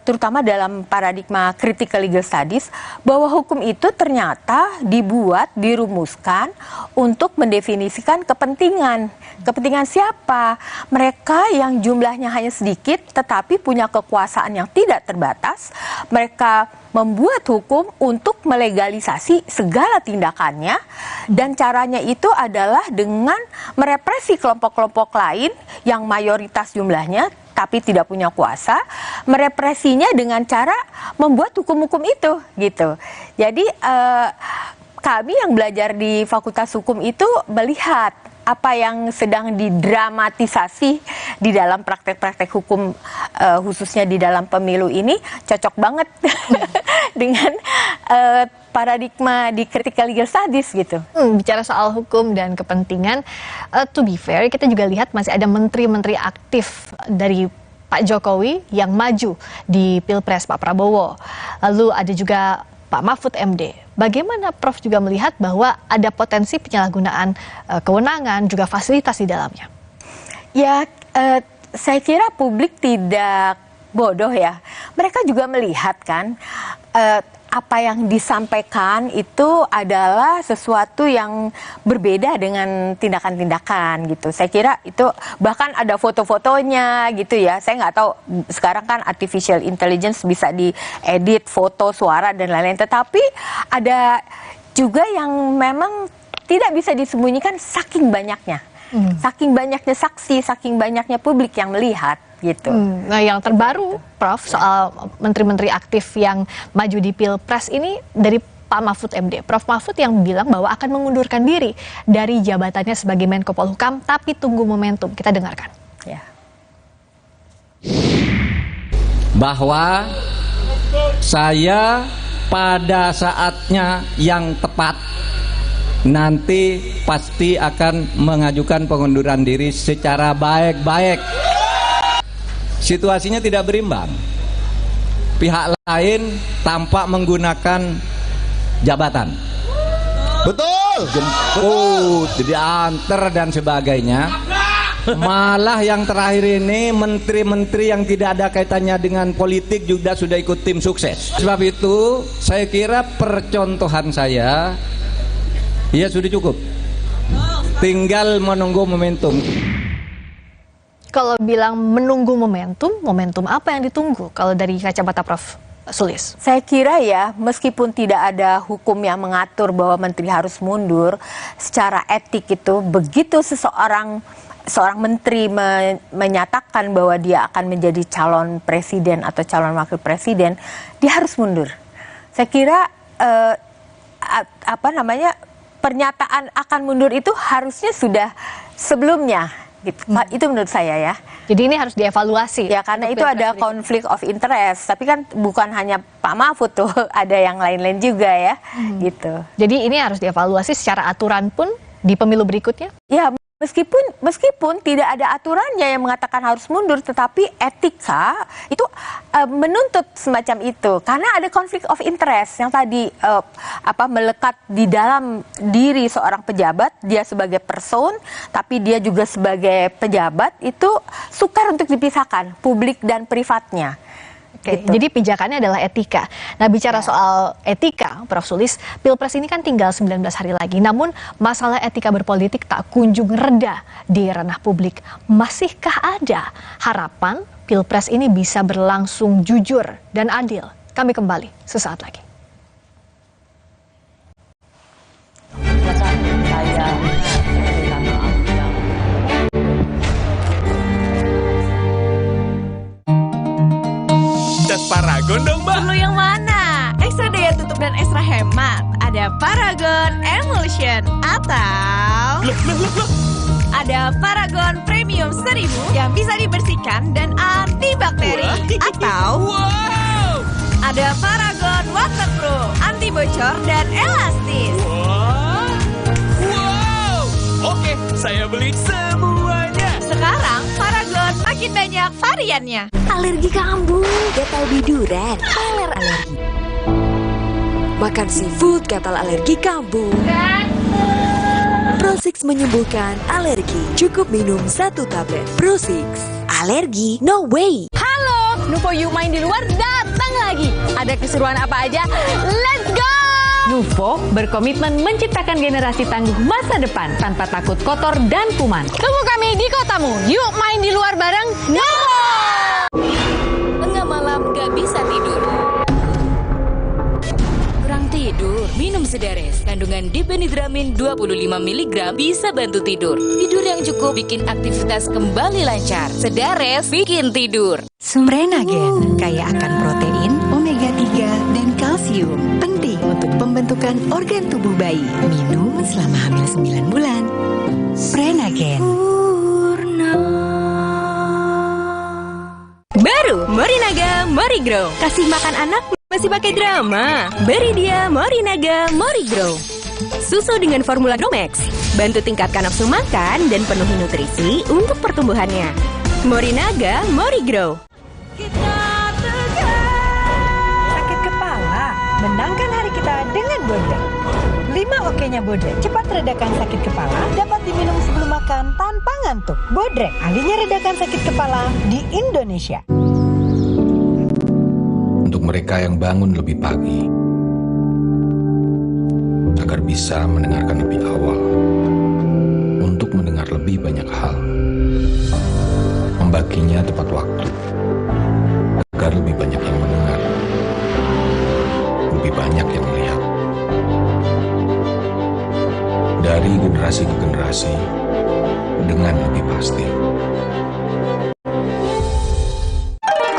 terutama dalam paradigma critical legal studies bahwa hukum itu ternyata dibuat, dirumuskan untuk mendefinisikan kepentingan. Kepentingan siapa? Mereka yang jumlahnya hanya sedikit tetapi punya kekuasaan yang tidak terbatas. Mereka membuat hukum untuk melegalisasi segala tindakannya dan caranya itu adalah dengan merepresi kelompok-kelompok lain yang mayoritas jumlahnya tapi tidak punya kuasa, merepresinya dengan cara membuat hukum-hukum itu gitu. Jadi kami yang belajar di Fakultas Hukum itu melihat apa yang sedang didramatisasi di dalam praktek-praktek hukum khususnya di dalam pemilu ini cocok banget dengan paradigma di critical legal studies gitu. Bicara soal hukum dan kepentingan, to be fair, kita juga lihat masih ada menteri-menteri aktif dari Pak Jokowi yang maju di Pilpres Pak Prabowo. Lalu ada juga Pak Mahfud MD. Bagaimana Prof juga melihat bahwa ada potensi penyalahgunaan kewenangan juga fasilitas di dalamnya? Ya, saya kira publik tidak bodoh ya. Mereka juga melihat kan apa yang disampaikan itu adalah sesuatu yang berbeda dengan tindakan-tindakan gitu. Saya kira itu bahkan ada foto-fotonya gitu ya. Saya nggak tahu sekarang kan artificial intelligence bisa diedit foto, suara dan lain-lain. Tetapi ada juga yang memang tidak bisa disembunyikan saking banyaknya. Saking banyaknya saksi, saking banyaknya publik yang melihat. Gitu. Nah, yang terbaru, Prof, soal menteri-menteri aktif yang maju di Pilpres ini dari Pak Mahfud MD. Prof Mahfud yang bilang bahwa akan mengundurkan diri dari jabatannya sebagai Menko Polhukam, tapi tunggu momentum. Kita dengarkan. Ya. Bahwa saya pada saatnya yang tepat nanti pasti akan mengajukan pengunduran diri secara baik-baik. situasinya tidak berimbang. Pihak lain tampak menggunakan jabatan, jemput, diantar dan sebagainya. Malah yang terakhir ini menteri-menteri yang tidak ada kaitannya dengan politik juga sudah ikut tim sukses. Sebab itu saya kira percontohan saya ya sudah cukup, tinggal menunggu momentum. Kalau bilang menunggu momentum, momentum apa yang ditunggu kalau dari kacamata Prof. Sulis? Saya kira ya, meskipun tidak ada hukum yang mengatur bahwa menteri harus mundur, secara etik itu begitu seorang menteri menyatakan bahwa dia akan menjadi calon presiden atau calon wakil presiden, dia harus mundur. Saya kira pernyataan akan mundur itu harusnya sudah sebelumnya. Gitu. Itu menurut saya ya. Jadi ini harus dievaluasi. Ya karena itu ada konflik of interest. Tapi kan bukan hanya Pak Mahfud tuh, ada yang lain-lain juga ya. Gitu. Jadi ini harus dievaluasi secara aturan pun di pemilu berikutnya? Ya meskipun tidak ada aturannya yang mengatakan harus mundur, tetapi etika itu menuntut semacam itu. Karena ada konflik of interest yang tadi melekat di dalam diri seorang pejabat, dia sebagai person, tapi dia juga sebagai pejabat, itu sukar untuk dipisahkan publik dan privatnya. Oke, jadi pijakannya adalah etika. Nah, bicara soal etika, Prof. Sulis, Pilpres ini kan tinggal 19 hari lagi. Namun, masalah etika berpolitik tak kunjung reda di ranah publik. Masihkah ada harapan Pilpres ini bisa berlangsung jujur dan adil? Kami kembali sesaat lagi. Paragon dong, Mbak. Perlu yang mana? Ekstra daya tutup dan ekstra hemat. Ada Paragon Emulsion atau ada Paragon Premium 1000 yang bisa dibersihkan dan antibakteri. Atau ada Paragon Waterproof, anti bocor dan elastis. Oke, saya beli semuanya. Sekarang Paragon makin banyak variannya. Alergi kambuh, gatal biduran, alergi. Makan seafood, gatal alergi kambuh. Prosix menyembuhkan alergi. Cukup minum 1 tablet. Prosix, alergi no way. Halo, Nuvo You main di luar datang lagi. Ada keseruan apa aja? Let's go! Nuvo berkomitmen menciptakan generasi tangguh masa depan tanpa takut kotor dan kuman. Tunggu kami di kotamu. Yuk main di luar bareng Nuvo! Tengah malam gak bisa tidur. Kurang tidur, minum Sedares. Kandungan dipenidramin 25 mg bisa bantu tidur. Tidur yang cukup bikin aktivitas kembali lancar. Sedares bikin tidur. Prenagen kaya akan protein, omega 3, dan kalsium. Penting untuk pembentukan organ tubuh bayi. Minum selama hamil 9 bulan. Prenagen. Baru Morinaga Morigrow. Kasih makan anak masih pakai drama. Beri dia Morinaga Morigrow. Susu dengan formula Gromex. Bantu tingkatkan nafsu makan dan penuhi nutrisi untuk pertumbuhannya. Morinaga Morigrow. Sakit kepala, menangkan hari kita dengan Bodrek. 5 oke-nya Bodrek cepat redakan sakit kepala, dapat diminum sebelum makan tanpa ngantuk. Bodrek, ahlinya redakan sakit kepala di Indonesia. Untuk mereka yang bangun lebih pagi, agar bisa mendengarkan lebih awal, untuk mendengar lebih banyak hal, membaginya tepat waktu, agar lebih banyak yang mendengar, lebih banyak yang melihat. Dari generasi ke generasi, dengan lebih pasti.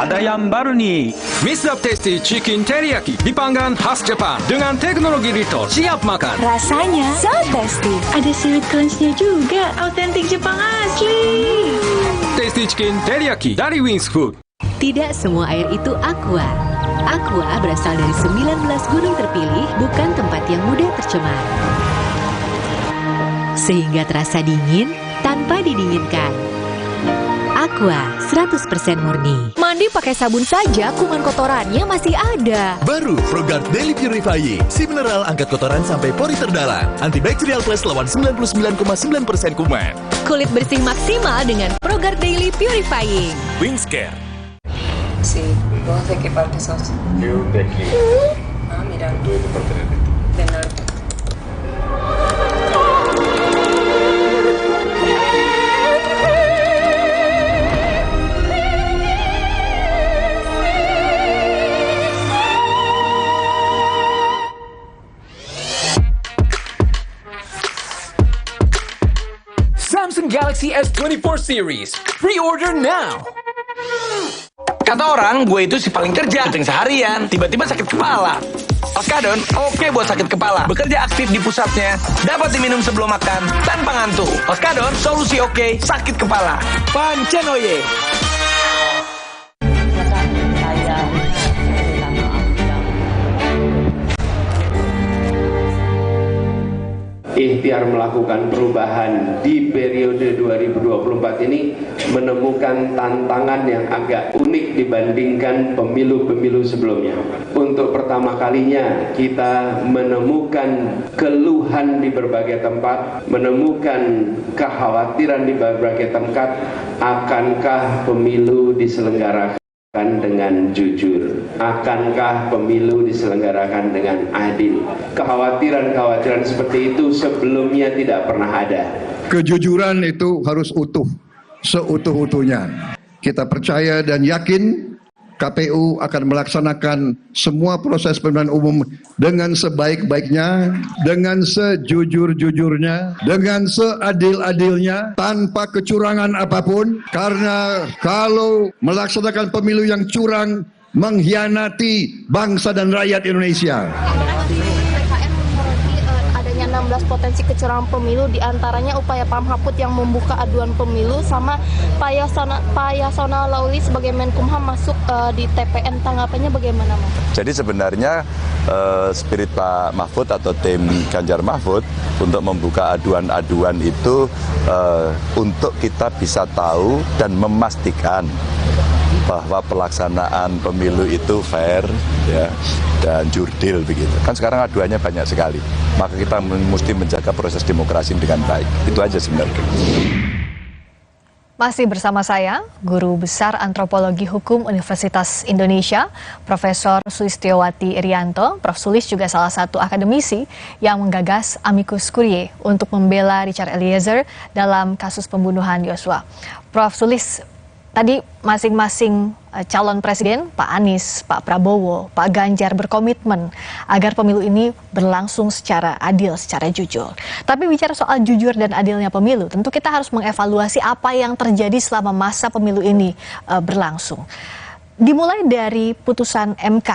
Ada yang baru nih, Mr. Tasty Chicken Teriyaki dipanggang khas Jepang dengan teknologi Rito. Siap makan. Rasanya so tasty. Ada seaweed crunch-nya juga, autentik Jepang asli. Tasty Chicken Teriyaki dari Wings Food. Tidak semua air itu aqua. Aqua berasal dari 19 gunung terpilih, bukan tempat yang mudah tercemar. Sehingga terasa dingin tanpa didinginkan. Aqua 100% murni. Mandi pakai sabun saja, kuman kotorannya masih ada. Baru ProGuard Daily Purifying, si mineral angkat kotoran sampai pori terdalam. Antibacterial Plus lawan 99,9% kuman. Kulit bersih maksimal dengan ProGuard Daily Purifying. Wingscare. Sí, vos de qué parte sos? Yo de aquí. Ah, mira. Tú de parte de De norte. Samsung Galaxy S24 Series. Pre-order now. Kata orang, gue itu si paling kerja, kenceng seharian, tiba-tiba sakit kepala. Oskadon, oke buat sakit kepala. Bekerja aktif di pusatnya, dapat diminum sebelum makan, tanpa ngantuk. Oskadon, solusi oke, sakit kepala. Pancenoye. Ikhtiar melakukan perubahan di periode 2024 ini menemukan tantangan yang agak unik dibandingkan pemilu-pemilu sebelumnya. Untuk pertama kalinya kita menemukan keluhan di berbagai tempat, menemukan kekhawatiran di berbagai tempat, akankah pemilu diselenggarakan dengan jujur? Akankah pemilu diselenggarakan dengan adil? Kekhawatiran-kekhawatiran seperti itu sebelumnya tidak pernah ada. Kejujuran itu harus utuh, seutuh-utuhnya. Kita percaya dan yakin KPU akan melaksanakan semua proses pemilihan umum dengan sebaik-baiknya, dengan sejujur-jujurnya, dengan seadil-adilnya, tanpa kecurangan apapun. Karena kalau melaksanakan pemilu yang curang, mengkhianati bangsa dan rakyat Indonesia. 16 potensi kecurangan pemilu, diantaranya upaya Pak Mahfud yang membuka aduan pemilu, sama Pak Yasona Lauli sebagai Menkumham masuk di TPN. Tanggapannya bagaimana, Mas? Jadi sebenarnya spirit Pak Mahfud atau tim Ganjar Mahfud untuk membuka aduan-aduan itu untuk kita bisa tahu dan memastikan bahwa pelaksanaan pemilu itu fair ya, dan jurdil begitu. Kan sekarang aduannya banyak sekali. Maka kita mesti menjaga proses demokrasi dengan baik. Itu aja sebenarnya. Masih bersama saya, Guru Besar Antropologi Hukum Universitas Indonesia, Profesor Sulistiowati Irianto. Prof. Sulis juga salah satu akademisi yang menggagas amicus curiae untuk membela Richard Eliezer dalam kasus pembunuhan Yosua. Prof. Sulis, tadi masing-masing calon presiden, Pak Anies, Pak Prabowo, Pak Ganjar berkomitmen agar pemilu ini berlangsung secara adil, secara jujur. Tapi bicara soal jujur dan adilnya pemilu, tentu kita harus mengevaluasi apa yang terjadi selama masa pemilu ini berlangsung. Dimulai dari putusan MK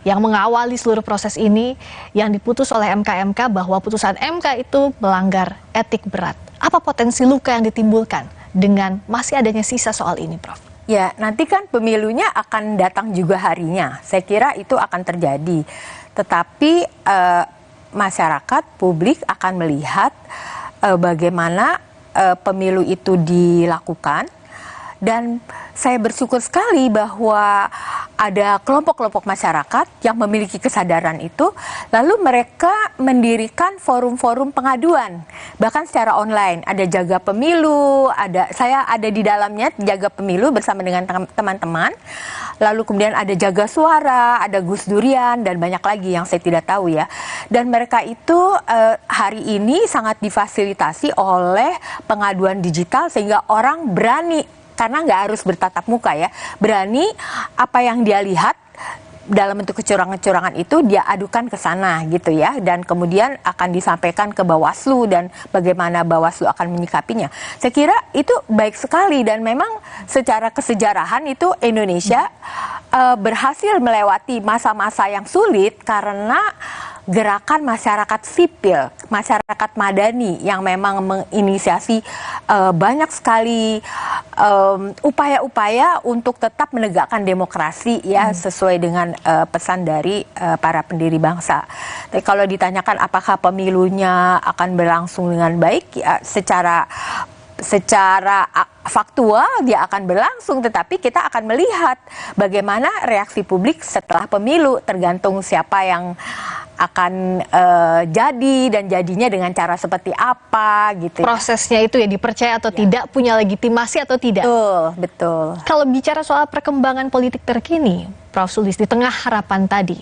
yang mengawali seluruh proses ini, yang diputus oleh MK bahwa putusan MK itu melanggar etik berat. Apa potensi luka yang ditimbulkan dengan masih adanya sisa soal ini, Prof? Ya, nanti kan pemilunya akan datang juga harinya. Saya kira itu akan terjadi. Tetapi masyarakat, publik akan melihat bagaimana pemilu itu dilakukan. Dan saya bersyukur sekali bahwa ada kelompok-kelompok masyarakat yang memiliki kesadaran itu, lalu mereka mendirikan forum-forum pengaduan, bahkan secara online. Ada Jaga Pemilu, saya ada di dalamnya, Jaga Pemilu bersama dengan teman-teman. Lalu kemudian ada Jaga Suara, ada Gus Durian, dan banyak lagi yang saya tidak tahu ya. Dan mereka itu hari ini sangat difasilitasi oleh pengaduan digital sehingga orang berani, karena nggak harus bertatap muka ya, berani apa yang dia lihat dalam bentuk kecurangan-kecurangan itu dia adukan ke sana gitu ya, dan kemudian akan disampaikan ke Bawaslu dan bagaimana Bawaslu akan menyikapinya. Saya kira itu baik sekali, dan memang secara kesejarahan itu Indonesia berhasil melewati masa-masa yang sulit karena gerakan masyarakat sipil, masyarakat madani yang memang menginisiasi banyak sekali upaya-upaya untuk tetap menegakkan demokrasi ya, sesuai dengan pesan dari para pendiri bangsa. Tapi kalau ditanyakan apakah pemilunya akan berlangsung dengan baik, ya, secara secara faktual dia akan berlangsung, tetapi kita akan melihat bagaimana reaksi publik setelah pemilu, tergantung siapa yang akan jadi dan jadinya dengan cara seperti apa gitu. Prosesnya itu ya dipercaya atau tidak, punya legitimasi atau tidak. Betul. Kalau bicara soal perkembangan politik terkini, Prof. Sulis, di tengah harapan tadi,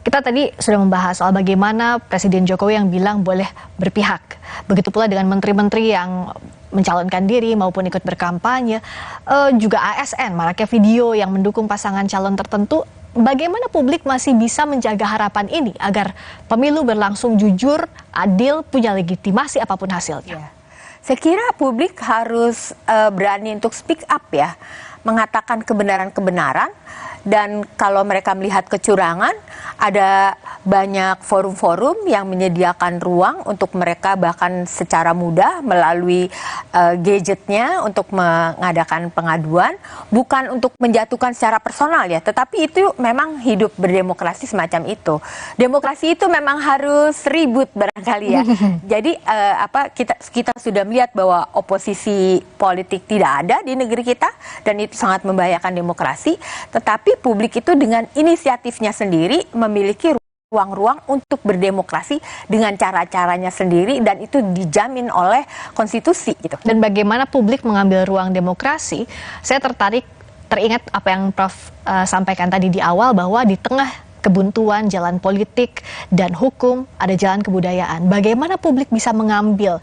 kita tadi sudah membahas soal bagaimana Presiden Jokowi yang bilang boleh berpihak. Begitu pula dengan menteri-menteri yang mencalonkan diri maupun ikut berkampanye, juga ASN, maraknya video yang mendukung pasangan calon tertentu. Bagaimana publik masih bisa menjaga harapan ini agar pemilu berlangsung jujur, adil, punya legitimasi apapun hasilnya? Saya kira publik harus berani untuk speak up ya, mengatakan kebenaran-kebenaran. Dan kalau mereka melihat kecurangan, ada banyak forum-forum yang menyediakan ruang untuk mereka bahkan secara mudah melalui gadgetnya untuk mengadakan pengaduan, bukan untuk menjatuhkan secara personal ya, tetapi itu memang hidup berdemokrasi semacam itu. Demokrasi itu memang harus ribut barangkali ya. Jadi kita sudah melihat bahwa oposisi politik tidak ada di negeri kita dan itu sangat membahayakan demokrasi, tetapi publik itu dengan inisiatifnya sendiri memiliki ruang-ruang untuk berdemokrasi dengan cara-caranya sendiri dan itu dijamin oleh konstitusi gitu. Dan bagaimana publik mengambil ruang demokrasi, saya teringat apa yang Prof sampaikan tadi di awal bahwa di tengah kebuntuan jalan politik dan hukum ada jalan kebudayaan. Bagaimana publik bisa mengambil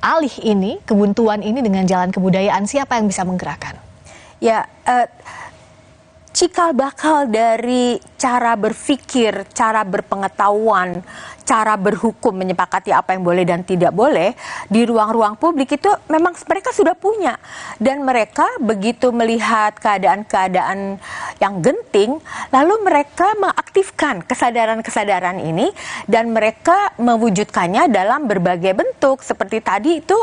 alih ini, kebuntuan ini dengan jalan kebudayaan, siapa yang bisa menggerakkan? Ya, cikal bakal dari cara berpikir, cara berpengetahuan, cara berhukum menyepakati apa yang boleh dan tidak boleh di ruang-ruang publik itu memang mereka sudah punya. Dan mereka begitu melihat keadaan-keadaan yang genting, lalu mereka mengaktifkan kesadaran-kesadaran ini dan mereka mewujudkannya dalam berbagai bentuk. Seperti tadi itu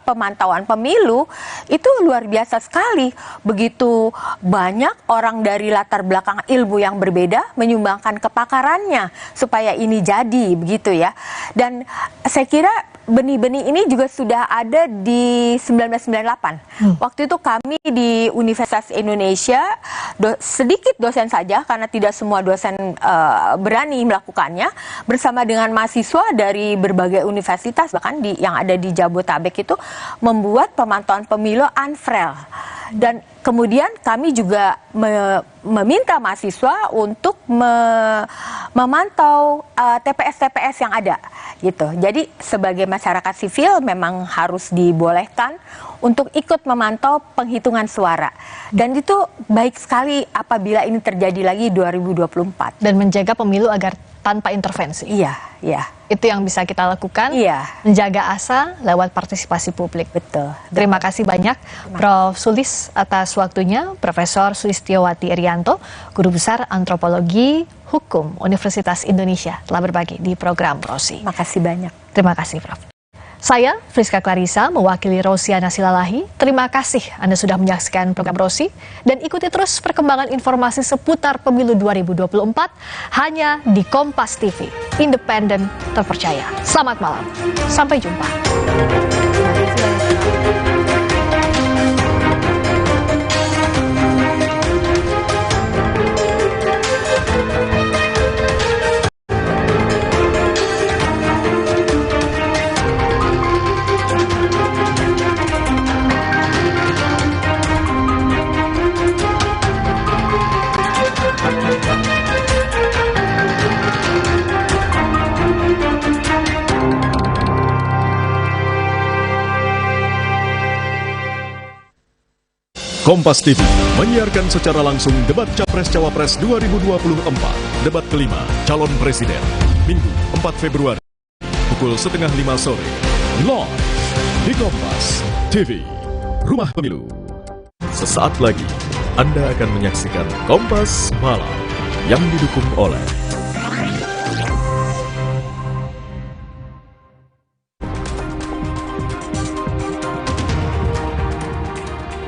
pemantauan pemilu itu luar biasa sekali. Begitu banyak orang dari latar belakang ilmu yang berbeda menyumbangkan kepakarannya supaya ini jadi begitu ya. Dan saya kira benih-benih ini juga sudah ada di 1998. Waktu itu kami di Universitas Indonesia sedikit dosen saja karena tidak semua dosen berani melakukannya, bersama dengan mahasiswa dari berbagai universitas bahkan yang ada di Jabotabek itu membuat pemantauan pemilu Anfrel. Dan kemudian kami juga meminta mahasiswa untuk memantau TPS-TPS yang ada gitu. Jadi sebagai masyarakat sivil memang harus dibolehkan untuk ikut memantau penghitungan suara. Dan itu baik sekali apabila ini terjadi lagi 2024. Dan menjaga pemilu agar tanpa intervensi. Iya. Itu yang bisa kita lakukan. Iya. Menjaga asa lewat partisipasi publik. Betul. Terima kasih banyak Prof. Sulis atas waktunya. Profesor Sulistiyowati Irianto, Guru Besar Antropologi Hukum Universitas Indonesia, telah berbagi di program Rosi. Makasih banyak. Terima kasih Prof. Saya, Friska Clarissa, mewakili Rosiana Silalahi. Terima kasih Anda sudah menyaksikan program Rosi. Dan ikuti terus perkembangan informasi seputar pemilu 2024 hanya di Kompas TV. Independen, terpercaya. Selamat malam. Sampai jumpa. Kompas TV menyiarkan secara langsung debat Capres-Cawapres 2024, debat kelima calon presiden, Minggu 4 Februari, pukul 4:30 sore, live di Kompas TV, Rumah Pemilu. Sesaat lagi, Anda akan menyaksikan Kompas Malam yang didukung oleh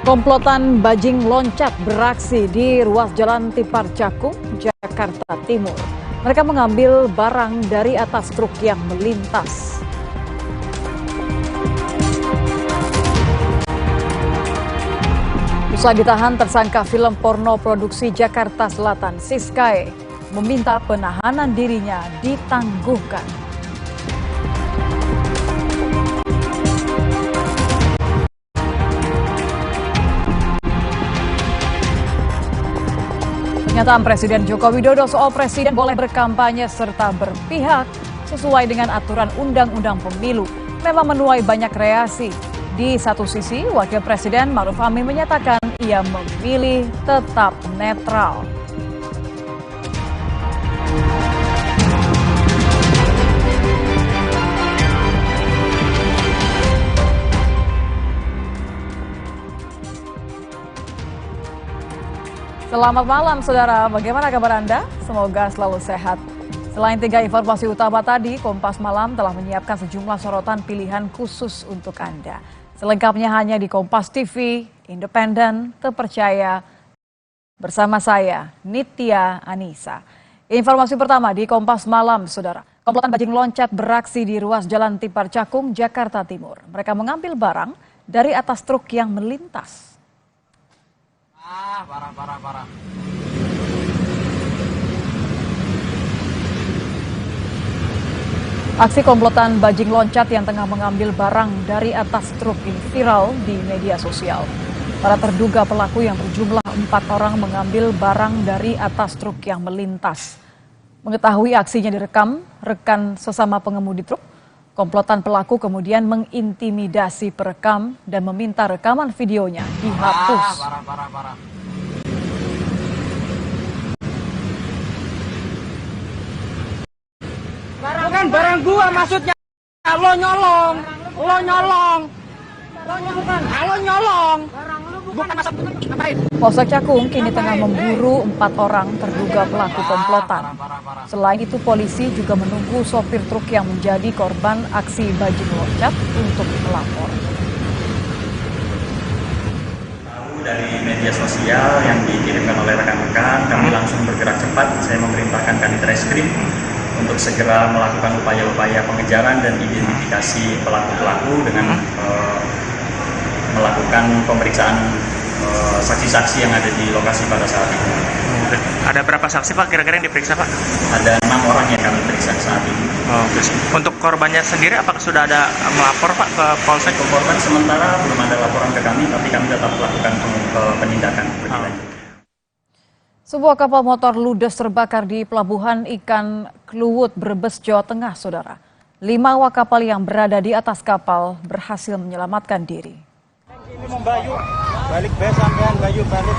komplotan bajing loncat beraksi di ruas Jalan Tipar Cakung, Jakarta Timur. Mereka mengambil barang dari atas truk yang melintas. Usai ditahan, tersangka film porno produksi Jakarta Selatan, Siskae, meminta penahanan dirinya ditangguhkan. Pernyataan Presiden Joko Widodo soal Presiden boleh berkampanye serta berpihak sesuai dengan aturan Undang-Undang Pemilu memang menuai banyak reaksi. Di satu sisi, Wakil Presiden Ma'ruf Amin menyatakan ia memilih tetap netral. Selamat malam saudara, bagaimana kabar Anda? Semoga selalu sehat. Selain 3 informasi utama tadi, Kompas Malam telah menyiapkan sejumlah sorotan pilihan khusus untuk Anda. Selengkapnya hanya di Kompas TV, independen, terpercaya, bersama saya, Nitya Anissa. Informasi pertama di Kompas Malam, saudara. Komplotan bajing loncat beraksi di ruas Jalan Tipar Cakung, Jakarta Timur. Mereka mengambil barang dari atas truk yang melintas. Parah. Aksi komplotan bajing loncat yang tengah mengambil barang dari atas truk ini viral di media sosial. Para terduga pelaku yang berjumlah 4 orang mengambil barang dari atas truk yang melintas. Mengetahui aksinya direkam rekan sesama pengemudi truk, komplotan pelaku kemudian mengintimidasi perekam dan meminta rekaman videonya dihapus. Parah. Bukan barang gua maksudnya. Lo nyolong. Bukan masa ngapain? Polsek Cakung kini tengah memburu 4 orang terduga pelaku komplotan. Selain itu, polisi juga menunggu sopir truk yang menjadi korban aksi bajing loncat untuk melapor. Dari media sosial yang dikirimkan oleh rekan-rekan, kami langsung bergerak cepat. Saya memerintahkan Kanit Reskrim untuk segera melakukan upaya-upaya pengejaran dan identifikasi pelaku-pelaku dengan melakukan pemeriksaan saksi-saksi yang ada di lokasi pada saat itu. Ada berapa saksi Pak kira-kira yang diperiksa Pak? Ada 6 orang yang kami periksa saat ini. Untuk korbannya sendiri apakah sudah ada melapor Pak ke Polsek? Untuk korban sementara belum ada laporan ke kami, tapi kami tetap melakukan penindakan lebih lanjut. Sebuah kapal motor ludes terbakar di Pelabuhan Ikan Kluwut, Brebes, Jawa Tengah, saudara. 5 awak kapal yang berada di atas kapal berhasil menyelamatkan diri. Ini membayu, balik sampean bayu balik.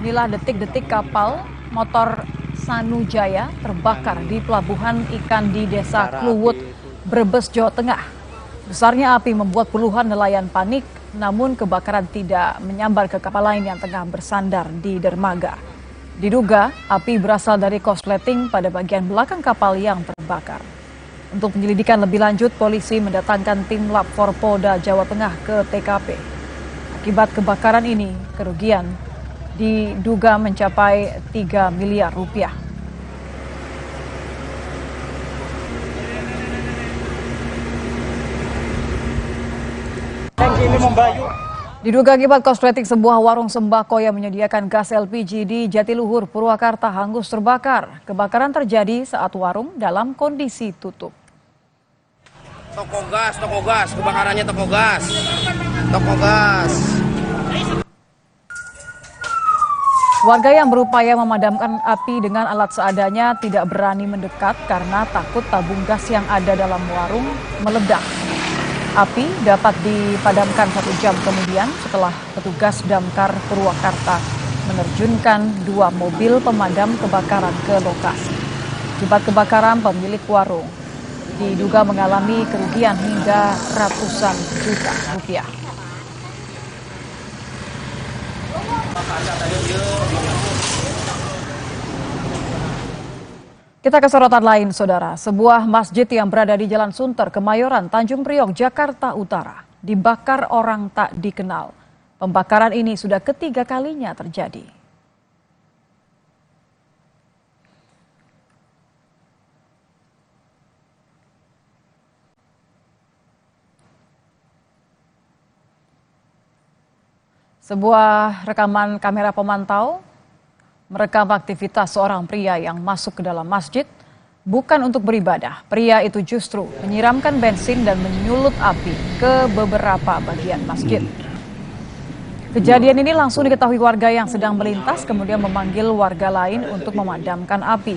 Inilah detik-detik kapal motor Sanujaya terbakar di Pelabuhan Ikan di Desa Kluwut, Brebes, Jawa Tengah. Besarnya api membuat puluhan nelayan panik, namun kebakaran tidak menyambar ke kapal lain yang tengah bersandar di dermaga. Diduga api berasal dari korsleting pada bagian belakang kapal yang terbakar. Untuk penyelidikan lebih lanjut, polisi mendatangkan tim Lab 4 Polda Jawa Tengah ke TKP. Akibat kebakaran ini, kerugian diduga mencapai 3 miliar rupiah. Diduga akibat korsleting sebuah warung sembako yang menyediakan gas LPG di Jatiluhur, Purwakarta hangus terbakar. Kebakaran terjadi saat warung dalam kondisi tutup. Toko gas, kebakarannya toko gas. Warga yang berupaya memadamkan api dengan alat seadanya tidak berani mendekat karena takut tabung gas yang ada dalam warung meledak. Api dapat dipadamkan 1 jam kemudian setelah petugas damkar Purwakarta menerjunkan 2 mobil pemadam kebakaran ke lokasi. Akibat kebakaran, pemilik warung diduga mengalami kerugian hingga ratusan juta rupiah. Kita ke sorotan lain, saudara. Sebuah masjid yang berada di Jalan Sunter, Kemayoran, Tanjung Priok, Jakarta Utara, dibakar orang tak dikenal. Pembakaran ini sudah ketiga kalinya terjadi. Sebuah rekaman kamera pemantau merekam aktivitas seorang pria yang masuk ke dalam masjid bukan untuk beribadah. Pria itu justru menyiramkan bensin dan menyulut api ke beberapa bagian masjid. Kejadian ini langsung diketahui warga yang sedang melintas, kemudian memanggil warga lain untuk memadamkan api.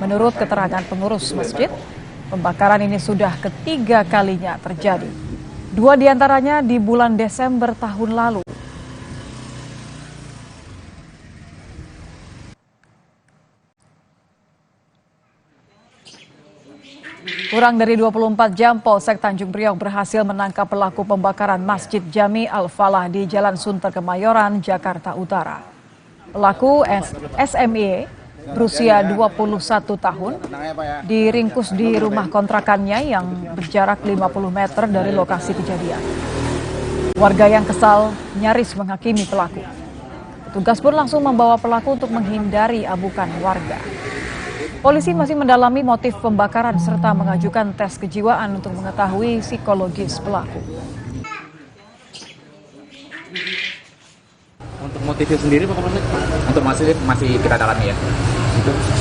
Menurut keterangan pengurus masjid, pembakaran ini sudah ketiga kalinya terjadi. 2 diantaranya di bulan Desember tahun lalu. Kurang dari 24 jam, Polsek Tanjung Priok berhasil menangkap pelaku pembakaran Masjid Jami Al-Falah di Jalan Sunter Kemayoran, Jakarta Utara. Pelaku SMY berusia 21 tahun diringkus di rumah kontrakannya yang berjarak 50 meter dari lokasi kejadian. Warga yang kesal nyaris menghakimi pelaku. Petugas pun langsung membawa pelaku untuk menghindari amukan warga. Polisi masih mendalami motif pembakaran serta mengajukan tes kejiwaan untuk mengetahui psikologis pelaku. Untuk motifnya sendiri Pak Kapolsek? Untuk masih kita dalami ya.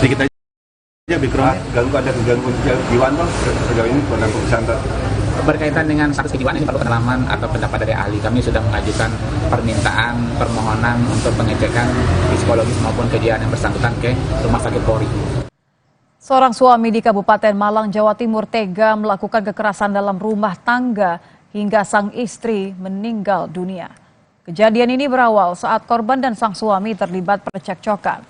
Sedikit aja background. Ada gangguan kejiwaan Bang sejauh ini pada pemeriksaan. Berkaitan dengan status kejiwaan ini perlu pendalaman atau pendapat dari ahli. Kami sudah mengajukan permohonan untuk pengecekan psikologis maupun kejiwaan yang bersangkutan ke Rumah Sakit Polri. Seorang suami di Kabupaten Malang, Jawa Timur tega melakukan kekerasan dalam rumah tangga hingga sang istri meninggal dunia. Kejadian ini berawal saat korban dan sang suami terlibat percekcokan.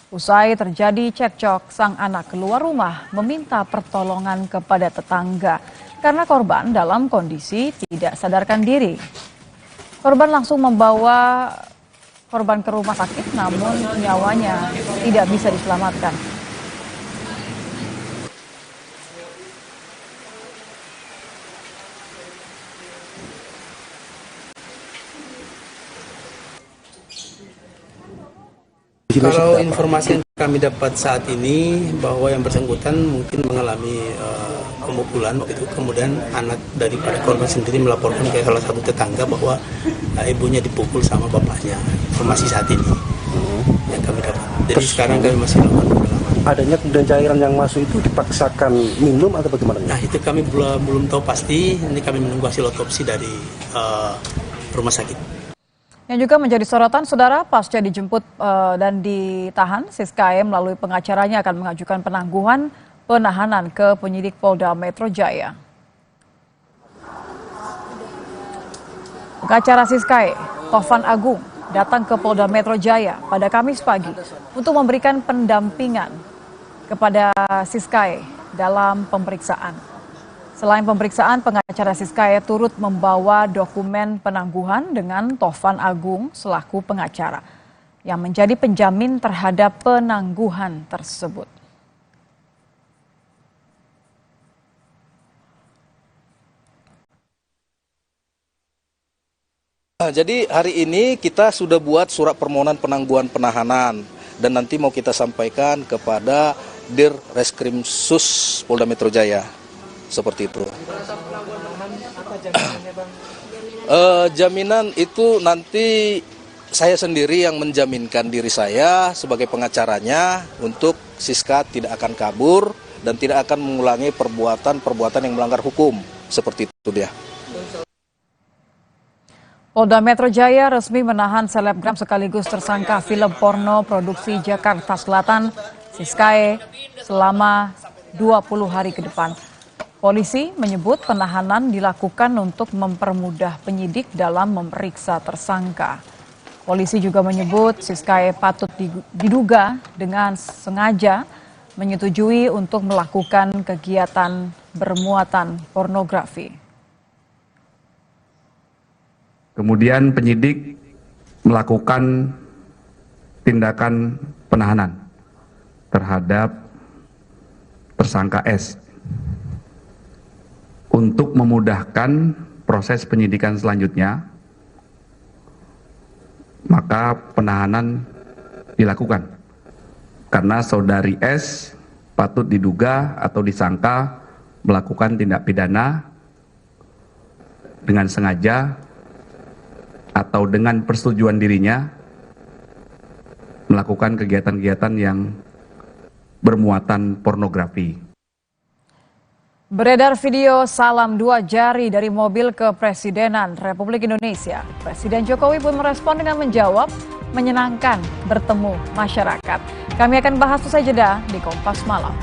Usai terjadi cekcok, sang anak keluar rumah meminta pertolongan kepada tetangga karena korban dalam kondisi tidak sadarkan diri. Korban langsung membawa korban ke rumah sakit, namun nyawanya tidak bisa diselamatkan. Kalau informasi yang kami dapat saat ini bahwa yang bersangkutan mungkin mengalami pemukulan waktu itu, kemudian anak daripada korban sendiri melaporkan ke salah satu tetangga bahwa ibunya dipukul sama bapaknya. Informasi saat ini yang kami dapat. Jadi sekarang kami masih melakukan pendalaman. Adanya kemudian cairan yang masuk itu dipaksakan minum atau bagaimana? Nah itu kami belum tahu pasti. Ini kami menunggu hasil otopsi dari rumah sakit. Yang juga menjadi sorotan, saudara, pasca dijemput dan ditahan, Siskae melalui pengacaranya akan mengajukan penangguhan penahanan ke penyidik Polda Metro Jaya. Pengacara Siskae, Tovan Agung, datang ke Polda Metro Jaya pada Kamis pagi untuk memberikan pendampingan kepada Siskae dalam pemeriksaan. Selain pemeriksaan, pengacara Siskae turut membawa dokumen penangguhan dengan Tovan Agung selaku pengacara yang menjadi penjamin terhadap penangguhan tersebut. Jadi hari ini kita sudah buat surat permohonan penangguhan penahanan dan nanti mau kita sampaikan kepada Dir Reskrim Sus Polda Metro Jaya. Seperti itu. Jaminan itu nanti saya sendiri yang menjaminkan diri saya sebagai pengacaranya untuk Siska tidak akan kabur dan tidak akan mengulangi perbuatan yang melanggar hukum. Seperti itu dia. Polda Metro Jaya resmi menahan selebgram sekaligus tersangka film porno produksi Jakarta Selatan, Siskae, selama 20 hari ke depan. Polisi menyebut penahanan dilakukan untuk mempermudah penyidik dalam memeriksa tersangka. Polisi juga menyebut Siskae patut diduga dengan sengaja menyetujui untuk melakukan kegiatan bermuatan pornografi. Kemudian penyidik melakukan tindakan penahanan terhadap tersangka S untuk memudahkan proses penyidikan selanjutnya, maka penahanan dilakukan karena saudari S patut diduga atau disangka melakukan tindak pidana dengan sengaja atau dengan persetujuan dirinya melakukan kegiatan-kegiatan yang bermuatan pornografi. Beredar video salam 2 jari dari mobil kepresidenan Republik Indonesia. Presiden Jokowi pun merespon dengan menjawab, menyenangkan bertemu masyarakat. Kami akan bahas usai jeda di Kompas Malam.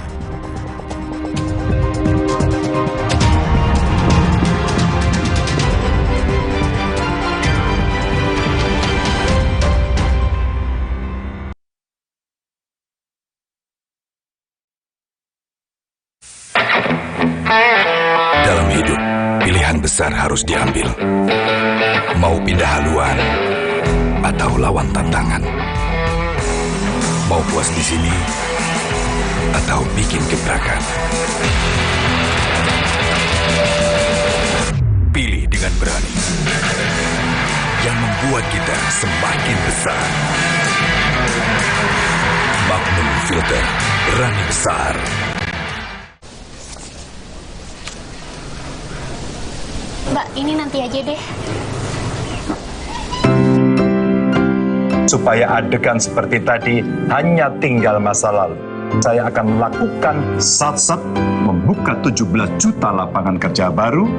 Dalam hidup, pilihan besar harus diambil. Mau pindah haluan atau lawan tantangan. Mau puas di sini atau bikin gebrakan. Pilih dengan berani. Yang membuat kita semakin besar. Magnum Filter, berani besar. Mbak, ini nanti aja deh. Supaya adegan seperti tadi hanya tinggal masa lalu. Saya akan melakukan sat-sat, membuka 17 juta lapangan kerja baru,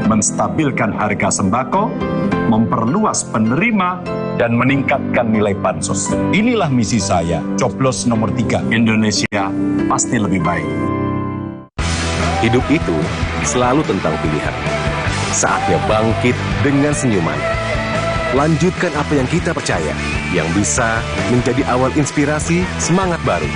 menstabilkan harga sembako, memperluas penerima, dan meningkatkan nilai bansos. Inilah misi saya, coblos nomor 3. Indonesia pasti lebih baik. Hidup itu selalu tentang pilihan. Saatnya bangkit dengan senyuman. Lanjutkan apa yang kita percaya, yang bisa menjadi awal inspirasi semangat baru.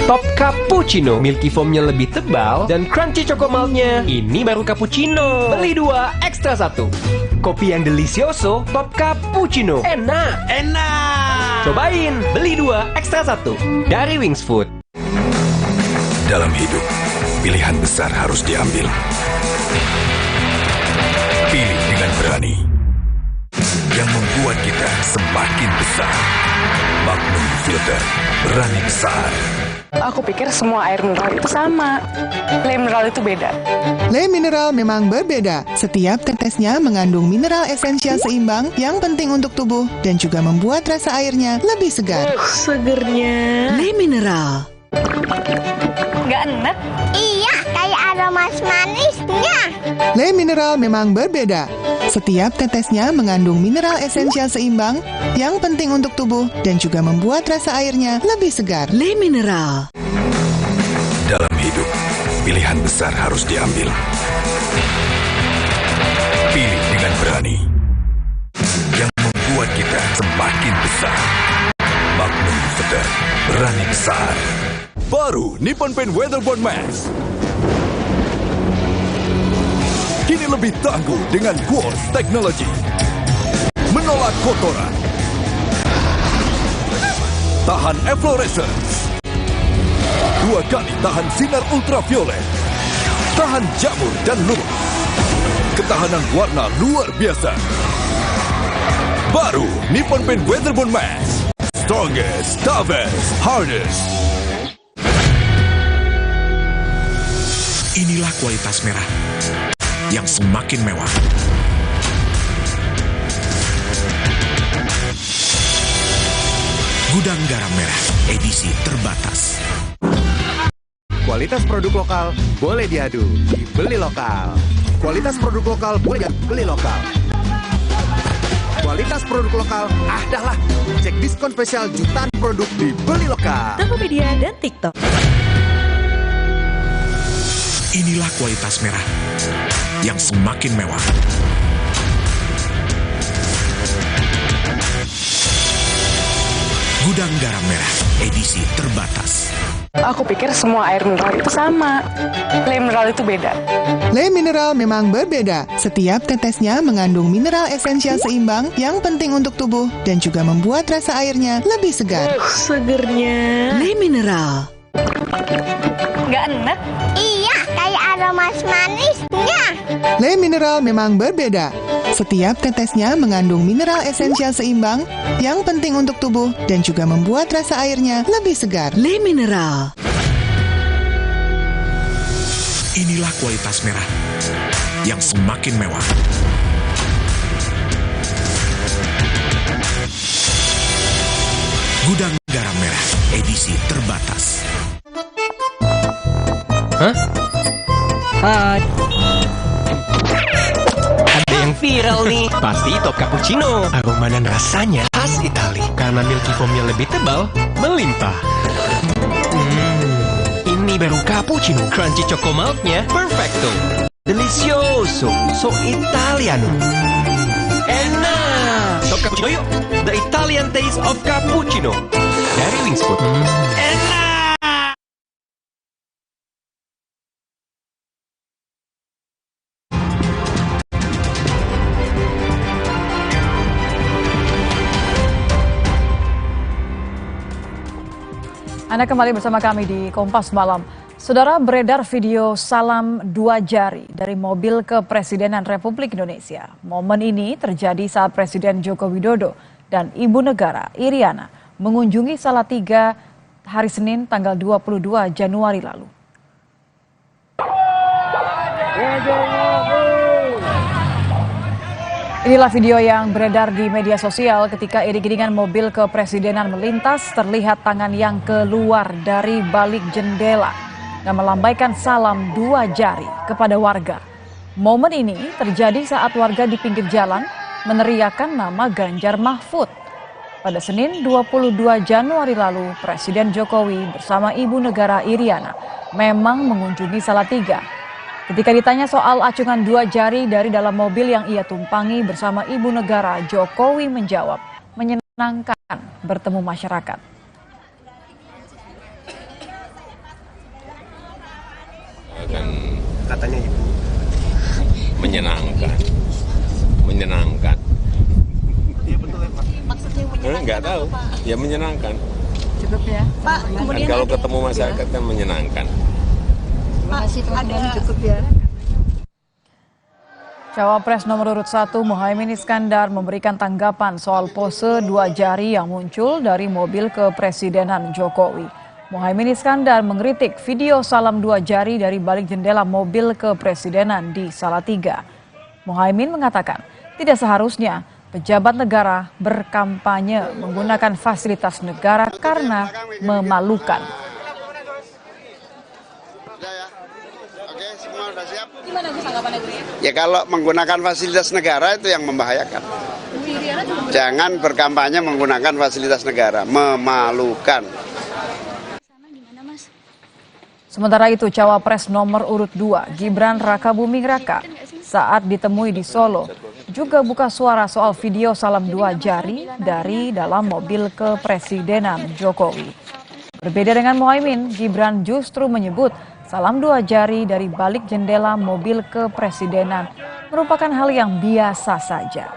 Top Cappuccino, milky foamnya lebih tebal dan crunchy chocomaltnya. Ini baru cappuccino. Beli 2, ekstra 1. Kopi yang delicioso, Top Cappuccino. Enak. Cobain, beli 2, ekstra 1. Dari Wings Food. Dalam hidup, pilihan besar harus diambil. Pilih dengan berani. Yang membuat kita semakin besar. Magnum Filter, berani besar. Aku pikir semua air mineral itu sama. Le mineral itu beda. Le mineral memang berbeda. Setiap tetesnya mengandung mineral esensial seimbang yang penting untuk tubuh dan juga membuat rasa airnya lebih segar. Segernya. Le mineral. Nggak enak? Iya, kayak ada manis-manisnya. Le mineral memang berbeda. Setiap tetesnya mengandung mineral esensial seimbang yang penting untuk tubuh dan juga membuat rasa airnya lebih segar. Le mineral. Dalam hidup, pilihan besar harus diambil. Pilih dengan berani. Yang membuat kita semakin besar. Magnum Filter, berani besar. Baru Nippon Paint Weatherboard Max. Kini lebih tangguh dengan Quartz Technology. Menolak kotoran. Tahan efflorescence. 2 kali tahan sinar ultraviolet. Tahan jamur dan lumut. Ketahanan warna luar biasa. Baru Nippon Paint Weatherboard Max. Strongest, toughest, hardest. Inilah kualitas merah yang semakin mewah. Gudang Garam Merah, edisi terbatas. Kualitas produk lokal boleh diadu, dibeli lokal. Kualitas produk lokal boleh dibeli lokal. Kualitas produk lokal, dah lah. Cek diskon spesial jutaan produk dibeli lokal. Tokopedia dan TikTok. Inilah kualitas merah yang semakin mewah. Gudang Garam Merah, edisi terbatas. Aku pikir semua air mineral itu sama. Le mineral itu beda. Le mineral memang berbeda. Setiap tetesnya mengandung mineral esensial seimbang yang penting untuk tubuh dan juga membuat rasa airnya lebih segar. Segernya. Le mineral. Nggak enak? Iya, kayak ada manis-manisnya. Le mineral memang berbeda. Setiap tetesnya mengandung mineral esensial seimbang yang penting untuk tubuh dan juga membuat rasa airnya lebih segar. Le mineral. Inilah kualitas merah yang semakin mewah. Gudang Garam Merah, edisi terbatas. Hah? Hai. Ada yang viral nih. Pasti top cappuccino. Aroma dan rasanya khas Itali. Karena milky foamnya lebih tebal, melimpah. Ini baru cappuccino. Crunchy choco milknya perfecto. Delicioso. So Italiano. Enak. Top cappuccino yuk. The Italian taste of cappuccino. Dari Wings Food. Enak. Anda kembali bersama kami di Kompas Malam. Saudara, beredar video salam 2 jari dari mobil Kepresidenan Republik Indonesia. Momen ini terjadi saat Presiden Joko Widodo dan Ibu Negara Iriana mengunjungi Salatiga hari Senin tanggal 22 Januari lalu. Inilah video yang beredar di media sosial ketika iring-iringan mobil Kepresidenan melintas, terlihat tangan yang keluar dari balik jendela dan melambaikan salam 2 jari kepada warga. Momen ini terjadi saat warga di pinggir jalan meneriakan nama Ganjar Mahfud. Pada Senin 22 Januari lalu, Presiden Jokowi bersama Ibu Negara Iriana memang mengunjungi Salatiga. Ketika ditanya soal acungan 2 jari dari dalam mobil yang ia tumpangi bersama Ibu Negara, Jokowi menjawab, menyenangkan bertemu masyarakat. Katanya Ibu menyenangkan. Iya betul ya Pak. Maksudnya menyenangkan. Nggak tahu, ya menyenangkan. Cukup ya Pak. Kemudian kalau ketemu masyarakat kan menyenangkan. Ada cukup ya. Cawapres nomor urut 1 Muhaimin Iskandar memberikan tanggapan soal pose 2 jari yang muncul dari mobil Kepresidenan Jokowi. Muhaimin Iskandar mengkritik video salam 2 jari dari balik jendela mobil Kepresidenan di Salatiga. Muhaimin mengatakan tidak seharusnya pejabat negara berkampanye menggunakan fasilitas negara karena memalukan. Gimana Gus tanggapannya Gus? Ya kalau menggunakan fasilitas negara itu yang membahayakan. Jangan berkampanye menggunakan fasilitas negara, memalukan. Sementara itu Cawapres nomor urut 2 Gibran Rakabuming Raka saat ditemui di Solo juga buka suara soal video salam 2 jari dari dalam mobil Kepresidenan Jokowi. Berbeda dengan Muhaimin, Gibran justru menyebut salam 2 jari dari balik jendela mobil Kepresidenan merupakan hal yang biasa saja.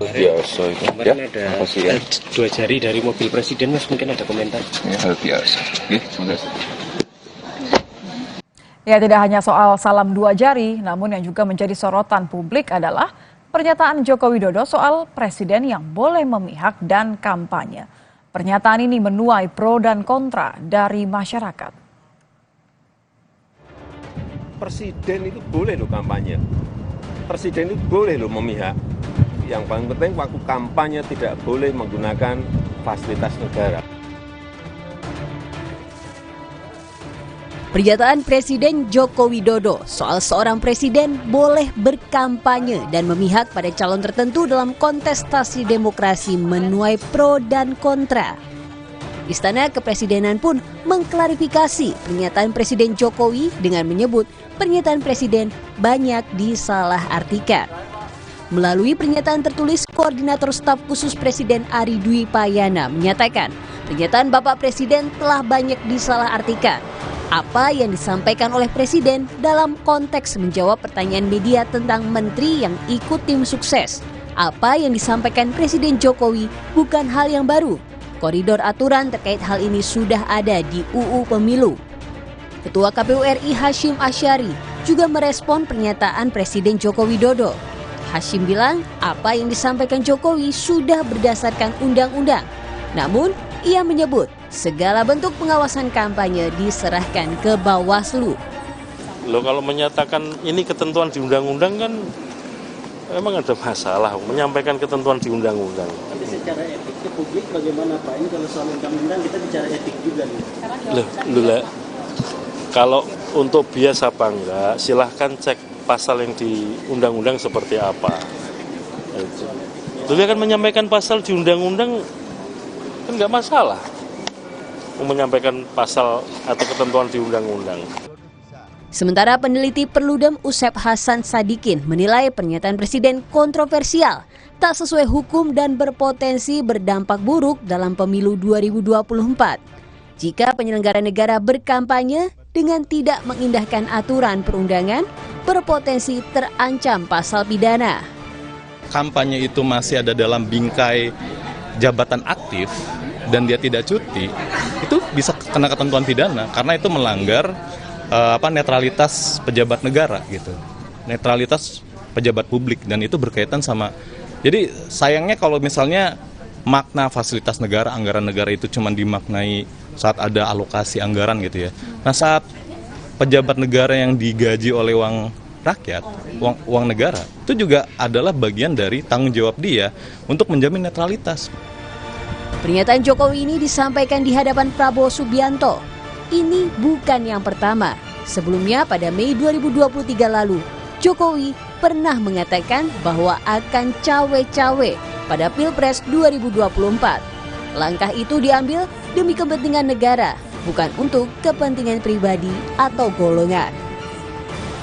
Biasa itu. Ya, ada 2 jari dari mobil presiden, Mas, mungkin ada komentar. Ya, hal biasa. Ya, tidak hanya soal salam 2 jari, namun yang juga menjadi sorotan publik adalah pernyataan Joko Widodo soal presiden yang boleh memihak dan kampanye. Pernyataan ini menuai pro dan kontra dari masyarakat. Presiden itu boleh loh kampanye. Presiden itu boleh loh memihak. Yang paling penting waktu kampanye tidak boleh menggunakan fasilitas negara. Pernyataan Presiden Joko Widodo soal seorang presiden boleh berkampanye dan memihak pada calon tertentu dalam kontestasi demokrasi menuai pro dan kontra. Istana Kepresidenan pun mengklarifikasi pernyataan Presiden Jokowi dengan menyebut pernyataan Presiden banyak disalahartikan. Melalui pernyataan tertulis, Koordinator Staf Khusus Presiden Ari Dwi Payana menyatakan pernyataan Bapak Presiden telah banyak disalahartikan. Apa yang disampaikan oleh Presiden dalam konteks menjawab pertanyaan media tentang menteri yang ikut tim sukses. Apa yang disampaikan Presiden Jokowi bukan hal yang baru. Koridor aturan terkait hal ini sudah ada di UU Pemilu. Ketua KPU RI Hashim Asyari juga merespon pernyataan Presiden Joko Widodo. Hashim bilang apa yang disampaikan Jokowi sudah berdasarkan undang-undang. Namun, ia menyebut segala bentuk pengawasan kampanye diserahkan ke Bawaslu. Loh, kalau menyatakan ini ketentuan di undang-undang kan Memang ada masalah menyampaikan ketentuan di undang-undang. Tapi secara etik ke publik bagaimana Pak? Ini kalau soal undang-undang kita bicara etik juga nih. Loh, kalau untuk bias apa enggak, silahkan cek pasal yang di undang-undang seperti apa. Jadi akan menyampaikan pasal di undang-undang kan nggak masalah. Menyampaikan pasal atau ketentuan di undang-undang. Sementara peneliti Perludem Usep Hasan Sadikin menilai pernyataan Presiden kontroversial, tak sesuai hukum dan berpotensi berdampak buruk dalam pemilu 2024. Jika penyelenggara negara berkampanye dengan tidak mengindahkan aturan perundangan, berpotensi terancam pasal pidana. Kampanye itu masih ada dalam bingkai jabatan aktif dan dia tidak cuti, itu bisa kena ketentuan pidana karena itu melanggar netralitas pejabat negara gitu, netralitas pejabat publik, dan itu berkaitan sama. Jadi sayangnya kalau misalnya makna fasilitas negara, anggaran negara itu cuma dimaknai saat ada alokasi anggaran gitu ya. Nah saat pejabat negara yang digaji oleh uang rakyat, uang negara, itu juga adalah bagian dari tanggung jawab dia untuk menjamin netralitas. Pernyataan Jokowi ini disampaikan di hadapan Prabowo Subianto. Ini bukan yang pertama. Sebelumnya pada Mei 2023 lalu, Jokowi pernah mengatakan bahwa akan cawe-cawe pada Pilpres 2024. Langkah itu diambil demi kepentingan negara, bukan untuk kepentingan pribadi atau golongan.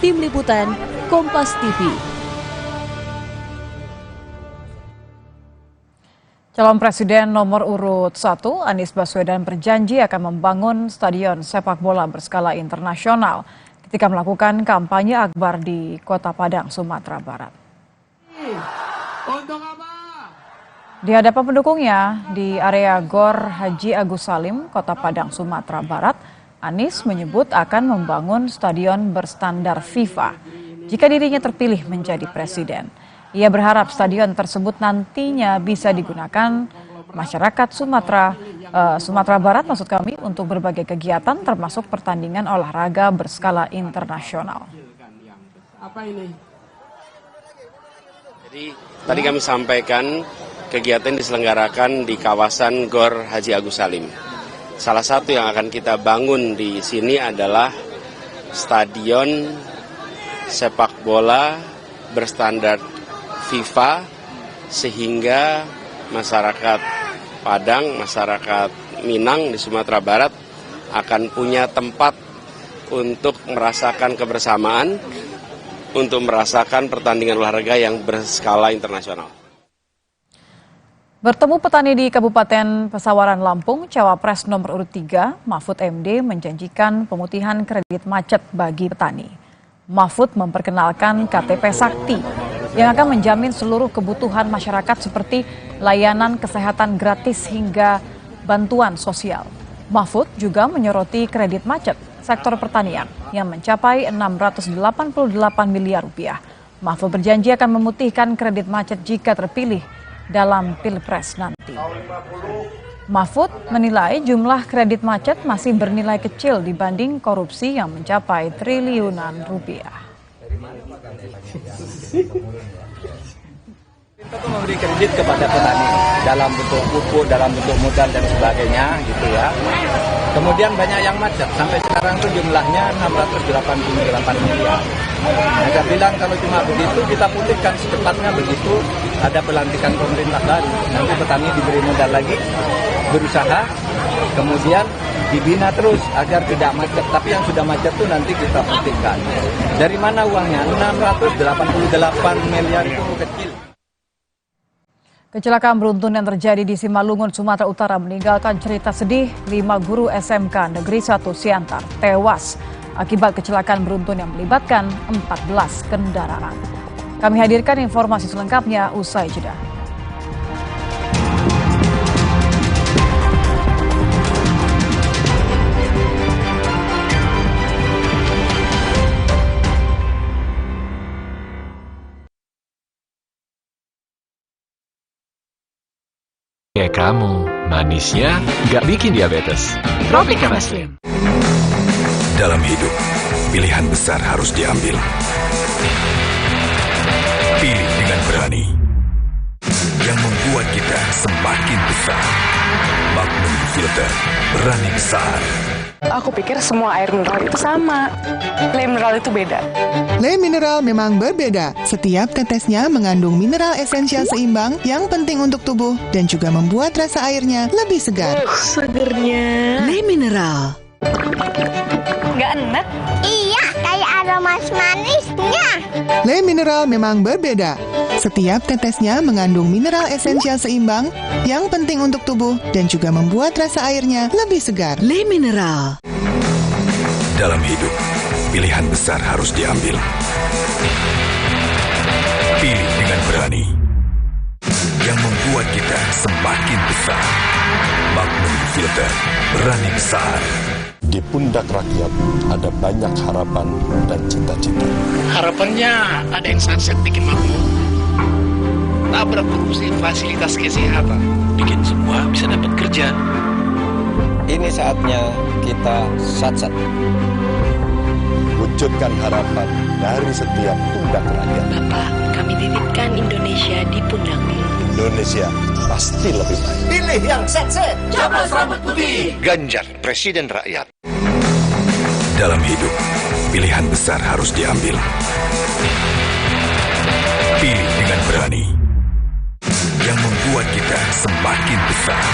Tim Liputan, Kompas TV. Calon Presiden nomor urut 1, Anies Baswedan berjanji akan membangun stadion sepak bola berskala internasional ketika melakukan kampanye akbar di Kota Padang, Sumatera Barat. Di hadapan pendukungnya di area Gor Haji Agus Salim, Kota Padang, Sumatera Barat, Anies menyebut akan membangun stadion berstandar FIFA jika dirinya terpilih menjadi presiden. Ia berharap stadion tersebut nantinya bisa digunakan masyarakat Sumatera Barat untuk berbagai kegiatan termasuk pertandingan olahraga berskala internasional. Apa ini? Jadi tadi kami sampaikan kegiatan diselenggarakan di kawasan Gor Haji Agus Salim. Salah satu yang akan kita bangun di sini adalah stadion sepak bola berstandar FIFA sehingga masyarakat Padang, masyarakat Minang di Sumatera Barat akan punya tempat untuk merasakan kebersamaan, untuk merasakan pertandingan olahraga yang berskala internasional. Bertemu petani di Kabupaten Pesawaran, Lampung, Cawapres nomor urut 3, Mahfud MD menjanjikan pemutihan kredit macet bagi petani. Mahfud memperkenalkan KTP Sakti yang akan menjamin seluruh kebutuhan masyarakat seperti layanan kesehatan gratis hingga bantuan sosial. Mahfud juga menyoroti kredit macet sektor pertanian yang mencapai 688 miliar rupiah. Mahfud berjanji akan memutihkan kredit macet jika terpilih dalam Pilpres nanti. Mahfud menilai jumlah kredit macet masih bernilai kecil dibanding korupsi yang mencapai triliunan rupiah. Kita memberi kredit kepada petani dalam bentuk pupuk, dalam bentuk modal dan sebagainya, gitu ya. Kemudian banyak yang macet, sampai sekarang tuh jumlahnya 688 miliar. Nah, saya bilang kalau cuma begitu kita pulihkan secepatnya, begitu ada pelantikan pemerintah baru. Nanti petani diberi modal lagi, berusaha, kemudian dibina terus agar tidak macet. Tapi yang sudah macet tuh nanti kita putihkan. Dari mana uangnya? 688 miliar itu kecil. Kecelakaan beruntun yang terjadi di Simalungun, Sumatera Utara meninggalkan cerita sedih 5 guru SMK Negeri 1 Siantar tewas akibat kecelakaan beruntun yang melibatkan 14 kendaraan. Kami hadirkan informasi selengkapnya usai jeda. Kayak kamu, manisnya nggak bikin diabetes. Tropika Maslin. Dalam hidup, pilihan besar harus diambil. Pilih dengan dengan berani yang membuat kita semakin besar. Magnum Filter, berani besar. Aku pikir semua air mineral itu sama. Le mineral itu beda. Le Mineral memang berbeda. Setiap tetesnya mengandung mineral esensial seimbang yang penting untuk tubuh dan juga membuat rasa airnya lebih segar. Segernya. Le Mineral. Nggak enak? Iya, kayak aroma manisnya. Le Mineral memang berbeda. Setiap tetesnya mengandung mineral esensial seimbang yang penting untuk tubuh dan juga membuat rasa airnya lebih segar. Le Mineral. Dalam hidup, pilihan besar harus diambil. Pilih dengan berani yang membuat kita semakin besar. Magnum Filter, berani besar. Di pundak rakyat ada banyak harapan dan cita-cita. Harapannya ada yang sunset bikin makmur, tabrak korupsi fasilitas kesehatan, bikin semua bisa dapat kerja. Ini saatnya kita sat-sat. Wujudkan harapan dari setiap pundak rakyat. Bapak, kami titipkan Indonesia di pundakmu. Indonesia pasti lebih baik. Pilih yang sat-set, capres rambut putih. Ganjar, Presiden Rakyat. Dalam hidup, pilihan besar harus diambil. Pilih dengan berani yang membuat kita semakin besar.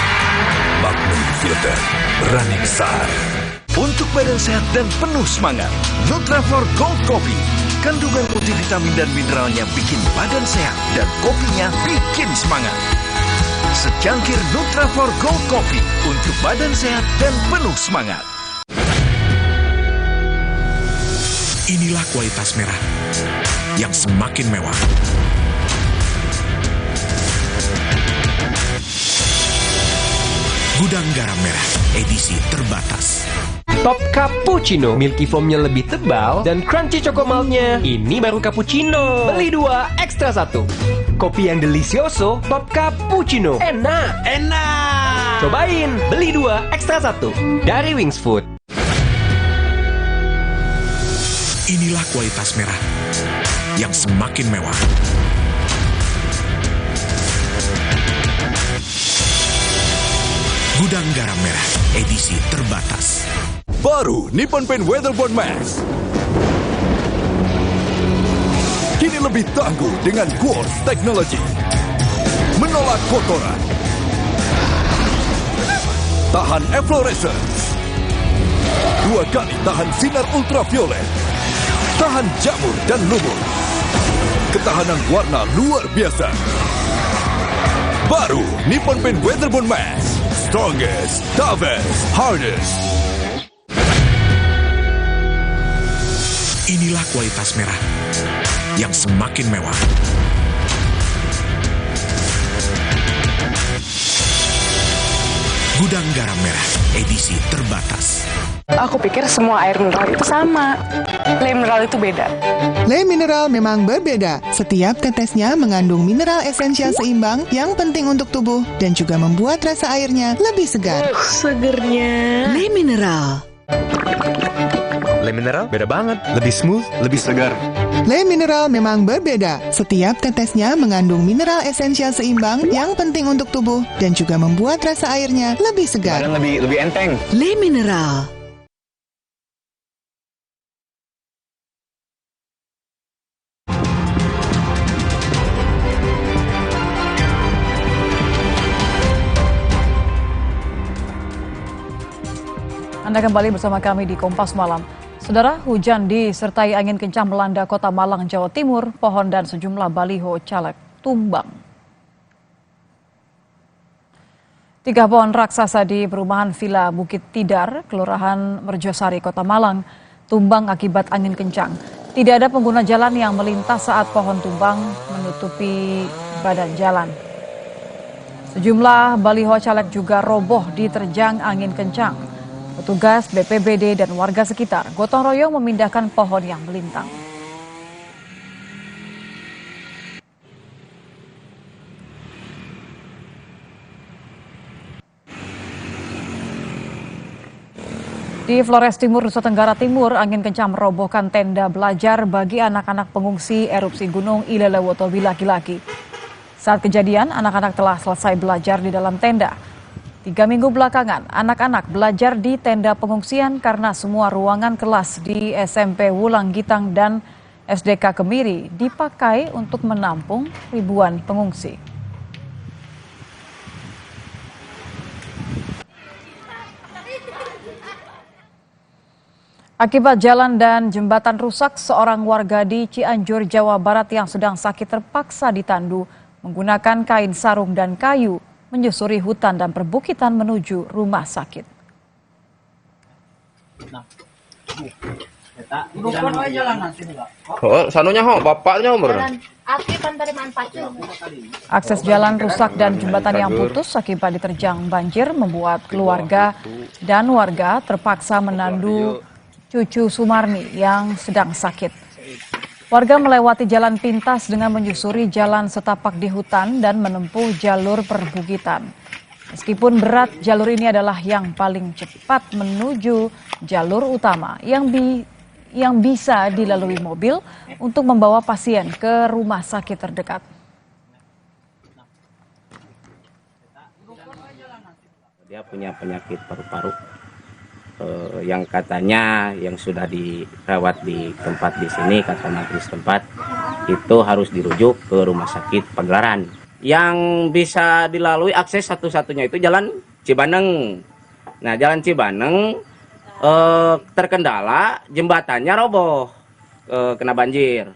Magnum Filter, berani besar. Untuk badan sehat dan penuh semangat, Nutrafol Gold Coffee. Kandungan multivitamin dan mineralnya bikin badan sehat dan kopinya bikin semangat. Secangkir Nutrafol Gold Coffee untuk badan sehat dan penuh semangat. Inilah kualitas merah yang semakin mewah. Gudang garam merah, edisi terbatas. Top Cappuccino, milky foamnya lebih tebal dan crunchy chocomaltnya. Ini baru cappuccino. Beli 2, ekstra 1. Kopi yang delicioso, Top Cappuccino. Enak. Cobain, beli 2, ekstra 1. Dari Wings Food. Inilah kualitas merah yang semakin mewah. Gudang garam merah, edisi terbatas. Baru Nippon Paint Weatherboard Max. Kini lebih tangguh dengan Quartz Technology. Menolak kotoran. Tahan efflorescence. 2 kali tahan sinar ultraviolet. Tahan jamur dan lumut. Ketahanan warna luar biasa. Baru Nippon Paint Weatherboard Max. Strongest, toughest, hardest. Inilah kualitas merah yang semakin mewah. Gudang garam merah, edisi terbatas. Aku pikir semua air mineral itu sama. Le mineral itu beda. Le Mineral memang berbeda. Setiap tetesnya mengandung mineral esensial seimbang yang penting untuk tubuh dan juga membuat rasa airnya lebih segar. Segernya. Le Mineral. Le Mineral beda banget, lebih smooth, lebih segar. Le Mineral memang berbeda. Setiap tetesnya mengandung mineral esensial seimbang yang penting untuk tubuh dan juga membuat rasa airnya lebih segar. Badan lebih enteng. Le Mineral. Anda kembali bersama kami di Kompas Malam. Saudara, hujan disertai angin kencang melanda Kota Malang, Jawa Timur. Pohon dan sejumlah baliho caleg tumbang. 3 pohon raksasa di perumahan Villa Bukit Tidar, Kelurahan Merjosari, Kota Malang, tumbang akibat angin kencang. Tidak ada pengguna jalan yang melintas saat pohon tumbang menutupi badan jalan. Sejumlah baliho caleg juga roboh diterjang angin kencang. Petugas BPBD dan warga sekitar gotong royong memindahkan pohon yang melintang. Di Flores Timur, Nusa Tenggara Timur, angin kencang merobohkan tenda belajar bagi anak-anak pengungsi erupsi Gunung Ilelewotobbi laki-laki. Saat kejadian, anak-anak telah selesai belajar di dalam tenda. 3 minggu belakangan, anak-anak belajar di tenda pengungsian karena semua ruangan kelas di SMP Wulang Gitang dan SDK Kemiri dipakai untuk menampung ribuan pengungsi. Akibat jalan dan jembatan rusak, seorang warga di Cianjur, Jawa Barat yang sedang sakit terpaksa ditandu menggunakan kain sarung dan kayu menyusuri hutan dan perbukitan menuju rumah sakit. Sanunya bapaknya umur. Akses jalan rusak dan jembatan yang putus akibat diterjang banjir membuat keluarga dan warga terpaksa menandu cucu Sumarni yang sedang sakit. Warga melewati jalan pintas dengan menyusuri jalan setapak di hutan dan menempuh jalur perbukitan. Meskipun berat, jalur ini adalah yang paling cepat menuju jalur utama yang bisa dilalui mobil untuk membawa pasien ke rumah sakit terdekat. Dia punya penyakit paru-paru yang katanya yang sudah dirawat di tempat di sini, kata majelis tempat itu harus dirujuk ke rumah sakit Pagelaran. Yang bisa dilalui akses satu-satunya itu jalan Cibaneng. Nah, jalan Cibaneng terkendala, jembatannya roboh, kena banjir.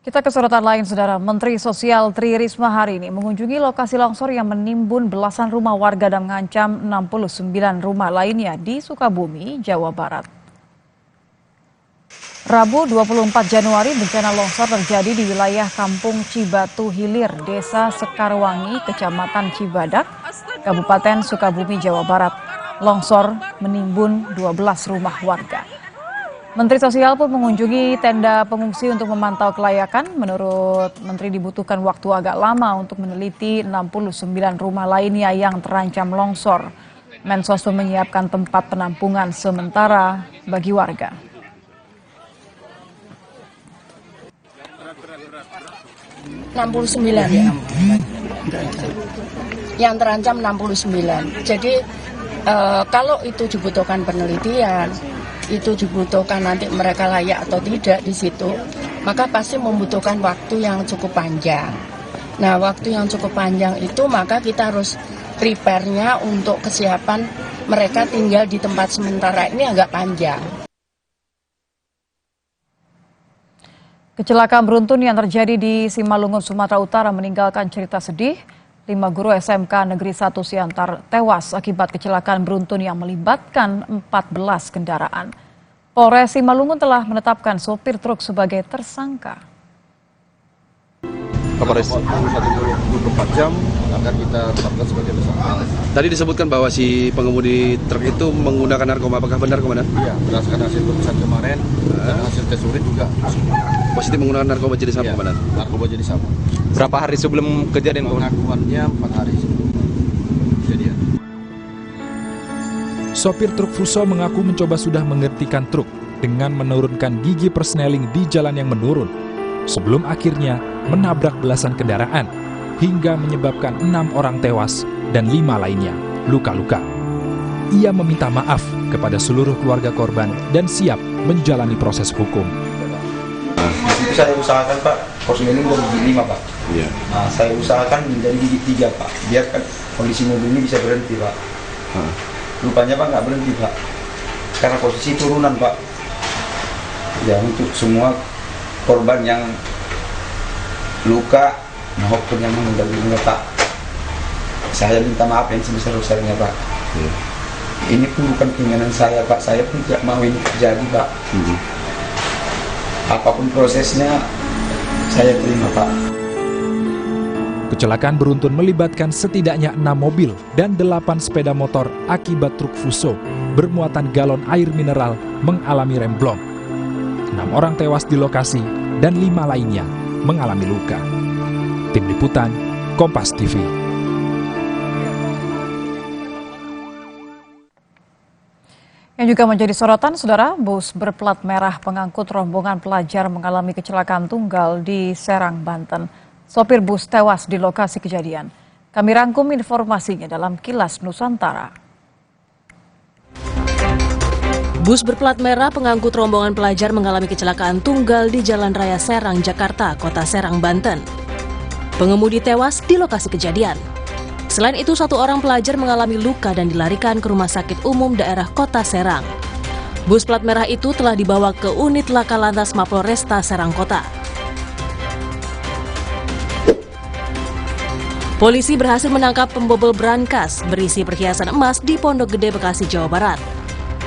Kita ke sorotan lain, Saudara. Menteri Sosial Tri Risma hari ini mengunjungi lokasi longsor yang menimbun belasan rumah warga dan mengancam 69 rumah lainnya di Sukabumi, Jawa Barat. Rabu 24 Januari, bencana longsor terjadi di wilayah Kampung Cibatu Hilir, Desa Sekarwangi, Kecamatan Cibadak, Kabupaten Sukabumi, Jawa Barat. Longsor menimbun 12 rumah warga. Menteri Sosial pun mengunjungi tenda pengungsi untuk memantau kelayakan. Menurut Menteri dibutuhkan waktu agak lama untuk meneliti 69 rumah lainnya yang terancam longsor. Mensos pun menyiapkan tempat penampungan sementara bagi warga. Ya. Yang terancam 69. Jadi kalau itu dibutuhkan penelitian, itu dibutuhkan nanti mereka layak atau tidak di situ, maka pasti membutuhkan waktu yang cukup panjang. Nah, waktu yang cukup panjang itu maka kita harus prepare-nya untuk kesiapan mereka tinggal di tempat sementara ini agak panjang. Kecelakaan beruntun yang terjadi di Simalungun, Sumatera Utara meninggalkan cerita sedih. 5 guru SMK Negeri 1 Siantar tewas akibat kecelakaan beruntun yang melibatkan 14 kendaraan. Polres Simalungun telah menetapkan sopir truk sebagai tersangka. Kapolres 24 jam akan kita tetapkan sebagai tersangka. Tadi disebutkan bahwa si pengemudi truk itu menggunakan narkoba, apakah benar, Komandan? Iya, berdasarkan hasil pemeriksaan kemarin dan hasil tes urin juga positif menggunakan narkoba jenis apa, Komandan? Narkoba jenis apa? Berapa hari sebelum kejadian? Pengakuannya 4 hari sebelum kejadian. Sopir truk Fuso mengaku mencoba sudah mengertikan truk dengan menurunkan gigi persneling di jalan yang menurun, sebelum akhirnya menabrak belasan kendaraan hingga menyebabkan 6 orang tewas dan 5 lainnya luka-luka. Ia meminta maaf kepada seluruh keluarga korban dan siap menjalani proses hukum. Itu saya usahakan, Pak, persneling dari gigi 5, Pak. Iya. Nah, saya usahakan menjadi gigi 3, Pak. Biar kan kondisi mobil ini bisa berhenti, Pak. Rupanya, Pak, nggak berhenti, Pak. Karena posisi turunan, Pak. Ya, untuk semua korban yang luka maupun yang meninggal dunia, Pak, saya minta maaf yang sebesar-besarnya, Pak. Ini pun bukan keinginan saya, Pak. Saya pun tidak mau ini terjadi, Pak. Apapun prosesnya, saya terima, Pak. Kecelakaan beruntun melibatkan setidaknya 6 mobil dan 8 sepeda motor akibat truk Fuso bermuatan galon air mineral mengalami remblong. 6 orang tewas di lokasi dan 5 lainnya mengalami luka. Tim Liputan, Kompas TV. Yang juga menjadi sorotan, saudara, bus berplat merah pengangkut rombongan pelajar mengalami kecelakaan tunggal di Serang, Banten. Sopir bus tewas di lokasi kejadian. Kami rangkum informasinya dalam Kilas Nusantara. Bus berplat merah pengangkut rombongan pelajar mengalami kecelakaan tunggal di Jalan Raya Serang, Jakarta, Kota Serang, Banten. Pengemudi tewas di lokasi kejadian. Selain itu, 1 orang pelajar mengalami luka dan dilarikan ke Rumah Sakit Umum Daerah Kota Serang. Bus plat merah itu telah dibawa ke unit Laka Lantas Mapolresta Serang Kota. Polisi berhasil menangkap pembobol brankas berisi perhiasan emas di Pondok Gede, Bekasi, Jawa Barat.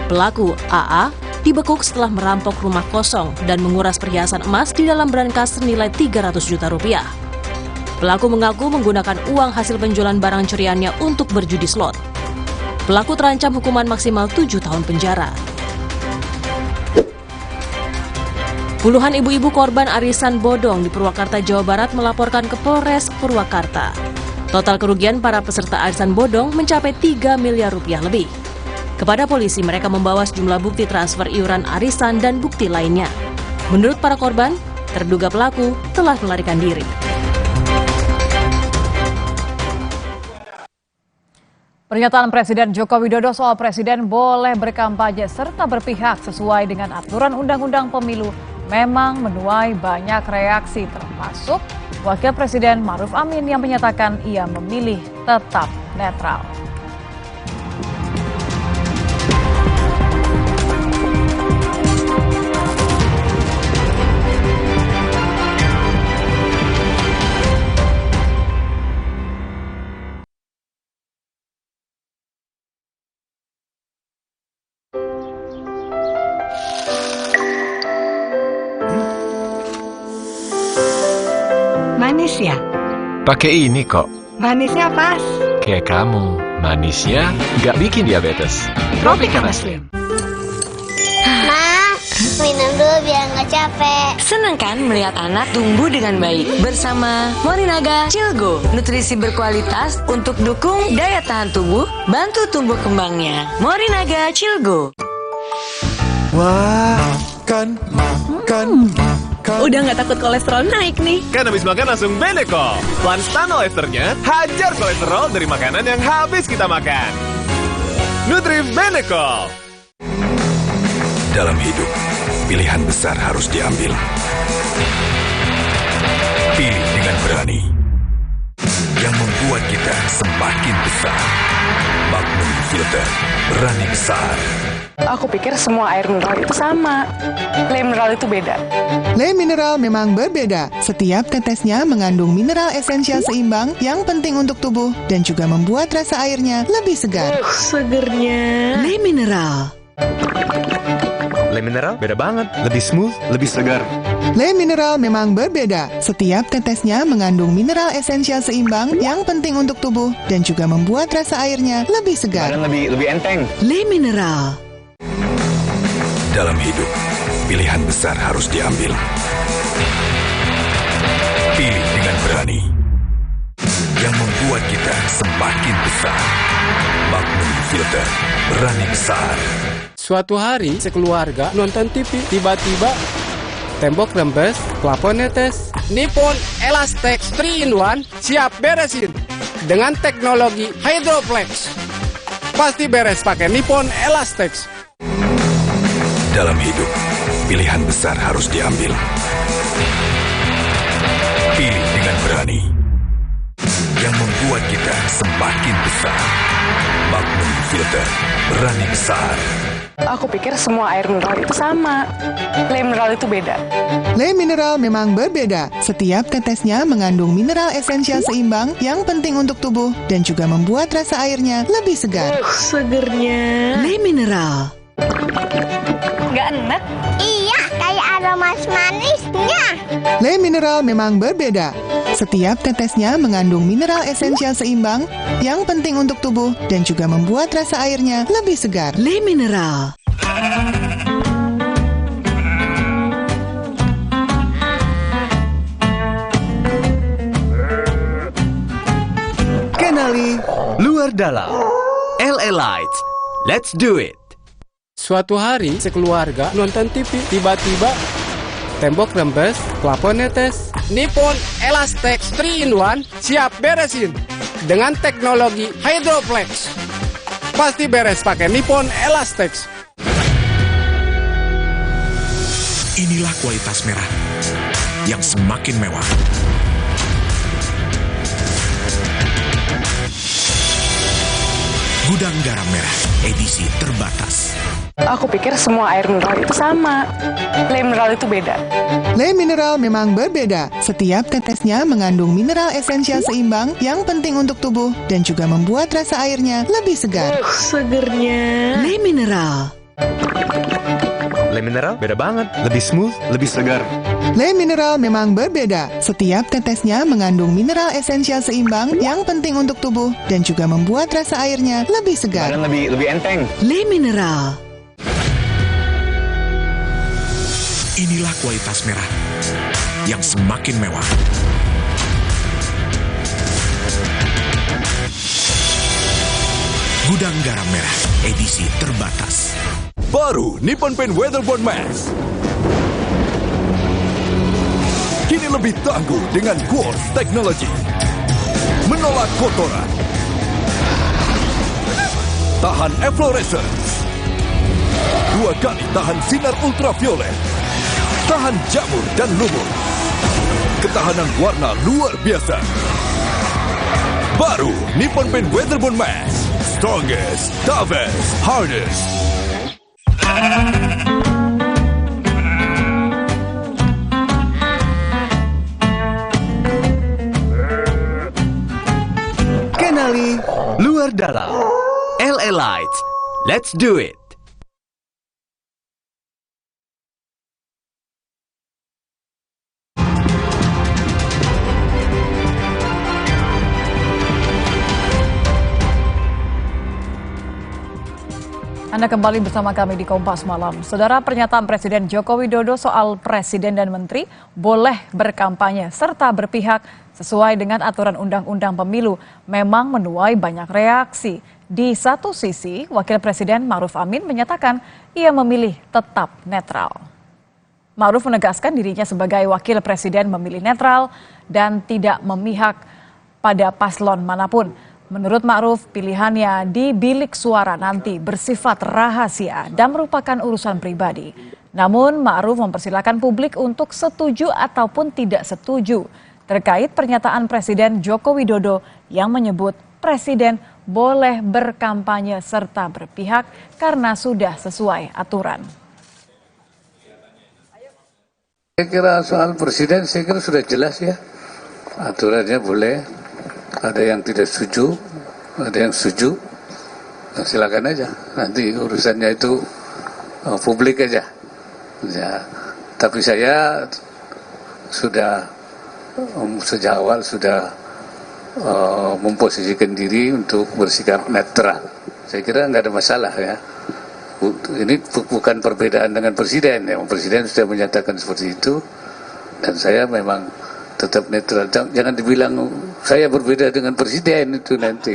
Pelaku, AA, dibekuk setelah merampok rumah kosong dan menguras perhiasan emas di dalam brankas senilai 300 juta rupiah. Pelaku mengaku menggunakan uang hasil penjualan barang curiannya untuk berjudi slot. Pelaku terancam hukuman maksimal 7 tahun penjara. Puluhan ibu-ibu korban arisan bodong di Purwakarta, Jawa Barat melaporkan ke Polres Purwakarta. Total kerugian para peserta arisan bodong mencapai 3 miliar rupiah lebih. Kepada polisi, mereka membawa sejumlah bukti transfer iuran arisan dan bukti lainnya. Menurut para korban, terduga pelaku telah melarikan diri. Pernyataan Presiden Joko Widodo soal Presiden boleh berkampanye serta berpihak sesuai dengan aturan Undang-Undang Pemilu memang menuai banyak reaksi, termasuk Wakil Presiden Ma'ruf Amin yang menyatakan ia memilih tetap netral. Manis ya? Pakai ini kok. Manisnya pas. Kayak kamu, manisnya nggak bikin diabetes. Tropicana Slim. Ma, minum dulu biar nggak capek. Senang kan melihat anak tumbuh dengan baik bersama Morinaga Cilgo, nutrisi berkualitas untuk dukung daya tahan tubuh, bantu tumbuh kembangnya. Morinaga Cilgo. Wah, makan. Udah nggak takut kolesterol naik nih. Kan habis makan langsung Benecol. Lanstan esternya hajar kolesterol dari makanan yang habis kita makan. Nutri Benecol. Dalam hidup, pilihan besar harus diambil. Pilih dengan berani. Yang membuat kita semakin besar. Magnum Filter, berani besar. Aku pikir semua air mineral itu sama. Le mineral itu beda. Le mineral memang berbeda. Setiap tetesnya mengandung mineral esensial seimbang yang penting untuk tubuh dan juga membuat rasa airnya lebih segar. Segernya. Le mineral. Le mineral beda banget, lebih smooth, lebih segar. Le mineral memang berbeda. Setiap tetesnya mengandung mineral esensial seimbang yang penting untuk tubuh dan juga membuat rasa airnya lebih segar. Lebih enteng. Le mineral. Dalam hidup, pilihan besar harus diambil. Pilih dengan berani. Yang membuat kita semakin besar. Magnum Filter, berani besar. Suatu hari, sekeluarga nonton TV. Tiba-tiba, tembok rembes, plafon netes. Nippon Elastex 3-in-1 siap beresin. Dengan teknologi Hydroflex. Pasti beres pakai Nippon Elastex. Dalam hidup, pilihan besar harus diambil. Pilih dengan berani. Yang membuat kita semakin besar. Magnum Filter, berani besar. Aku pikir semua air mineral itu sama. Le mineral itu beda. Le mineral memang berbeda. Setiap tetesnya mengandung mineral esensial seimbang yang penting untuk tubuh dan juga membuat rasa airnya lebih segar. Segernya. Le mineral. Nggak enak? Iya, kayak aroma manisnya. Le mineral memang berbeda. Setiap tetesnya mengandung mineral esensial seimbang yang penting untuk tubuh dan juga membuat rasa airnya lebih segar. Le mineral. Kenali luar dalam. LA Lights. Let's do it. Suatu hari sekeluarga nonton TV, tiba-tiba tembok rembes, plafon netes. Nippon Elastex 3-in-1 siap beresin dengan teknologi Hydroplex. Pasti beres pakai Nippon Elastex. Inilah kualitas merah yang semakin mewah. Gudang Garam Merah edisi terbatas. Aku pikir semua air mineral itu sama. Le mineral itu beda. Le mineral memang berbeda. Setiap tetesnya mengandung mineral esensial seimbang yang penting untuk tubuh dan juga membuat rasa airnya lebih segar. Segernya. Le mineral. Le mineral beda banget, lebih smooth, lebih segar. Le mineral memang berbeda. Setiap tetesnya mengandung mineral esensial seimbang yang penting untuk tubuh dan juga membuat rasa airnya lebih segar. Dan lebih enteng. Le mineral. Inilah kualitas merah yang semakin mewah. Gudang Garam Merah edisi terbatas. Baru Nippon Paint Weatherboard Mask. Kini lebih tangguh dengan Quartz Technology. Menolak kotoran. Tahan efflorescence. 2 kali tahan sinar ultraviolet. Tahan jamur dan lumut. Ketahanan warna luar biasa. Baru Nippon Paint Weatherboard Mask. Strongest, toughest, hardest. Kenali luar darah. LA Lights. Let's do it. Anda kembali bersama kami di Kompas Malam. Saudara, pernyataan Presiden Joko Widodo soal Presiden dan Menteri boleh berkampanye serta berpihak sesuai dengan aturan Undang-Undang Pemilu memang menuai banyak reaksi. Di satu sisi, Wakil Presiden Ma'ruf Amin menyatakan ia memilih tetap netral. Ma'ruf menegaskan dirinya sebagai Wakil Presiden memilih netral dan tidak memihak pada paslon manapun. Menurut Ma'ruf, pilihannya di bilik suara nanti bersifat rahasia dan merupakan urusan pribadi. Namun Ma'ruf mempersilahkan publik untuk setuju ataupun tidak setuju terkait pernyataan Presiden Joko Widodo yang menyebut Presiden boleh berkampanye serta berpihak karena sudah sesuai aturan. Saya kira soal Presiden, saya kira sudah jelas ya. Aturannya boleh. Ada yang tidak setuju, ada yang setuju, nah, silakan aja. Nanti urusannya itu publik aja. Ya, tapi saya sudah sejak awal sudah memposisikan diri untuk bersikap netral. Saya kira nggak ada masalah ya. Ini bukan perbedaan dengan Presiden. Ya. Presiden sudah menyatakan seperti itu, dan saya memang tetap netral. Jangan dibilang saya berbeda dengan Presiden itu nanti.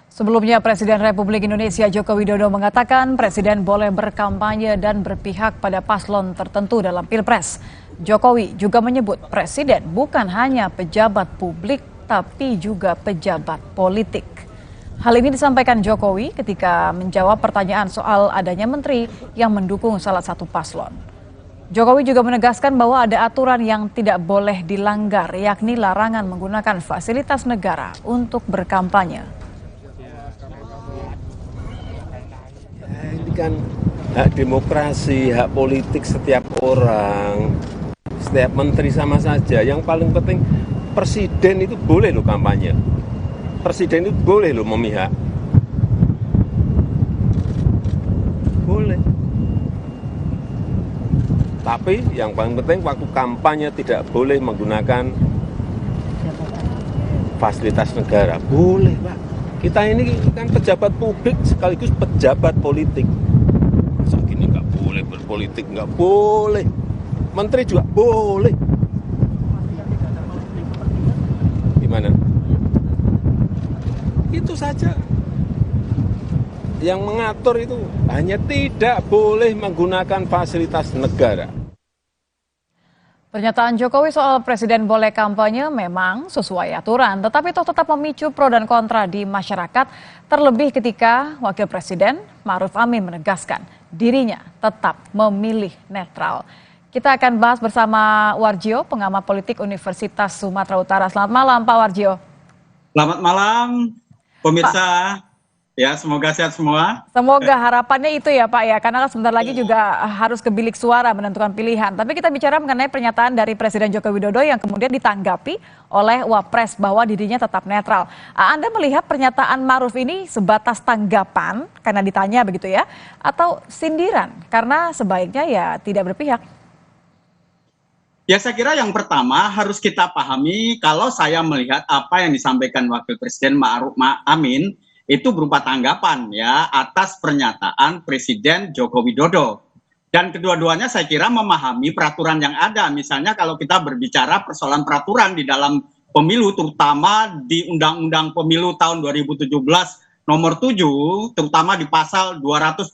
Sebelumnya Presiden Republik Indonesia Joko Widodo mengatakan Presiden boleh berkampanye dan berpihak pada paslon tertentu dalam Pilpres. Jokowi juga menyebut Presiden bukan hanya pejabat publik tapi juga pejabat politik. Hal ini disampaikan Jokowi ketika menjawab pertanyaan soal adanya menteri yang mendukung salah satu paslon. Jokowi juga menegaskan bahwa ada aturan yang tidak boleh dilanggar, yakni larangan menggunakan fasilitas negara untuk berkampanye. Ini kan hak demokrasi, hak politik setiap orang, setiap menteri sama saja. Yang paling penting Presiden itu boleh loh kampanye. Presiden itu boleh loh memihak. Boleh. Tapi yang paling penting waktu kampanye tidak boleh menggunakan fasilitas negara. Boleh, Pak. Kita ini kan pejabat publik sekaligus pejabat politik. Masa gini nggak boleh berpolitik, nggak boleh. Menteri juga boleh. Gimana? Itu saja. yang mengatur itu hanya tidak boleh menggunakan fasilitas negara. Pernyataan Jokowi soal presiden boleh kampanye memang sesuai aturan, tetapi toh tetap memicu pro dan kontra di masyarakat, terlebih ketika Wakil Presiden Ma'ruf Amin menegaskan dirinya tetap memilih netral. Kita akan bahas bersama Warjio, pengamat politik Universitas Sumatera Utara. Selamat malam Pak Warjio. Selamat malam pemirsa. Ya, semoga sehat semua. Semoga harapannya itu ya Pak ya, karena sebentar lagi juga harus ke bilik suara menentukan pilihan. Tapi kita bicara mengenai pernyataan dari Presiden Joko Widodo yang kemudian ditanggapi oleh Wapres bahwa dirinya tetap netral. Anda melihat pernyataan Ma'ruf ini sebatas tanggapan karena ditanya begitu ya, atau sindiran karena sebaiknya ya tidak berpihak? Ya, saya kira yang pertama harus kita pahami kalau saya melihat apa yang disampaikan Wakil Presiden Ma'ruf Amin itu berupa tanggapan ya atas pernyataan Presiden Joko Widodo. Dan kedua-duanya saya kira memahami peraturan yang ada. Misalnya kalau kita berbicara persoalan peraturan di dalam pemilu, terutama di Undang-Undang Pemilu tahun 2017 nomor 7, terutama di pasal 281,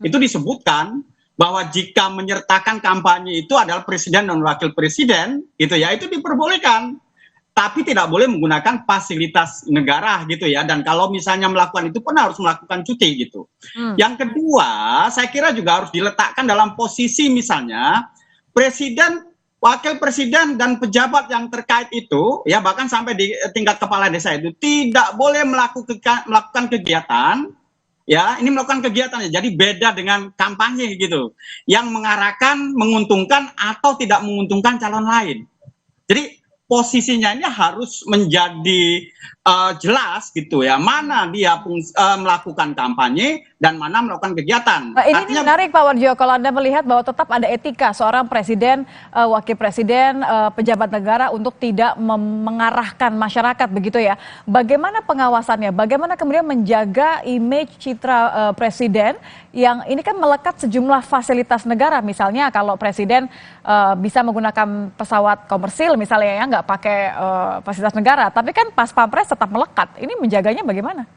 itu disebutkan bahwa jika menyertakan kampanye itu adalah presiden dan wakil presiden, gitu ya, itu diperbolehkan. Tapi tidak boleh menggunakan fasilitas negara gitu ya. Dan kalau misalnya melakukan itu pun harus melakukan cuti gitu. Yang kedua, saya kira juga harus diletakkan dalam posisi misalnya presiden, wakil presiden dan pejabat yang terkait itu ya, bahkan sampai di tingkat kepala desa itu tidak boleh melakukan kegiatan ya, ini melakukan kegiatan ya. Jadi beda dengan kampanye gitu yang mengarahkan, menguntungkan atau tidak menguntungkan calon lain. Jadi posisinya ini harus menjadi jelas gitu ya, mana dia melakukan kampanye dan mana melakukan kegiatan. Ini menarik Pak Warjio, kalau Anda melihat bahwa tetap ada etika seorang presiden, wakil presiden, pejabat negara untuk tidak mengarahkan masyarakat begitu ya. Bagaimana pengawasannya? Bagaimana kemudian menjaga image citra presiden yang ini kan melekat sejumlah fasilitas negara, misalnya kalau presiden bisa menggunakan pesawat komersil misalnya ya, nggak pakai fasilitas negara, tapi kan pas Pampres tetap melekat. Ini menjaganya bagaimana?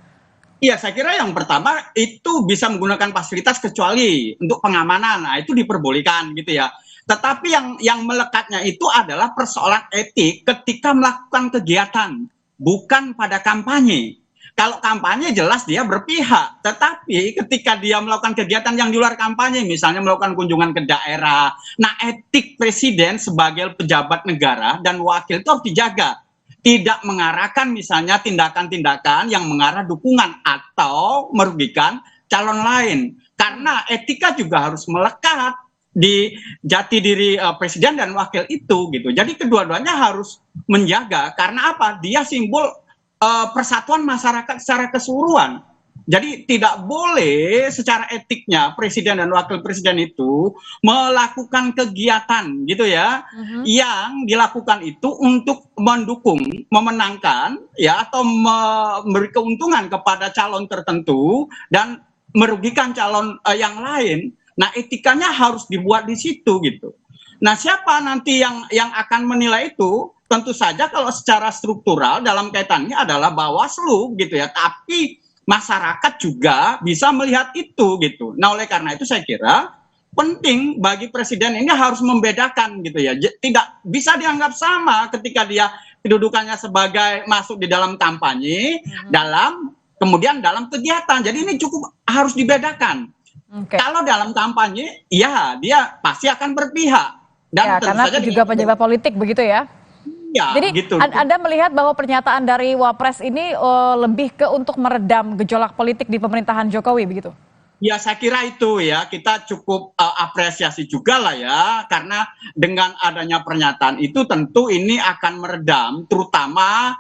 Iya, saya kira yang pertama itu bisa menggunakan fasilitas kecuali untuk pengamanan, nah itu diperbolehkan gitu ya. Tetapi yang melekatnya itu adalah persoalan etik ketika melakukan kegiatan, bukan pada kampanye. Kalau kampanye jelas dia berpihak, tetapi ketika dia melakukan kegiatan yang di luar kampanye, misalnya melakukan kunjungan ke daerah, nah etik presiden sebagai pejabat negara dan wakil itu harus dijaga. Tidak mengarahkan misalnya tindakan-tindakan yang mengarah dukungan atau merugikan calon lain. Karena etika juga harus melekat di jati diri presiden dan wakil itu gitu. Jadi kedua-duanya harus menjaga, karena apa? Dia simbol persatuan masyarakat secara keseluruhan. Jadi tidak boleh secara etiknya presiden dan wakil presiden itu melakukan kegiatan gitu ya, yang dilakukan itu untuk mendukung, memenangkan ya, atau memberi keuntungan kepada calon tertentu dan merugikan calon yang lain. Nah, etikanya harus dibuat di situ gitu. Nah, siapa nanti yang akan menilai itu? Tentu saja kalau secara struktural dalam kaitannya adalah Bawaslu gitu ya, tapi masyarakat juga bisa melihat itu gitu. Nah, oleh karena itu saya kira penting bagi presiden ini harus membedakan gitu ya. Tidak bisa dianggap sama ketika dia kedudukannya sebagai masuk di dalam kampanye, kemudian dalam kegiatan. Jadi ini cukup harus dibedakan. Kalau dalam kampanye, ya dia pasti akan berpihak. Dan ya, karena juga pejabat politik begitu ya. Ya, jadi gitu. Anda melihat bahwa pernyataan dari Wapres ini lebih ke untuk meredam gejolak politik di pemerintahan Jokowi begitu? Ya, saya kira itu ya, kita cukup apresiasi juga lah ya, karena dengan adanya pernyataan itu tentu ini akan meredam terutama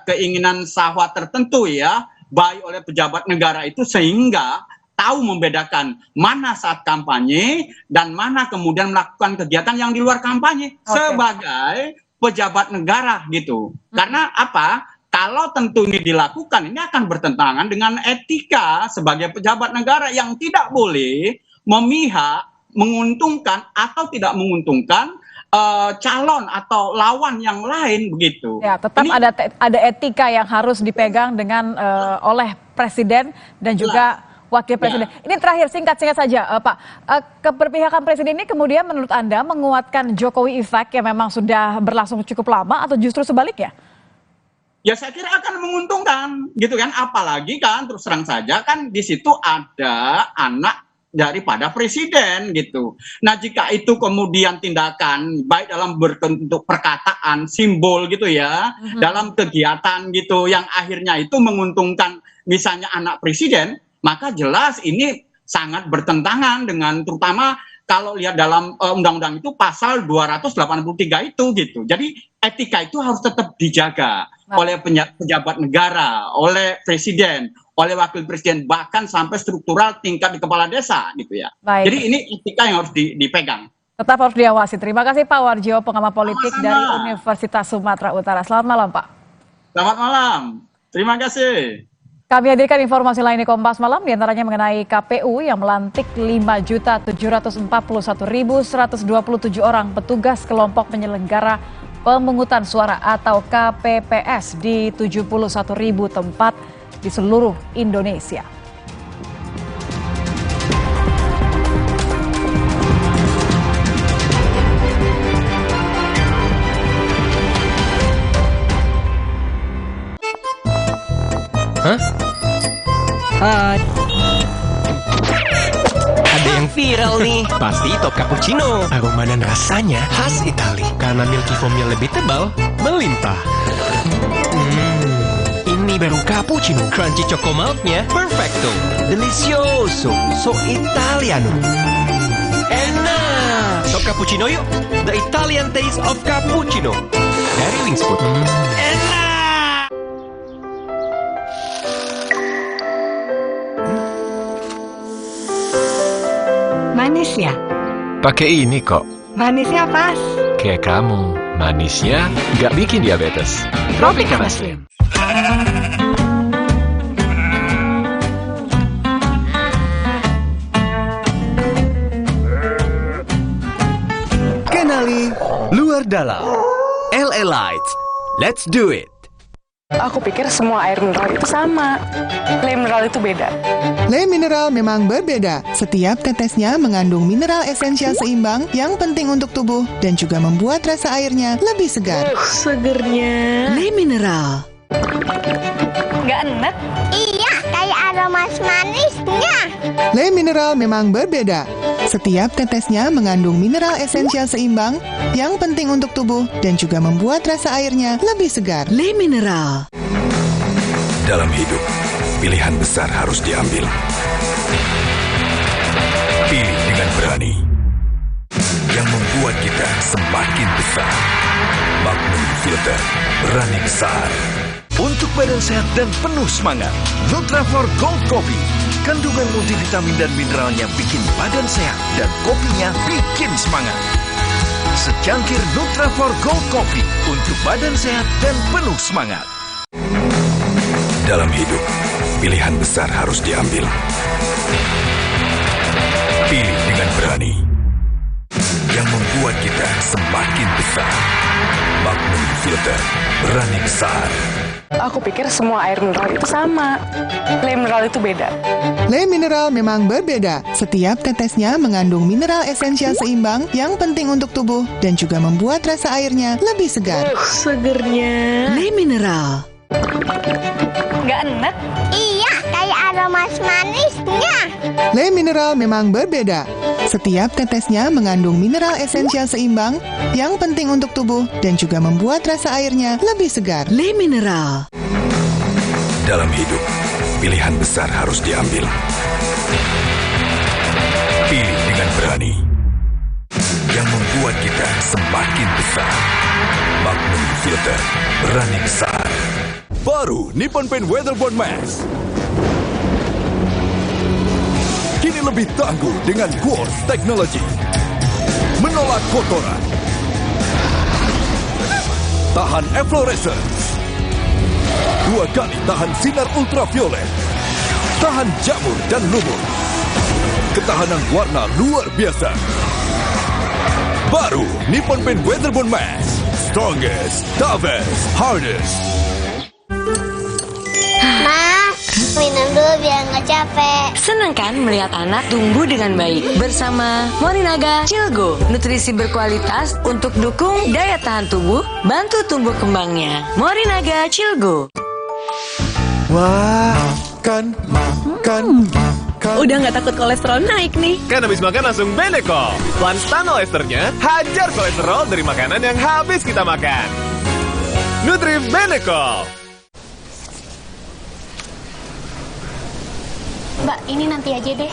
keinginan syahwat tertentu ya, baik oleh pejabat negara itu, sehingga tahu membedakan mana saat kampanye dan mana kemudian melakukan kegiatan yang di luar kampanye sebagai pejabat negara gitu. Karena apa? Kalau tentu ini dilakukan, ini akan bertentangan dengan etika sebagai pejabat negara yang tidak boleh memihak, menguntungkan atau tidak menguntungkan calon atau lawan yang lain begitu. Ya, tetap ada etika yang harus dipegang dengan oleh presiden dan juga wakil presiden. Ini terakhir singkat saja, Pak. Keberpihakan presiden ini kemudian menurut Anda menguatkan Jokowi effect yang memang sudah berlangsung cukup lama atau justru sebaliknya? Ya saya kira akan menguntungkan, gitu kan. Apalagi kan terus terang saja kan di situ ada anak daripada presiden gitu. Nah jika itu kemudian tindakan baik dalam berbentuk perkataan, simbol gitu ya, dalam kegiatan gitu yang akhirnya itu menguntungkan misalnya anak presiden, maka jelas ini sangat bertentangan dengan terutama kalau lihat dalam undang-undang itu pasal 283 itu gitu. Jadi etika itu harus tetap dijaga oleh pejabat negara, oleh presiden, oleh wakil presiden, bahkan sampai struktural tingkat di kepala desa gitu ya. Baik. Jadi ini etika yang harus dipegang. Tetap harus diawasi. Terima kasih Pak Warjo, pengamat politik dari Universitas Sumatera Utara. Selamat malam Pak. Selamat malam. Terima kasih. Kami hadirkan informasi lain di Kompas Malam, diantaranya mengenai KPU yang melantik 5.741.127 orang petugas kelompok penyelenggara pemungutan suara atau KPPS di 71.000 tempat di seluruh Indonesia. Hah? Hai. Ada yang viral nih. Pasti top cappuccino. Aroma dan rasanya khas Itali. Karena milky foamnya lebih tebal, melimpah. Ini baru cappuccino. Crunchy choco milknya perfecto. Delicioso. So Italiano. Enak. Top cappuccino yuk. The Italian taste of cappuccino. Dari Wings Food. Enak. Manis ya? Pakai ini kok. Manisnya pas. Kayak kamu, manisnya nggak bikin diabetes. Tropika Muslim. Kenali luar dalam. LA Light. Let's do it. Aku pikir semua air mineral itu sama. Le mineral itu beda. Le mineral memang berbeda. Setiap tetesnya mengandung mineral esensial seimbang yang penting untuk tubuh dan juga membuat rasa airnya lebih segar. Segernya Le mineral. Nggak enak? Iya, kayak aroma manisnya. Le mineral memang berbeda. Setiap tetesnya mengandung mineral esensial seimbang yang penting untuk tubuh dan juga membuat rasa airnya lebih segar. Le mineral. Dalam hidup, pilihan besar harus diambil. Pilih dengan berani. Yang membuat kita semakin besar. Magnum Filter, berani besar. Untuk badan sehat dan penuh semangat, Nutrafor Gold Coffee. Kandungan multivitamin dan mineralnya bikin badan sehat dan kopinya bikin semangat. Secangkir Nutrafor Gold Coffee untuk badan sehat dan penuh semangat. Dalam hidup, pilihan besar harus diambil. Pilih dengan berani. Yang membuat kita semakin besar. Magnum Filter, berani besar. Aku pikir semua air mineral itu sama. Le mineral itu beda. Le mineral memang berbeda. Setiap tetesnya mengandung mineral esensial seimbang yang penting untuk tubuh dan juga membuat rasa airnya lebih segar. Segernya Le mineral. Nggak enak? Iya, kayak aroma manisnya. Le mineral memang berbeda. Setiap tetesnya mengandung mineral esensial seimbang yang penting untuk tubuh dan juga membuat rasa airnya lebih segar. Le mineral. Dalam hidup, pilihan besar harus diambil. Pilih dengan berani. Yang membuat kita semakin besar. Magnum Filter, berani besar. Baru Nippon Paint Weatherboard Max. Kini lebih tangguh dengan Quartz Technology. Menolak kotoran. Tahan efflorescence. 2 kali tahan sinar ultraviolet. Tahan jamur dan lumut. Ketahanan warna luar biasa. Baru Nippon Paint Weatherbond Max. Strongest, toughest, hardest. Ma, minum dulu biar nggak capek. Senang kan melihat anak tumbuh dengan baik? Bersama Morinaga Cilgo, nutrisi berkualitas untuk dukung daya tahan tubuh, bantu tumbuh kembangnya. Morinaga Cilgo. Wah, makan. Udah nggak takut kolesterol naik nih. Kan habis makan langsung Beneko. Planstano esternya hajar kolesterol dari makanan yang habis kita makan. Nutrif Beneko. Mbak, ini nanti aja deh.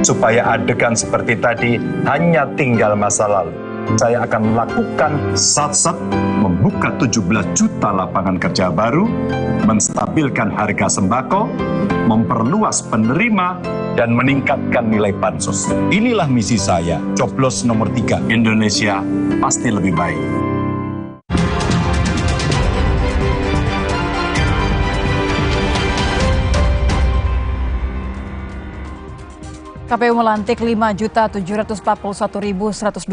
Supaya adegan seperti tadi hanya tinggal masa lalu. Saya akan melakukan sat-sat, membuka 17 juta lapangan kerja baru, menstabilkan harga sembako, memperluas penerima, dan meningkatkan nilai bansos. Inilah misi saya, coblos nomor 3, Indonesia pasti lebih baik. KPU melantik 5.741.127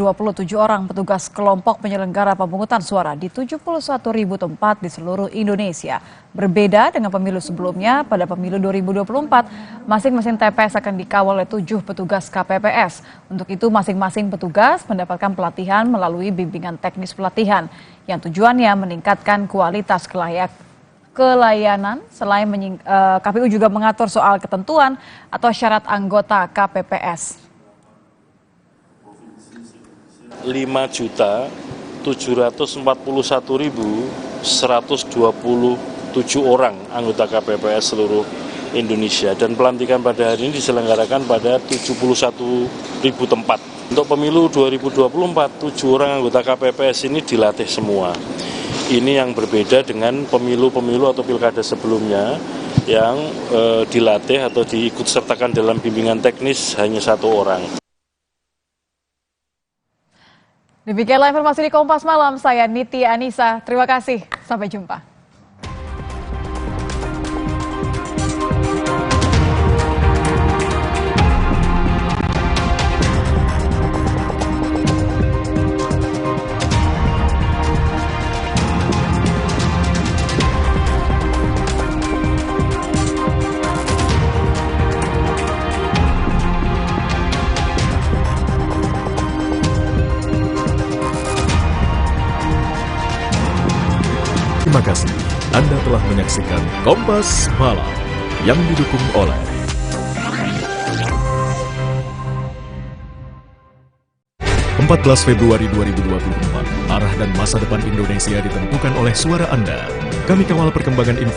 orang petugas kelompok penyelenggara pemungutan suara di 71.000 tempat di seluruh Indonesia. Berbeda dengan pemilu sebelumnya, pada pemilu 2024, masing-masing TPS akan dikawal oleh 7 petugas KPPS. Untuk itu, masing-masing petugas mendapatkan pelatihan melalui bimbingan teknis pelatihan, yang tujuannya meningkatkan kualitas kelayanan. Selain KPU juga mengatur soal ketentuan atau syarat anggota KPPS. 5.741.127 orang anggota KPPS seluruh Indonesia, dan pelantikan pada hari ini diselenggarakan pada 71.000 tempat. Untuk pemilu 2024, 7 orang anggota KPPS ini dilatih semua. Ini yang berbeda dengan pemilu-pemilu atau pilkada sebelumnya yang dilatih atau diikut sertakan dalam bimbingan teknis hanya 1 orang. Demikianlah informasi di Kompas Malam, saya Niti Anissa. Terima kasih, sampai jumpa. Terima kasih Anda telah menyaksikan Kompas Malam yang didukung oleh 14 Februari 2024, arah dan masa depan Indonesia ditentukan oleh suara Anda. Kami kawal perkembangan informasi